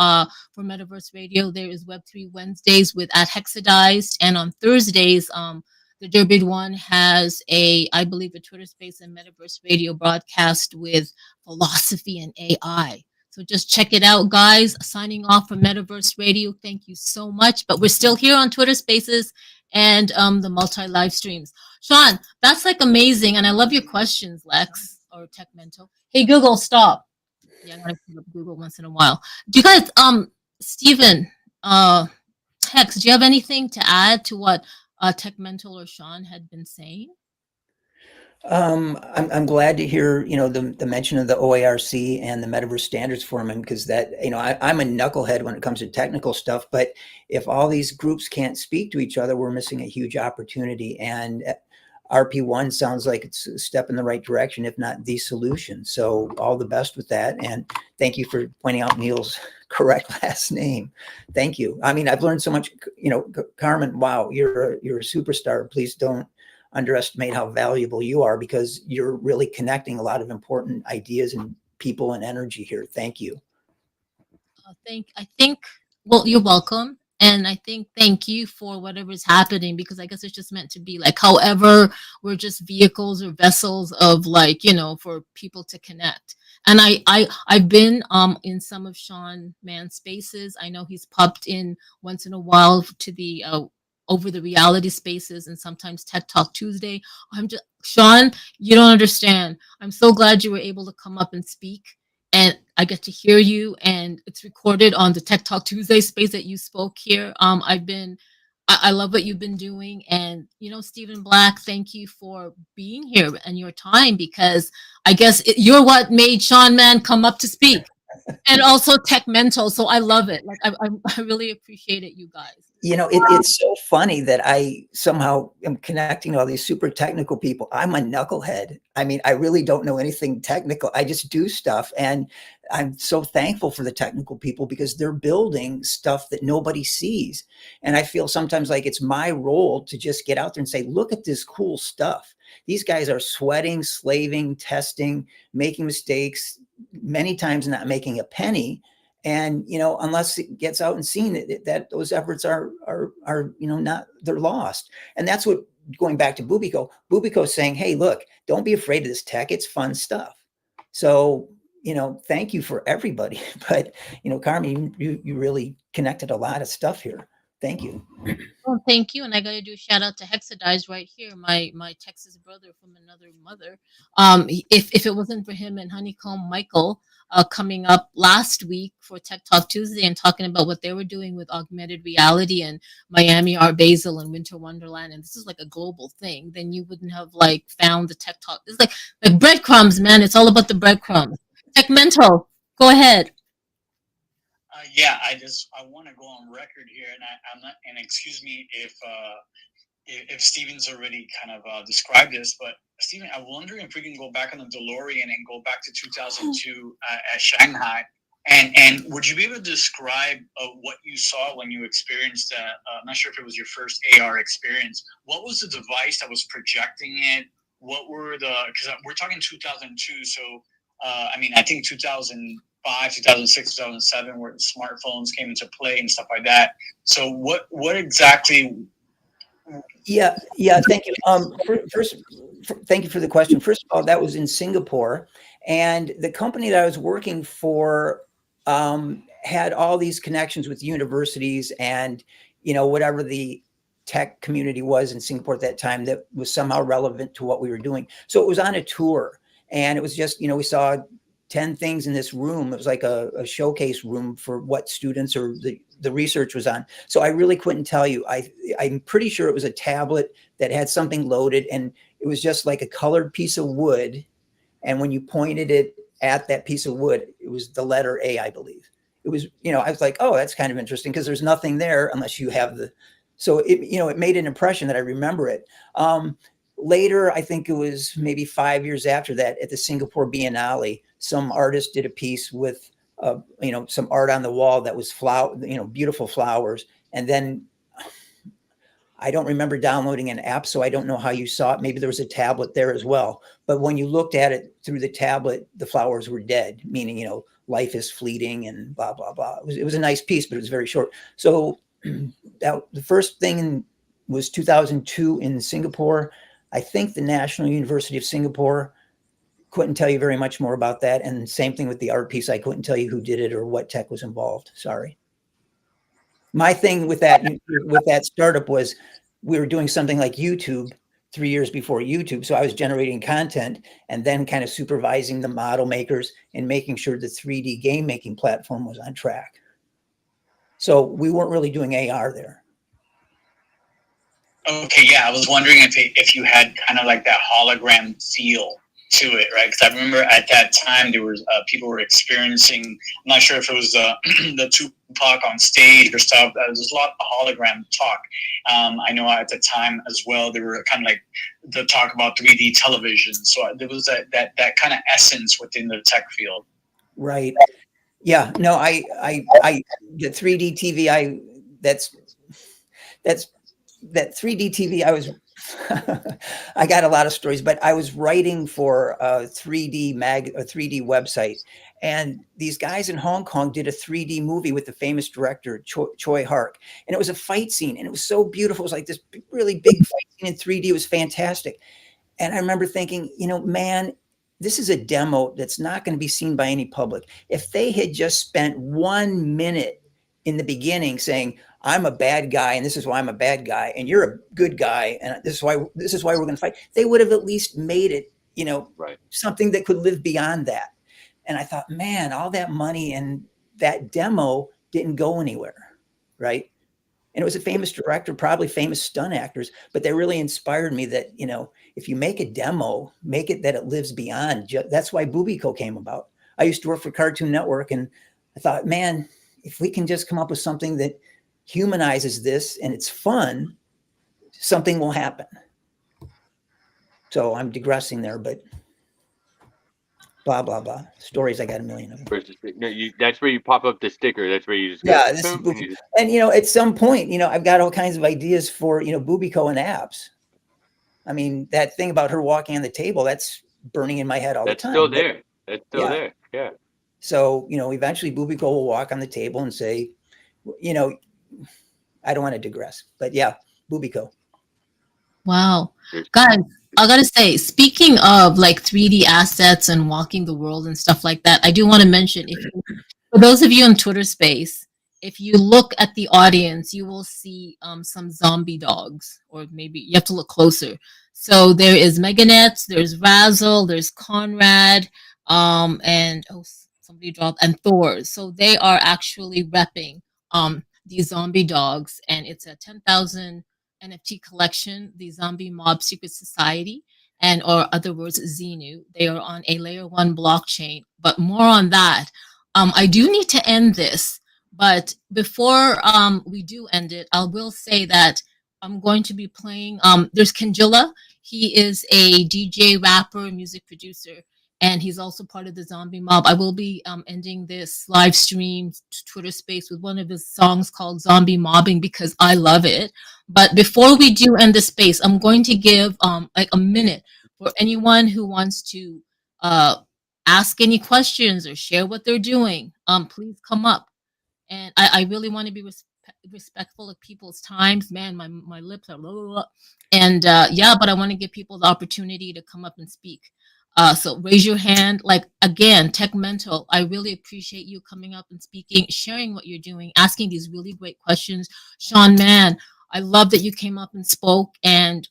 for Metaverse Radio, there is Web3 Wednesdays with at Hexadized. And on Thursdays, the Durbid One has I believe, a Twitter Space and Metaverse Radio broadcast with philosophy and AI. So just check it out, guys. Signing off from Metaverse Radio. Thank you so much. But we're still here on Twitter Spaces and the multi-live streams. Sean, that's like amazing. And I love your questions, Lex or Tech Mental. Hey, Google, stop. Yeah, I'm going to put up Google once in a while. Do you guys, Stephen, Hex, do you have anything to add to what Tech Mental or Sean had been saying? I'm glad to hear, the mention of the OARC and the Metaverse Standards Forum, because that, I'm a knucklehead when it comes to technical stuff, but if all these groups can't speak to each other, we're missing a huge opportunity. And RP1 sounds like it's a step in the right direction, if not the solution. So all the best with that. And thank you for pointing out Neil's correct last name. Thank you. I mean, I've learned so much, Carmen, wow, you're a superstar. Please don't underestimate how valuable you are, because you're really connecting a lot of important ideas and people and energy here. Thank you. Well, you're welcome. And I think thank you for whatever's happening, because I guess it's just meant to be like, however, we're just vehicles or vessels of for people to connect. And I've been in some of Sean Mann's spaces. I know he's popped in once in a while to the over the reality spaces and sometimes Tech Talk Tuesday. Sean, you don't understand. I'm so glad you were able to come up and speak, and I get to hear you, and it's recorded on the Tech Talk Tuesday space that you spoke here. I love what you've been doing. And, Stephen Black, thank you for being here and your time, because I guess you're what made Sean Mann come up to speak. And also Tech Mental. So I love it. Like, I really appreciate it, you guys. It's so funny that I somehow am connecting all these super technical people. I'm a knucklehead. I mean, I really don't know anything technical. I just do stuff. And I'm so thankful for the technical people because they're building stuff that nobody sees. And I feel sometimes like it's my role to just get out there and say, look at this cool stuff. These guys are sweating, slaving, testing, making mistakes, many times not making a penny. And, unless it gets out and seen, that those efforts are not, they're lost. And that's what, going back to Bubico saying, hey, look, don't be afraid of this tech. It's fun stuff. So, thank you for everybody. But, Carmen, you really connected a lot of stuff here. Thank you. Well, thank you. And I got to do a shout out to Hexadize right here, my Texas brother from another mother. If it wasn't for him and Honeycomb Michael coming up last week for Tech Talk Tuesday and talking about what they were doing with augmented reality and Miami Art Basel and Winter Wonderland, and this is like a global thing, then you wouldn't have like found the Tech Talk. It's like breadcrumbs, man. It's all about the breadcrumbs. Tech Mental, go ahead. Yeah, I want to go on record here, and I'm not. And excuse me if Steven's already kind of described this, but Steven, I'm wondering if we can go back on the DeLorean and go back to 2002 at Shanghai, and would you be able to describe what you saw when you experienced? I'm not sure if it was your first AR experience. What was the device that was projecting it? What were because we're talking 2002, so I think 2005, 2006, 2007, where the smartphones came into play and stuff like that. So what exactly? Yeah. Thank you. Thank you for the question. First of all, that was in Singapore, and the company that I was working for had all these connections with universities and whatever the tech community was in Singapore at that time that was somehow relevant to what we were doing. So it was on a tour, and it was just we saw 10 things in this room. It was like a showcase room for what students or the research was on. So I really couldn't tell you. I'm pretty sure it was a tablet that had something loaded, and it was just like a colored piece of wood. And when you pointed it at that piece of wood, it was the letter A, I believe. It was, I was like, oh, that's kind of interesting because there's nothing there unless you have so it made an impression that I remember it. Later, I think it was maybe 5 years after that at the Singapore Biennale, some artist did a piece with, some art on the wall that was beautiful flowers. And then I don't remember downloading an app, so I don't know how you saw it. Maybe there was a tablet there as well. But when you looked at it through the tablet, the flowers were dead, meaning, life is fleeting and blah, blah, blah. It was a nice piece, but it was very short. So the first thing was 2002 in Singapore. I think the National University of Singapore. Couldn't tell you very much more about that. And same thing with the art piece. I couldn't tell you who did it or what tech was involved. Sorry. My thing with that startup was we were doing something like YouTube 3 years before YouTube. So I was generating content and then kind of supervising the model makers and making sure the 3D game making platform was on track. So we weren't really doing AR there. Okay, yeah, I was wondering if you had kind of like that hologram feel to it, right? Because I remember at that time there was people were experiencing. I'm not sure if it was the Tupac on stage or stuff. There was a lot of hologram talk. I know at the time as well there were kind of like the talk about 3D television. So there was that kind of essence within the tech field. Right. Yeah. No. I the 3D TV. That 3D TV. I got a lot of stories, but I was writing for a 3D website, and these guys in Hong Kong did a 3D movie with the famous director Choi Hark, and it was a fight scene, and it was so beautiful. It was like this really big fight scene in 3D. It was fantastic, and I remember thinking, man, this is a demo that's not going to be seen by any public. If they had just spent 1 minute in the beginning saying, I'm a bad guy, and this is why I'm a bad guy, and you're a good guy, and this is why we're going to fight, they would have at least made it, right, something that could live beyond that. And I thought, man, all that money and that demo didn't go anywhere, right? And it was a famous director, probably famous stunt actors, but they really inspired me that, if you make a demo, make it that it lives beyond. That's why Bubico came about. I used to work for Cartoon Network, and I thought, man, if we can just come up with something that humanizes this and it's fun, something will happen. So I'm digressing there, but blah, blah, blah. Stories, I got a million of them. No, that's where you pop up the sticker. That's where you just go. Yeah, and at some point, I've got all kinds of ideas for, Bubico and apps. I mean, that thing about her walking on the table, that's burning in my head all the time. Still there. That's still there. Yeah. So, eventually Bubico will walk on the table and say, I don't want to digress, but yeah, Bubico. Wow. Guys, I gotta say, speaking of like 3D assets and walking the world and stuff like that, I do want to mention, for those of you in Twitter space, if you look at the audience, you will see some zombie dogs, or maybe you have to look closer. So there is Meganet, there's Razzle, there's Conrad, and somebody dropped, and Thor. So they are actually repping these zombie dogs, and it's a 10,000 NFT collection, the Zombie Mob Secret Society, and or other words, Xenu. They are on a layer 1 blockchain, but more on that. I do need to end this, but before we do end it, I will say that I'm going to be playing, there's Kingilla. He is a DJ, rapper, music producer, and he's also part of the Zombie Mob. I will be ending this live stream Twitter space with one of his songs called Zombie Mobbing because I love it. But before we do end the space, I'm going to give like a minute for anyone who wants to ask any questions or share what they're doing. Please come up. And I really want to be respectful of people's times. Man, my lips are blah, blah, blah. And yeah, but I want to give people the opportunity to come up and speak. So raise your hand. Like, again, Tech Mental, I really appreciate you coming up and speaking, sharing what you're doing, asking these really great questions. Sean Mann, I love that you came up and spoke, and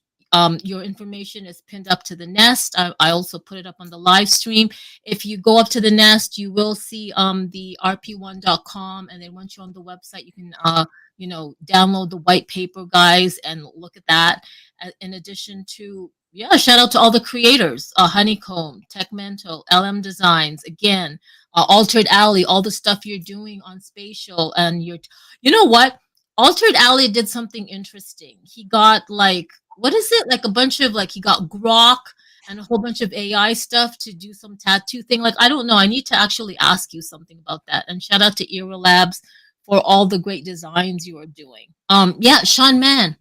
your information is pinned up to the Nest. I also put it up on the live stream. If you go up to the Nest, you will see the rp1.com, and then once you're on the website, you can download the white paper, guys, and look at that. In addition to, shout out to all the creators, Honeycomb, Tech Mental, LM Designs, again, Altered Alley, all the stuff you're doing on Spatial, and you know what? Altered Alley did something interesting. He got what is it? Like a bunch of he got Grok and a whole bunch of AI stuff to do some tattoo thing. I don't know. I need to actually ask you something about that. And shout out to Era Labs for all the great designs you are doing. Sean Mann.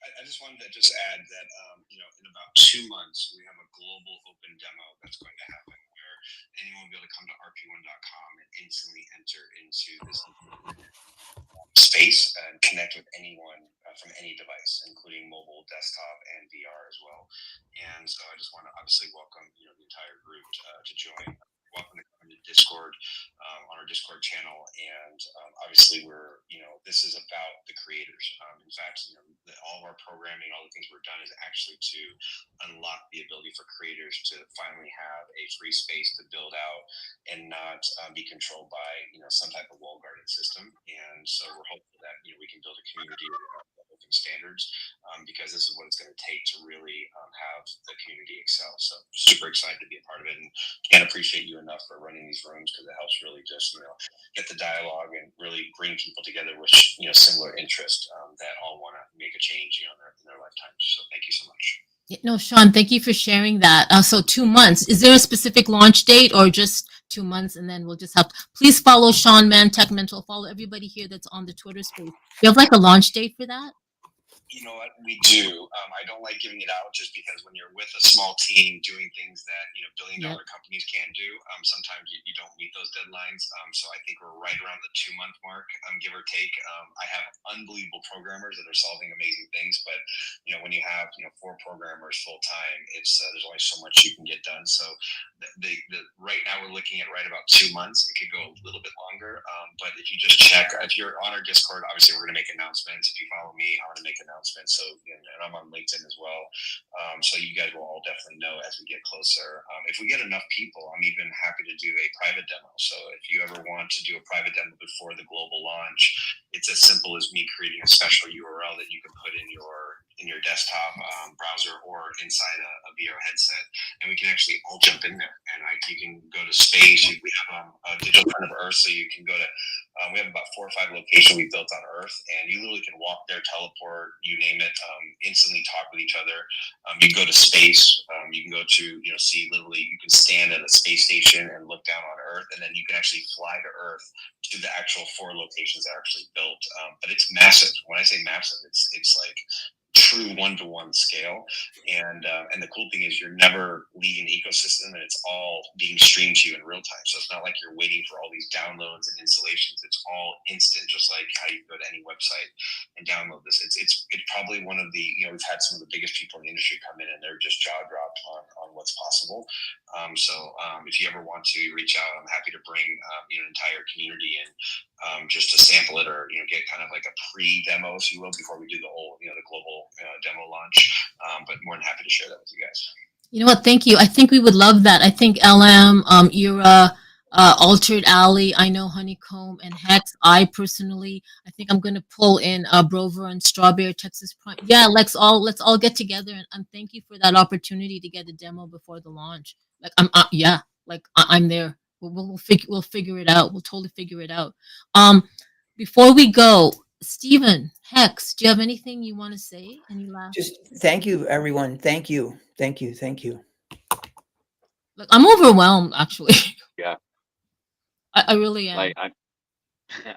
I just wanted to add that, in about 2 months, we have a global open demo that's going to happen where anyone will be able to come to rp1.com and instantly enter into this space and connect with anyone from any device, including mobile, desktop, and VR as well. And so I just want to obviously welcome the entire group to join. Welcome to come to Discord, on our Discord channel, and obviously this is about the creators. In fact, all of our programming, all the things we've done is actually to unlock the ability for creators to finally have a free space to build out and not be controlled by some type of wall-guarded system. And so we're hopeful that we can build a community around open standards, because this is what it's going to take to really have the community excel. So super excited to be a part of it, and can't appreciate you enough for running these rooms, because it helps really just get the dialogue and really bring people together with similar interest that all want to make a change in their lifetimes. So thank you so much. No, Sean, thank you for sharing that. So 2 months, is there a specific launch date or just 2 months? And then we'll just have, please follow Sean Mann, Tech Mental, follow everybody here that's on the Twitter space. You have a launch date for that? You know what, we do. I don't like giving it out just because when you're with a small team doing things that billion-dollar companies can't do, sometimes you don't meet those deadlines. So I think we're right around the 2-month mark, give or take. I have unbelievable programmers that are solving amazing things, but when you have 4 programmers full time, it's there's only so much you can get done. So right now we're looking at right about 2 months. It could go a little bit longer, but if you just check, if you're on our Discord, obviously we're going to make announcements. If you follow me, I'm going to make announcements. So, and I'm on LinkedIn as well. So you guys will all definitely know as we get closer. If we get enough people, I'm even happy to do a private demo. So if you ever want to do a private demo before the global launch, it's as simple as me creating a special URL that you can put in your desktop browser or inside a VR headset, and we can actually all jump in there. And you can go to space. We have a digital twin of Earth, so you can go to. We have about 4 or 5 locations we built on Earth, and you literally can walk there, teleport, you name it, instantly talk with each other. You can go to space. You can go to see literally. You can stand at a space station and look down on Earth, and then you can actually fly to Earth to the actual 4 locations that are actually built. But it's massive. When I say massive, it's like true one-to-one scale, and the cool thing is you're never leaving the ecosystem, and it's all being streamed to you in real time. So it's not like you're waiting for all these downloads and installations. It's all instant, just like how you go to any website and download this. It's probably one of the we've had some of the biggest people in the industry come in, and they're just jaw dropped on what's possible. So if you ever want to reach out, I'm happy to bring an entire community in just to sample it, or get kind of like a pre-demo, if you will, before we do the whole the global demo launch. But more than happy to share that with you guys. You know what? Thank you. I think we would love that. I think LM, Era, Altered Alley, I know Honeycomb and Hex. I personally, I think I'm going to pull in Brover and Strawberry Texas Prime. Yeah, let's all get together, and thank you for that opportunity to get a demo before the launch. Like I'm there. We'll figure it out. We'll totally figure it out. Before we go, Stephen, Hex, do you have anything you want to say? Any last? Just thank you, everyone. Thank you. Look, I'm overwhelmed, actually. Yeah, I really am. like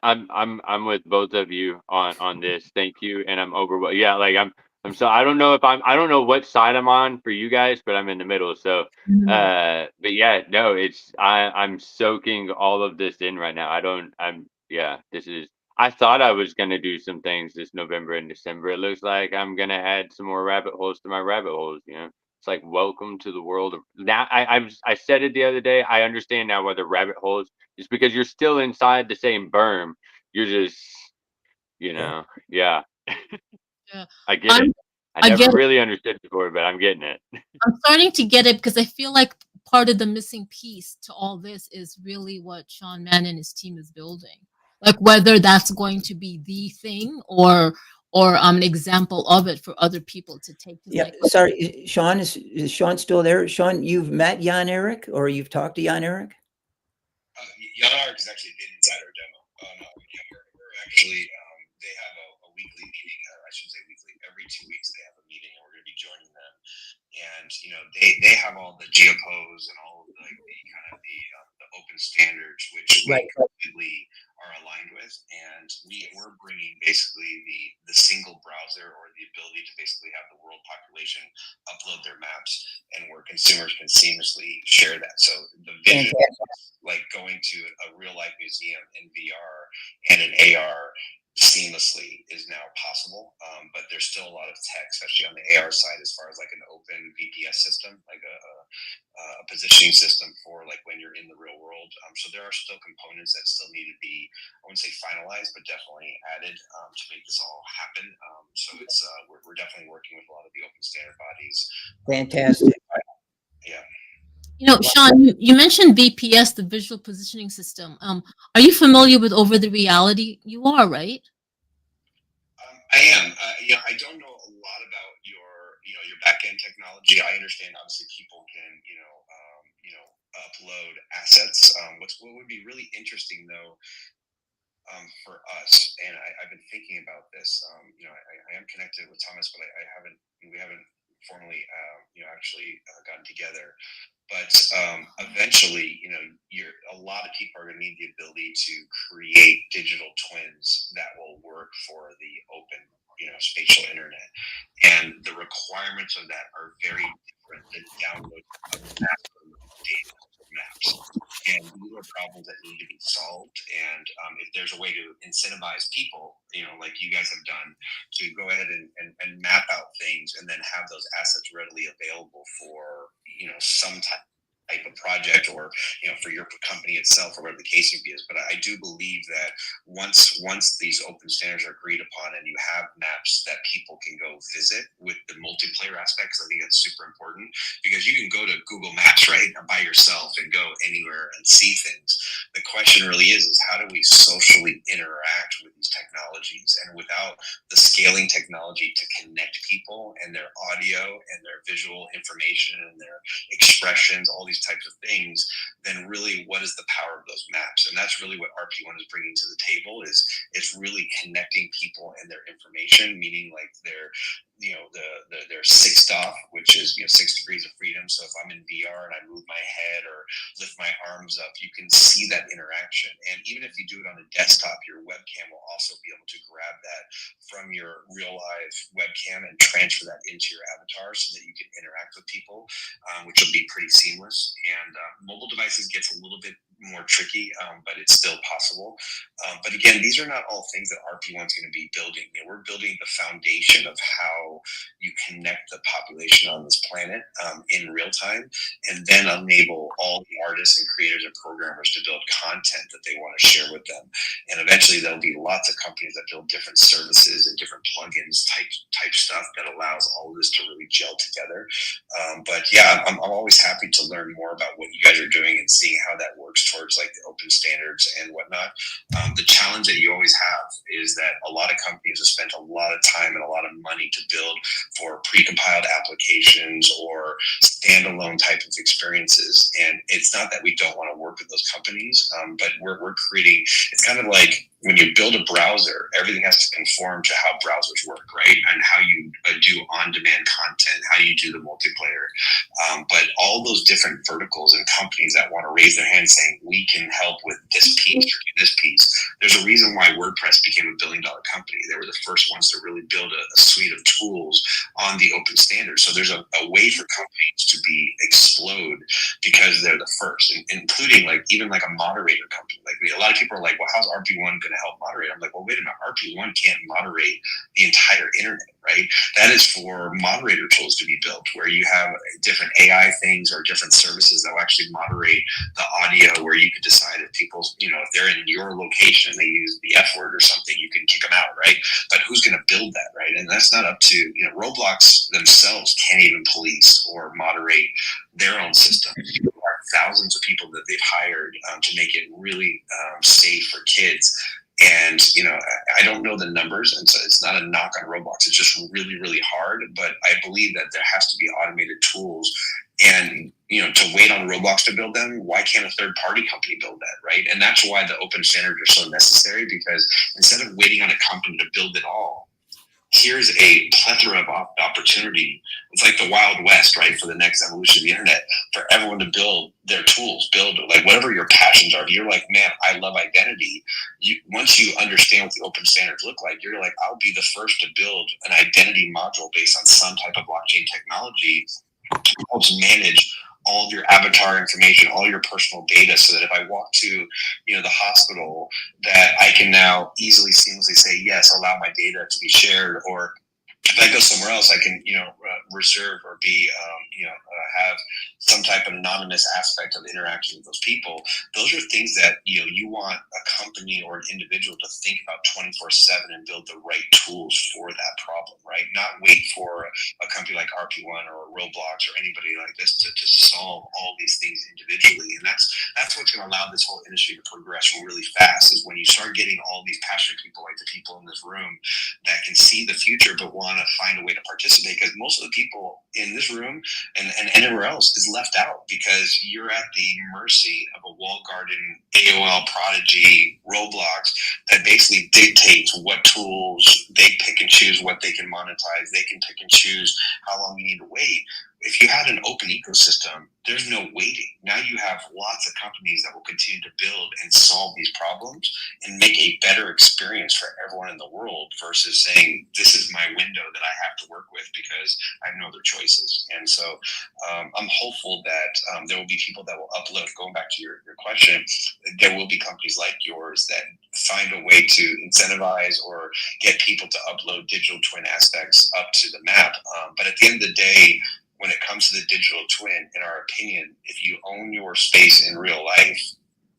I'm with both of you on this. Thank you, and I'm overwhelmed. Yeah, like I'm so I don't know what side I'm on for you guys, but I'm in the middle. So, but yeah, no, I'm soaking all of this in right now. I thought I was going to do some things this November and December. It looks like I'm going to add some more rabbit holes to my rabbit holes. It's like, welcome to the world of now. I said it the other day. I understand now why the rabbit holes is, because you're still inside the same berm. You're just, yeah. Yeah. I get it. I never really understood before, but I'm getting it. I'm starting to get it, because I feel like part of the missing piece to all this is really what Sean Mann and his team is building. Like, whether that's going to be the thing or an example of it for other people to take. Yeah, sorry, Sean, is Sean still there? Sean, you've met Jan Erik, or you've talked to Jan Erik? Jan Erik has actually been inside our demo. We're actually, they have a weekly meeting. I should say weekly. Every 2 weeks they have a meeting, and we're going to be joining them. And they have all the geopose and all of the kind of the open standards, which we completely are aligned with, and we're bringing basically the single browser, or the ability to basically have the world population upload their maps, and where consumers can seamlessly share that. So the vision is like going to a real life museum in VR and an AR seamlessly is now possible, but there's still a lot of tech, especially on the AR side, as far as like an open VPS system, like a positioning system for like when you're in the real world. So there are still components that still need to be, I wouldn't say finalized, but definitely added to make this all happen. So it's we're definitely working with a lot of the open standard bodies. Fantastic. Yeah. Sean, you mentioned VPS, the visual positioning system. Are you familiar with over the reality? You are, right? I am. I don't know a lot about your back end technology. I understand obviously people can upload assets. What would be really interesting though, for us, and I've been thinking about this. I am connected with Thomas, but we haven't formally actually gotten together. But eventually, a lot of people are going to need the ability to create digital twins that will work for the open, spatial internet. And the requirements of that are very different than download massive data maps. And these are problems that need to be solved. And if there's a way to incentivize people, like you guys have done, to go ahead and map out things, and then have those assets readily available for some type of project, or for your company itself, or whatever the case may be. But I do believe that once these open standards are agreed upon, and you have maps that people can go visit with the multiplayer aspects, I think that's super important, because you can go to Google Maps, right, by yourself and go anywhere and see things. The question really is how do we socially interact with these technologies technologies, and without the scaling technology to connect people and their audio and their visual information and their expressions, all these types of things, then really what is the power of those maps? And that's really what RP1 is bringing to the table, is it's really connecting people and their information, meaning like their sixth off, which is 6 degrees of freedom. So if I'm in VR and I move my head or lift my arms up, you can see that interaction. And even if you do it on a desktop, your webcam will also be able to grab that from your real live webcam and transfer that into your avatar so that you can interact with people, which will be pretty seamless. And mobile devices gets a little bit more tricky, but it's still possible. But again, these are not all things that RP1 is going to be building. We're building the foundation of how you connect the population on this planet in real time, and then enable all the artists and creators and programmers to build content that they want to share with them. And eventually there'll be lots of companies that build different services and different plugins type stuff that allows all of this to really gel together. But yeah, I'm always happy to learn more about what you guys are doing and seeing how that works towards like the open standards and whatnot. The challenge that you always have is that a lot of companies have spent a lot of time and a lot of money to build for precompiled applications or standalone type of experiences. And it's not that we don't want to work with those companies, but we're creating, it's kind of like when you build a browser, everything has to conform to how browsers work, right? And how you do on-demand content, how you do the multiplayer. But all those different verticals and companies that want to raise their hand saying, we can help with this piece or this piece. There's a reason why WordPress became a billion-dollar company. They were the first ones to really build a suite of tools on the open standard. So there's a way for companies to explode because they're the first, including like even like a moderator company. Like a lot of people are like, well, how's RP1 going to help moderate? I'm like, well, wait a minute, RP1 can't moderate the entire internet, right? That is for moderator tools to be built, where you have different AI things or different services that will actually moderate the audio, where you could decide if people, if they're in your location and they use the F word or something, you can kick them out, right? But who's going to build that, right? And that's not up to, Roblox themselves can't even police or moderate their own system. There are thousands of people that they've hired to make it really safe for kids. And, I don't know the numbers, and so it's not a knock on Roblox. It's just really, really hard. But I believe that there has to be automated tools. And, to wait on Roblox to build them, why can't a third-party company build that, right? And that's why the open standards are so necessary, because instead of waiting on a company to build it all, here's a plethora of opportunity. It's like the Wild West, right, for the next evolution of the internet, for everyone to build their tools, build like whatever your passions are. If you're like, man, I love identity. Once you understand what the open standards look like, you're like, I'll be the first to build an identity module based on some type of blockchain technology that helps manage all of your avatar information, all your personal data, so that if I walk to, the hospital, that I can now easily, seamlessly say, yes, allow my data to be shared. Or if I go somewhere else, I can, reserve or be, have some type of anonymous aspect of the interaction with those people. Those are things that, you want a company or an individual to think about 24/7 and build the right tools for that problem, right? Not wait for a company like RP1 or Roblox or anybody like this to solve all these things individually. And that's what's going to allow this whole industry to progress really fast, is when you start getting all these passionate people like the people in this room that can see the future but want to find a way to participate, because most of the people in this room and anywhere else is left out, because you're at the mercy of a walled garden, AOL Prodigy, Roblox that basically dictates what tools they pick and choose, what they can monetize. They can pick and choose how long you need to wait. If you had an open ecosystem, there's no waiting. Now you have lots of companies that will continue to build and solve these problems and make a better experience for everyone in the world, versus saying, this is my window that I have to work with because I have no other choices. And so I'm hopeful that there will be people that will upload. Going back to your question, there will be companies like yours that find a way to incentivize or get people to upload digital twin aspects up to the map. But at the end of the day, when it comes to the digital twin, in our opinion, if you own your space in real life,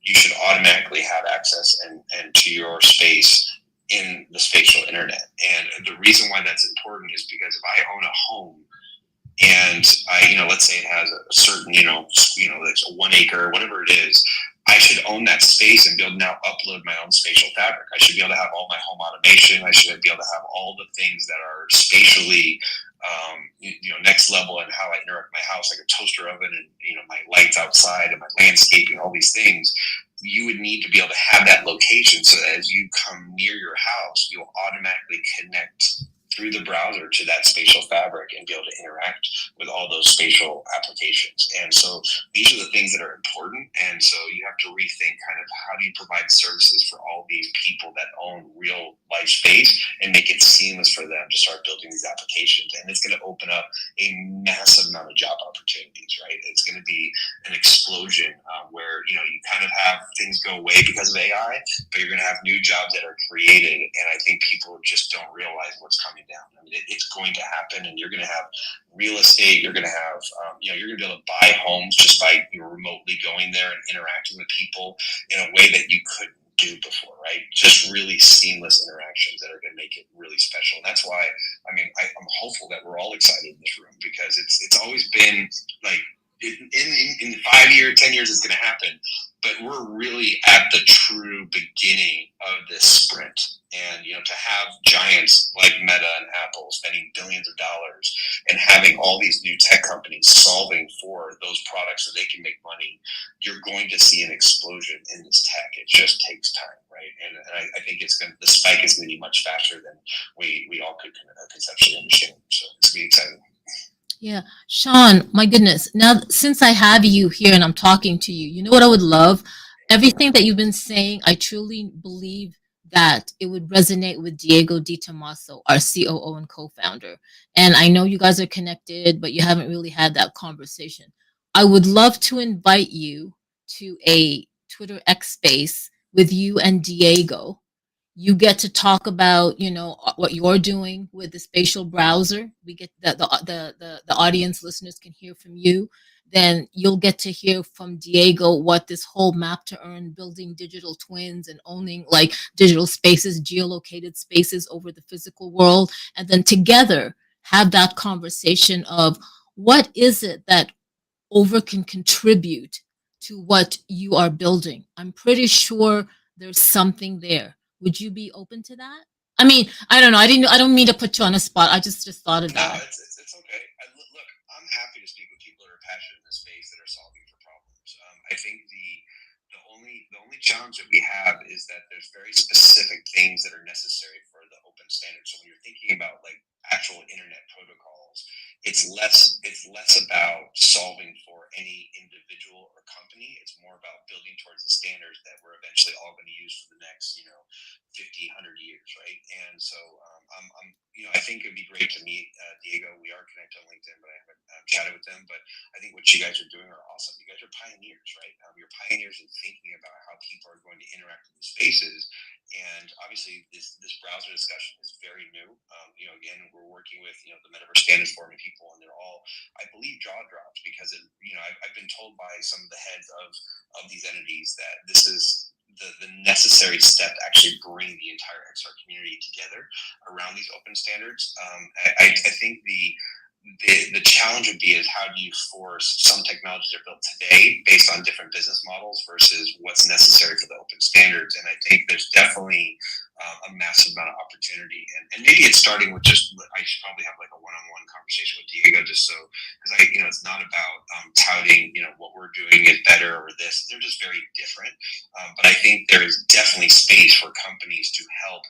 you should automatically have access and to your space in the spatial internet. And the reason why that's important is because if I own a home and I, let's say it has a certain, it's a 1 acre, whatever it is, I should own that space and be able to now upload my own spatial fabric. I should be able to have all my home automation information. I should be able to have all the things that are spatially, next level in how I interact with my house, like a toaster oven and, my lights outside and my landscaping, all these things. You would need to be able to have that location so that as you come near your house, you'll automatically connect through the browser to that spatial fabric and be able to interact with all those spatial applications. And so these are the things that are important. And so you have to rethink kind of how do you provide services for all these people that own real life space and make it seamless for them to start building these applications. And it's going to open up a massive amount of job opportunities, right? It's going to be an explosion where, you kind of have things go away because of AI, but you're going to have new jobs that are created. And I think people just don't realize what's coming down. I mean, it's going to happen, and you're going to have real estate. You're going to have, you're going to be able to buy homes just by remotely going there and interacting with people in a way that you couldn't do before, right? Just really seamless interactions that are going to make it really special. And that's why, I'm hopeful that we're all excited in this room, because it's always been like in 5 years, 10 years, it's going to happen. But we're really at the true beginning of this sprint. And, to have giants like Meta and Apple spending billions of dollars and having all these new tech companies solving for those products so they can make money, you're going to see an explosion in this tech. It just takes time, right? And I think the spike is going to be much faster than we all could conceptually understand. So it's going to be exciting. Yeah. Sean, my goodness. Now, since I have you here and I'm talking to you, you know what I would love? Everything that you've been saying, I truly believe that it would resonate with Diego Di Tommaso, our COO and co-founder. And I know you guys are connected, but you haven't really had that conversation. I would love to invite you to a Twitter X space with you and Diego. You get to talk about, what you're doing with the spatial browser. We get the audience listeners can hear from you. Then you'll get to hear from Diego what this whole map to earn, building digital twins and owning like digital spaces, geolocated spaces over the physical world. And then together have that conversation of what is it that Over can contribute to what you are building. I'm pretty sure there's something there. Would you be open to that? I mean, I don't know. I don't mean to put you on a spot. I just thought of that. No, it's okay. Look, I'm happy to speak with people that are passionate in this space that are solving for problems. I think the only challenge that we have is that there's very specific things that are necessary for the open standard. So when you're thinking about like actual internet protocols, it's less about solving for any individual or company. It's more about building towards the standards that we're eventually all going to use for the next 50, 100 years, right? And so I think it'd be great to meet Diego. We are connected on LinkedIn, but I haven't chatted with them. But I think what you guys are doing are awesome. You guys are pioneers, right? You're pioneers in thinking about how people are going to interact in these spaces. And obviously, this browser discussion is very new. Again, we're working with the Metaverse Standards Forum and people, and they're all, I believe, jaw dropped because I've been told by some of the heads of these entities that this is the necessary step to actually bring the entire XR community together around these open standards. I think the challenge would be is how do you force some technologies are built today based on different business models versus what's necessary for the open standards. And I think there's definitely a massive amount of opportunity. And maybe it's starting with I should probably have like a one-on-one conversation with Diego just so, because it's not about touting, what we're doing is better or this. They're just very different. But I think there is definitely space for companies to help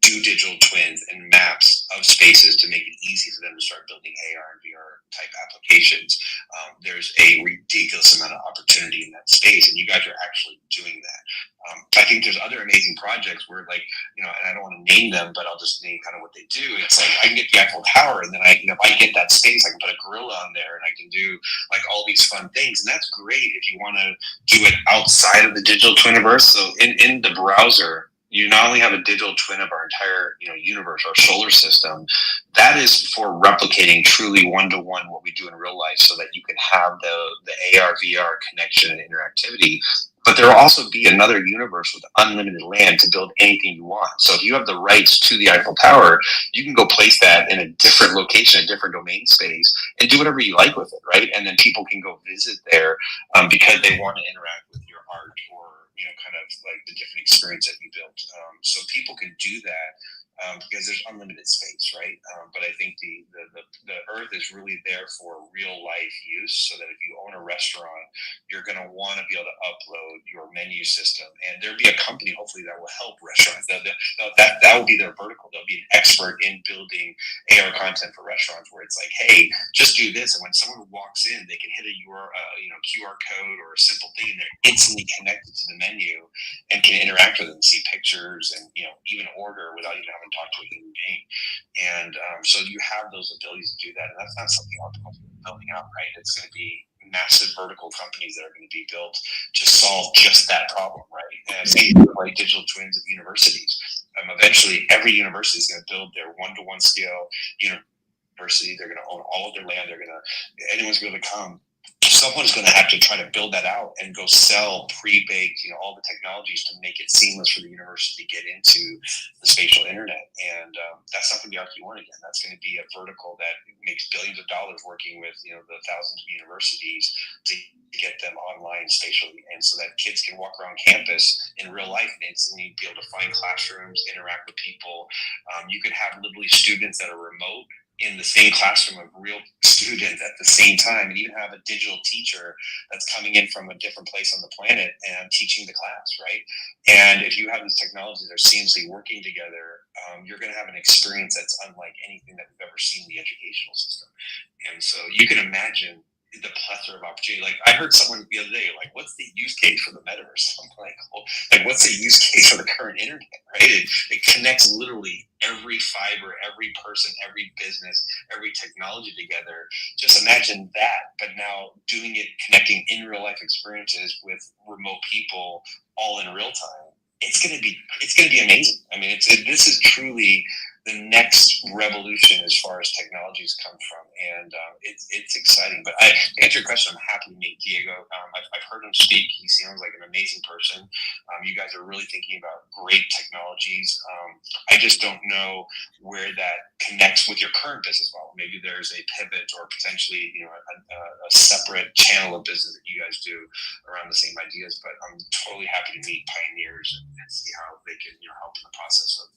do digital twins and maps of spaces to make it easy for them to start building AR and VR type applications. There's a ridiculous amount of opportunity in that space, and you guys are actually doing that. I think there's other amazing projects where, like, and I don't want to name them, but I'll just name kind of what they do. It's like I can get the Eiffel Tower, and then if I get that space, I can put a gorilla on there, and I can do like all these fun things, and that's great if you want to do it outside of the digital twiniverse. So in the browser, you not only have a digital twin of our entire, universe, our solar system, that is for replicating truly one-to-one what we do in real life so that you can have the AR, VR connection and interactivity. But there will also be another universe with unlimited land to build anything you want. So if you have the rights to the Eiffel Tower, you can go place that in a different location, a different domain space, and do whatever you like with it, right? And then people can go visit there because they want to interact with your art or kind of like the different experience that you built. So people can do that because there's unlimited space, right? But I think the earth is really there for real life use, so that if you own a restaurant, you're going to want to be able to upload your menu system, and there'll be a company hopefully that will help restaurants. That will be their vertical. They'll be an expert in building AR content for restaurants, where it's like, hey, just do this, and when someone walks in, they can hit a QR code or a simple thing, and they're instantly connected to the menu and can interact with it and see pictures and even order without even having to talk to a human being. And so you have those abilities to do that, and that's not something our company is building out, right? It's going to be massive vertical companies that are going to be built to solve just that problem, right? And I see like digital twins of universities. Eventually, every university is going to build their one-to-one scale university. They're going to own all of their land. Anyone's going to come. Someone's going to have to try to build that out and go sell pre-baked, all the technologies to make it seamless for the university to get into the spatial internet. And that's not going to be RQ1 again. That's going to be a vertical that makes billions of dollars working with, the thousands of universities to get them online spatially. And so that kids can walk around campus in real life and instantly be able to find classrooms, interact with people. You could have literally students that are remote in the same classroom of real students at the same time, and even have a digital teacher that's coming in from a different place on the planet and teaching the class, right? And if you have these technologies that are seamlessly working together, you're going to have an experience that's unlike anything that we've ever seen in the educational system. And so you can imagine the plethora of opportunity. Like I heard someone the other day, like, what's the use case for the metaverse? I'm like, what's the use case for the current internet, right? It connects literally every fiber, every person, every business, every technology together. Just imagine that, but now doing it, connecting in real life experiences with remote people all in real time. It's going to be amazing. I mean, this is truly the next revolution as far as technologies come from, and it's exciting. But to answer your question, I'm happy to meet Diego. I've heard him speak. He sounds like an amazing person. You guys are really thinking about great technologies. I just don't know where that connects with your current business model. Maybe there's a pivot or potentially a separate channel of business that you guys do around the same ideas. But I'm totally happy to meet pioneers and see how they can help in the process of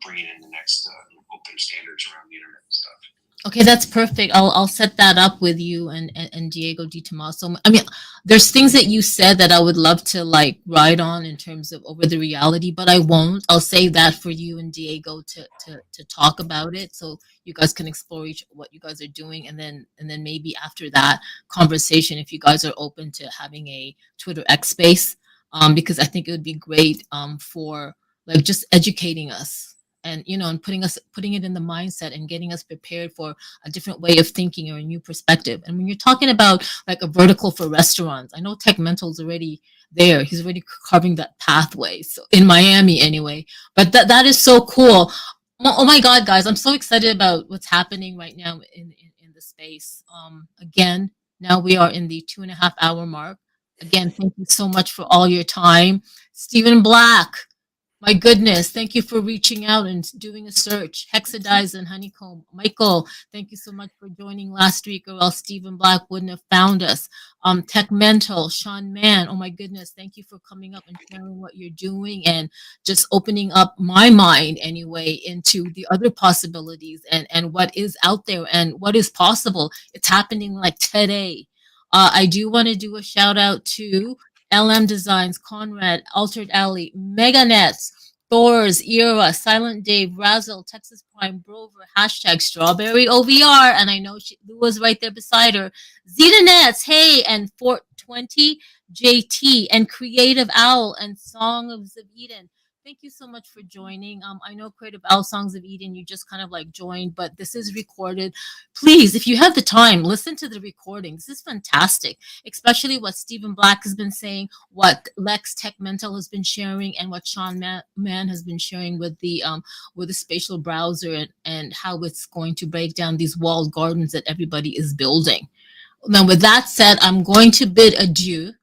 bringing in the next open standards around the internet and stuff. Okay, that's perfect. I'll set that up with you and Diego Di Tommaso. I mean, there's things that you said that I would love to ride on in terms of over the reality, but I won't. I'll save that for you and Diego to talk about it, so you guys can explore what you guys are doing, and then maybe after that conversation, if you guys are open to having a Twitter X space, because I think it would be great for just educating us. And and putting it in the mindset and getting us prepared for a different way of thinking or a new perspective. And when you're talking about a vertical for restaurants, I know Tech Mental's already there. He's already carving that pathway. So in Miami anyway. But that is so cool. Oh my God, guys, I'm so excited about what's happening right now in the space. Again, now we are in the 2.5 hour mark. Again, thank you so much for all your time. Stephen Black. My goodness, thank you for reaching out and doing a search. Hexadize and Honeycomb. Michael, thank you so much for joining last week, or else Stephen Black wouldn't have found us. Tech Mental, Sean Mann, oh my goodness, thank you for coming up and sharing what you're doing and just opening up my mind anyway into the other possibilities and what is out there and what is possible. It's happening today. I do want to do a shout out to LM Designs, Conrad, Altered Alley, Meganets, Thor's, Era, Silent Dave, Razzle, Texas Prime, Brover, hashtag Strawberry OVR, and I know Lou was right there beside her, Zetanets, hey, and 420, JT, and Creative Owl, and Song of Eden. Thank you so much for joining. I know Creative Owl Songs of Eden, you just kind of joined, but this is recorded. Please, if you have the time, listen to the recording. This is fantastic, especially what Stephen Black has been saying, what Lex Tech Mental has been sharing, and what Sean Mann has been sharing with the spatial browser and how it's going to break down these walled gardens that everybody is building. Now, with that said, I'm going to bid adieu.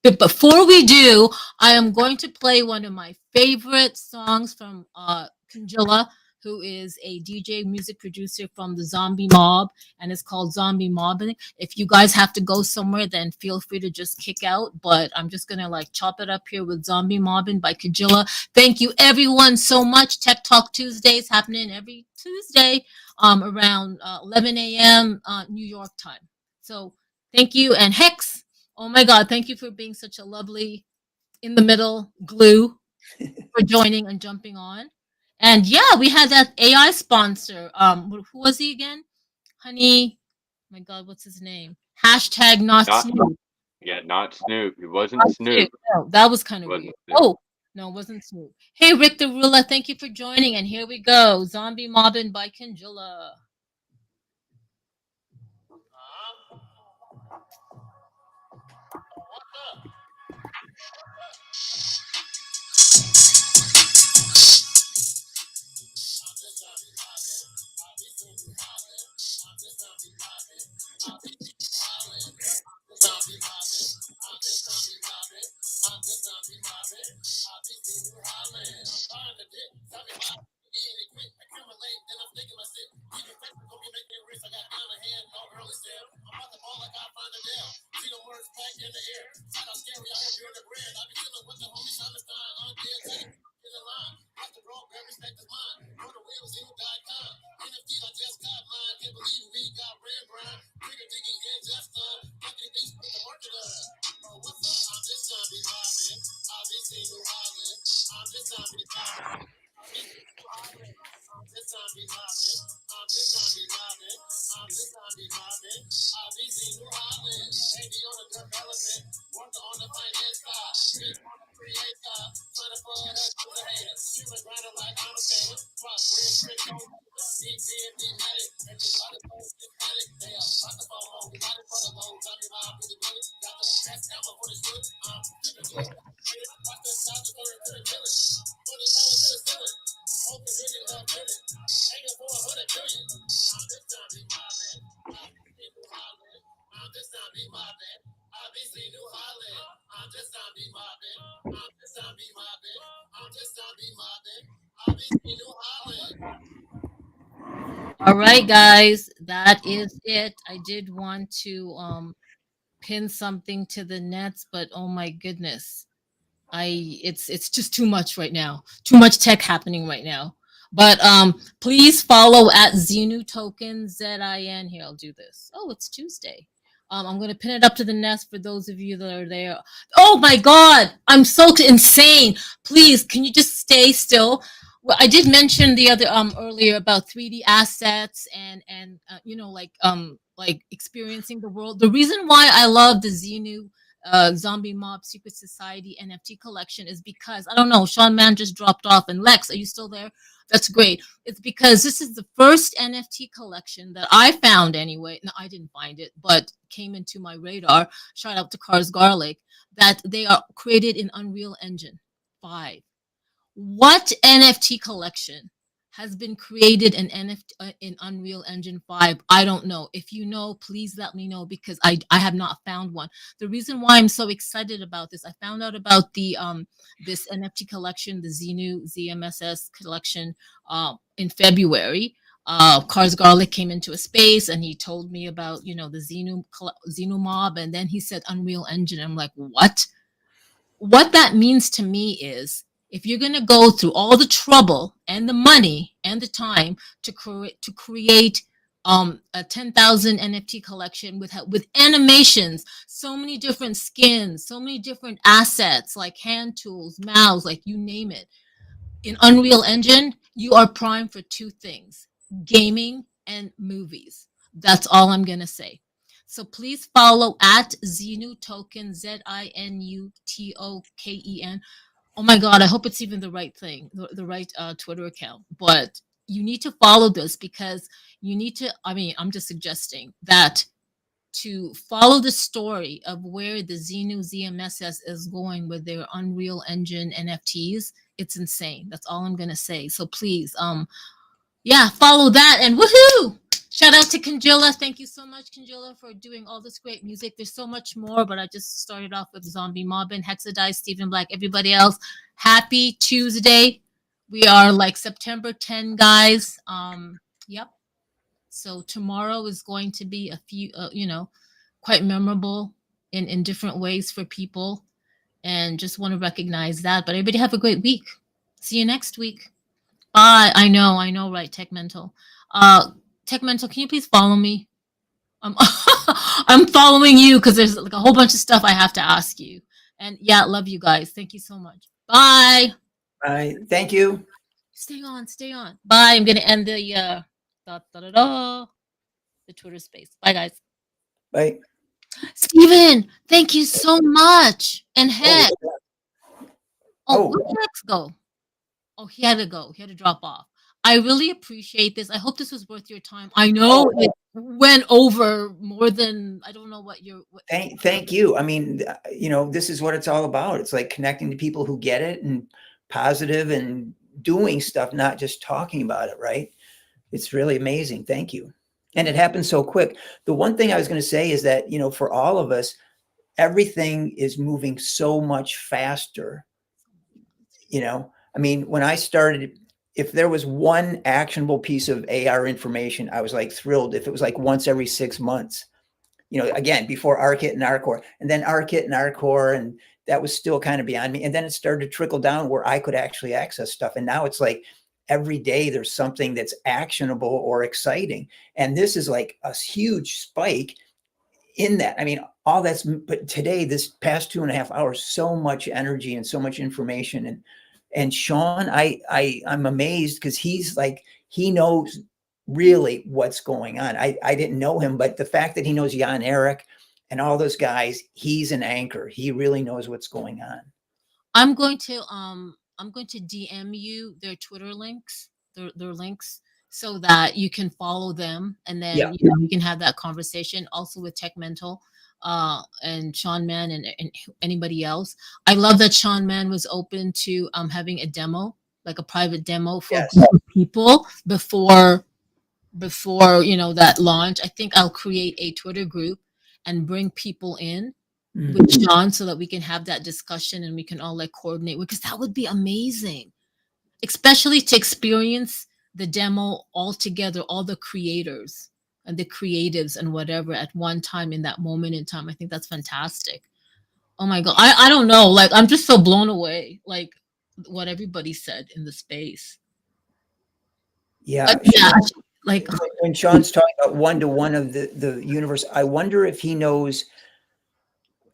But before we do, I am going to play one of my favorite songs from Conjilla, who is a DJ music producer from the Zombie Mob, and it's called Zombie Mobbing. If you guys have to go somewhere, then feel free to just kick out. But I'm just gonna like chop it up here with Zombie Mobbing by Kajilla. Thank you everyone so much. Tech Talk Tuesdays happening every Tuesday around 11 a.m. New York time. So thank you. And Hex, oh my God, thank you for being such a lovely in the middle glue for joining and jumping on. And yeah, we had that AI sponsor. Who was he again? Honey, my God, what's his name? Hashtag not Snoop. Yeah, not Snoop. It wasn't Snoop. No, that was kind of weird. Snoop. Oh, no, it wasn't Snoop. Hey, Rick the Ruler, thank you for joining. And here we go. Zombie Mobbing by Kingilla. All right, guys, that is it. I did want to pin something to the nets, but oh my goodness, it's just too much right now. Too much tech happening right now. But please follow at Zinu Token ZIN. Here, I'll do this. Oh, it's Tuesday. I'm gonna pin it up to the nest for those of you that are there. Oh my God, I'm so insane. Please, can you just stay still? Well, I did mention the other earlier about 3D assets and you know, like experiencing the world. The reason why I love the Xenu Zombie Mob Secret Society NFT collection is because I don't know, Sean Mann just dropped off, and Lex, are you still there? That's great. It's because this is the first NFT collection that I found anyway. No, I didn't find it, but came into my radar. Shout out to Cars Garlic, that they are created in Unreal Engine 5. What NFT collection has been created in in Unreal Engine 5? I don't know. If you know, please let me know, because I have not found one. The reason why I'm so excited about this, I found out about the this NFT collection, the Xenu ZMSS collection, in February. Cars Garlic came into a space and he told me about, you know, the Xenu Mob, and then he said Unreal Engine. I'm like, what? What that means to me is, if you're going to go through all the trouble and the money and the time to create a 10,000 NFT collection with animations, so many different skins, so many different assets like hand tools, mouse, like you name it, in Unreal Engine, you are primed for two things: gaming and movies. That's all I'm going to say. So please follow at Xenu Token, ZINUTOKEN. Oh my God, I hope it's even the right thing, the right Twitter account. But you need to follow this, because you need to, I mean, I'm just suggesting that to follow the story of where the Xenu ZMSS is going with their Unreal Engine NFTs. It's insane. That's all I'm going to say. So please, yeah, follow that, and woohoo! Shout out to Kingilla. Thank you so much, Kingilla, for doing all this great music. There's so much more, but I just started off with Zombie Mobbin, Hexadice, Stephen Black, everybody else. Happy Tuesday. We are like September 10, guys. Yep. So tomorrow is going to be a few, quite memorable in different ways for people, and just want to recognize that. But everybody have a great week. See you next week. Bye. I know, right? Tech Mental. Tech Mental, can you please follow me? I'm following you because there's like a whole bunch of stuff I have to ask you. And yeah, love you guys. Thank you so much. Bye. Bye. Thank you. Stay on. Bye. I'm gonna end the the Twitter space. Bye, guys. Bye. Steven, thank you so much. And Hex. Where'd Hex go? Oh, he had to go. He had to drop off. I really appreciate this. I hope this was worth your time. I know it went over more than, I don't know what your. Thank you. I mean, this is what it's all about. It's like connecting to people who get it and positive and doing stuff, not just talking about it, right? It's really amazing. Thank you. And it happened so quick. The one thing I was going to say is that, for all of us, everything is moving so much faster. I mean, when I started, if there was one actionable piece of AR information, I was like thrilled if it was like once every 6 months, again, before ARKit and ARCore, and then ARKit and ARCore, and that was still kind of beyond me. And then it started to trickle down where I could actually access stuff. And now it's like every day there's something that's actionable or exciting. And this is like a huge spike in that. I mean, but today, this past 2.5 hours, so much energy and so much information. And Sean, I'm amazed because he's like, he knows really what's going on. I didn't know him, but the fact that he knows Jan Eric and all those guys, he's an anchor. He really knows what's going on. I'm going to DM you their Twitter links, their links, so that you can follow them, and then you can have that conversation also with Tech Mental. And Sean Mann and anybody else. I love that Sean Mann was open to having a demo, like a private demo for a group of people before that launch. I think I'll create a Twitter group and bring people in with Sean so that we can have that discussion and we can all like coordinate, because that would be amazing, especially to experience the demo all together, all the creators and the creatives and whatever at one time in that moment in time. I think that's fantastic. Oh my God. I don't know. Like, I'm just so blown away, like what everybody said in the space. Yeah. Like when Sean's talking about one-to-one of the universe, I wonder if he knows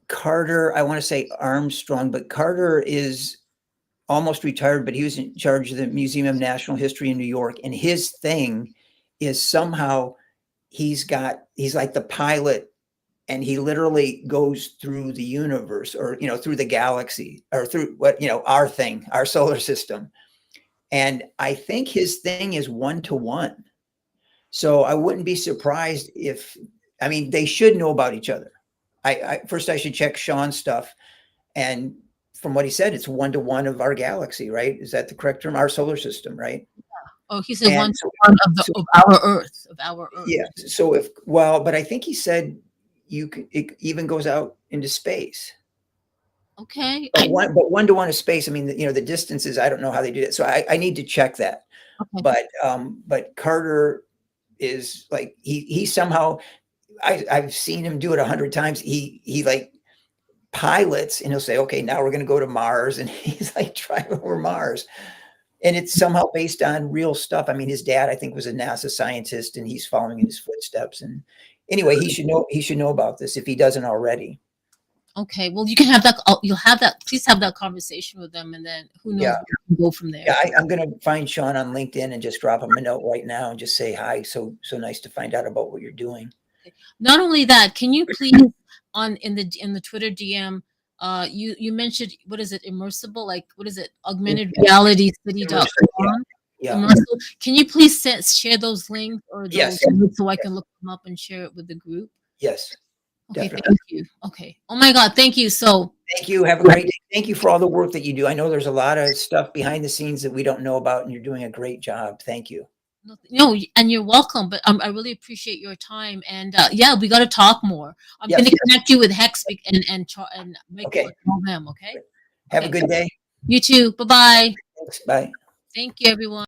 Carter. I want to say Armstrong, but Carter is almost retired, but he was in charge of the Museum of National History in New York. And his thing is somehow he's like the pilot, and he literally goes through the universe, or, through the galaxy, or through our solar system. And I think his thing is 1-to-1. So I wouldn't be surprised they should know about each other. First I should check Sean's stuff. And from what he said, it's 1-to-1 of our galaxy, right? Is that the correct term? Our solar system, right? Oh, he said 1-to-1 of our Earth, Yeah. So but I think he said it even goes out into space. Okay. But 1-to-1 of space. I mean, the distances, I don't know how they do it. So I need to check that. Okay. But Carter is like, he somehow, I've seen him do it 100 times. He like pilots, and he'll say, okay, now we're going to go to Mars. And he's like driving over Mars. And it's somehow based on real stuff. I mean, his dad, I think, was a NASA scientist, and he's following in his footsteps. And anyway, he should know about this if he doesn't already. Okay. Well, you can have that. Please have that conversation with them, and then who knows, we can go from there. Yeah, I'm going to find Sean on LinkedIn and just drop him a note right now and just say hi. So nice to find out about what you're doing. Okay. Not only that, can you please in the Twitter DM, you mentioned, what is it, immersible, like what is it, augmented reality city.com? Yeah. Can you please share those links or those links so I can look them up and share it with the group? Yes. Okay, definitely. Thank you. Okay. Oh my God, thank you. Thank you. Have a great day. Thank you for all the work that you do. I know there's a lot of stuff behind the scenes that we don't know about, and you're doing a great job. Thank you. No, and you're welcome. But I really appreciate your time. And we got to talk more. I'm going to connect you with Hex and make sure to know them. Okay. Have a good day. You too. Bye-bye. Thanks. Bye. Thank you, everyone.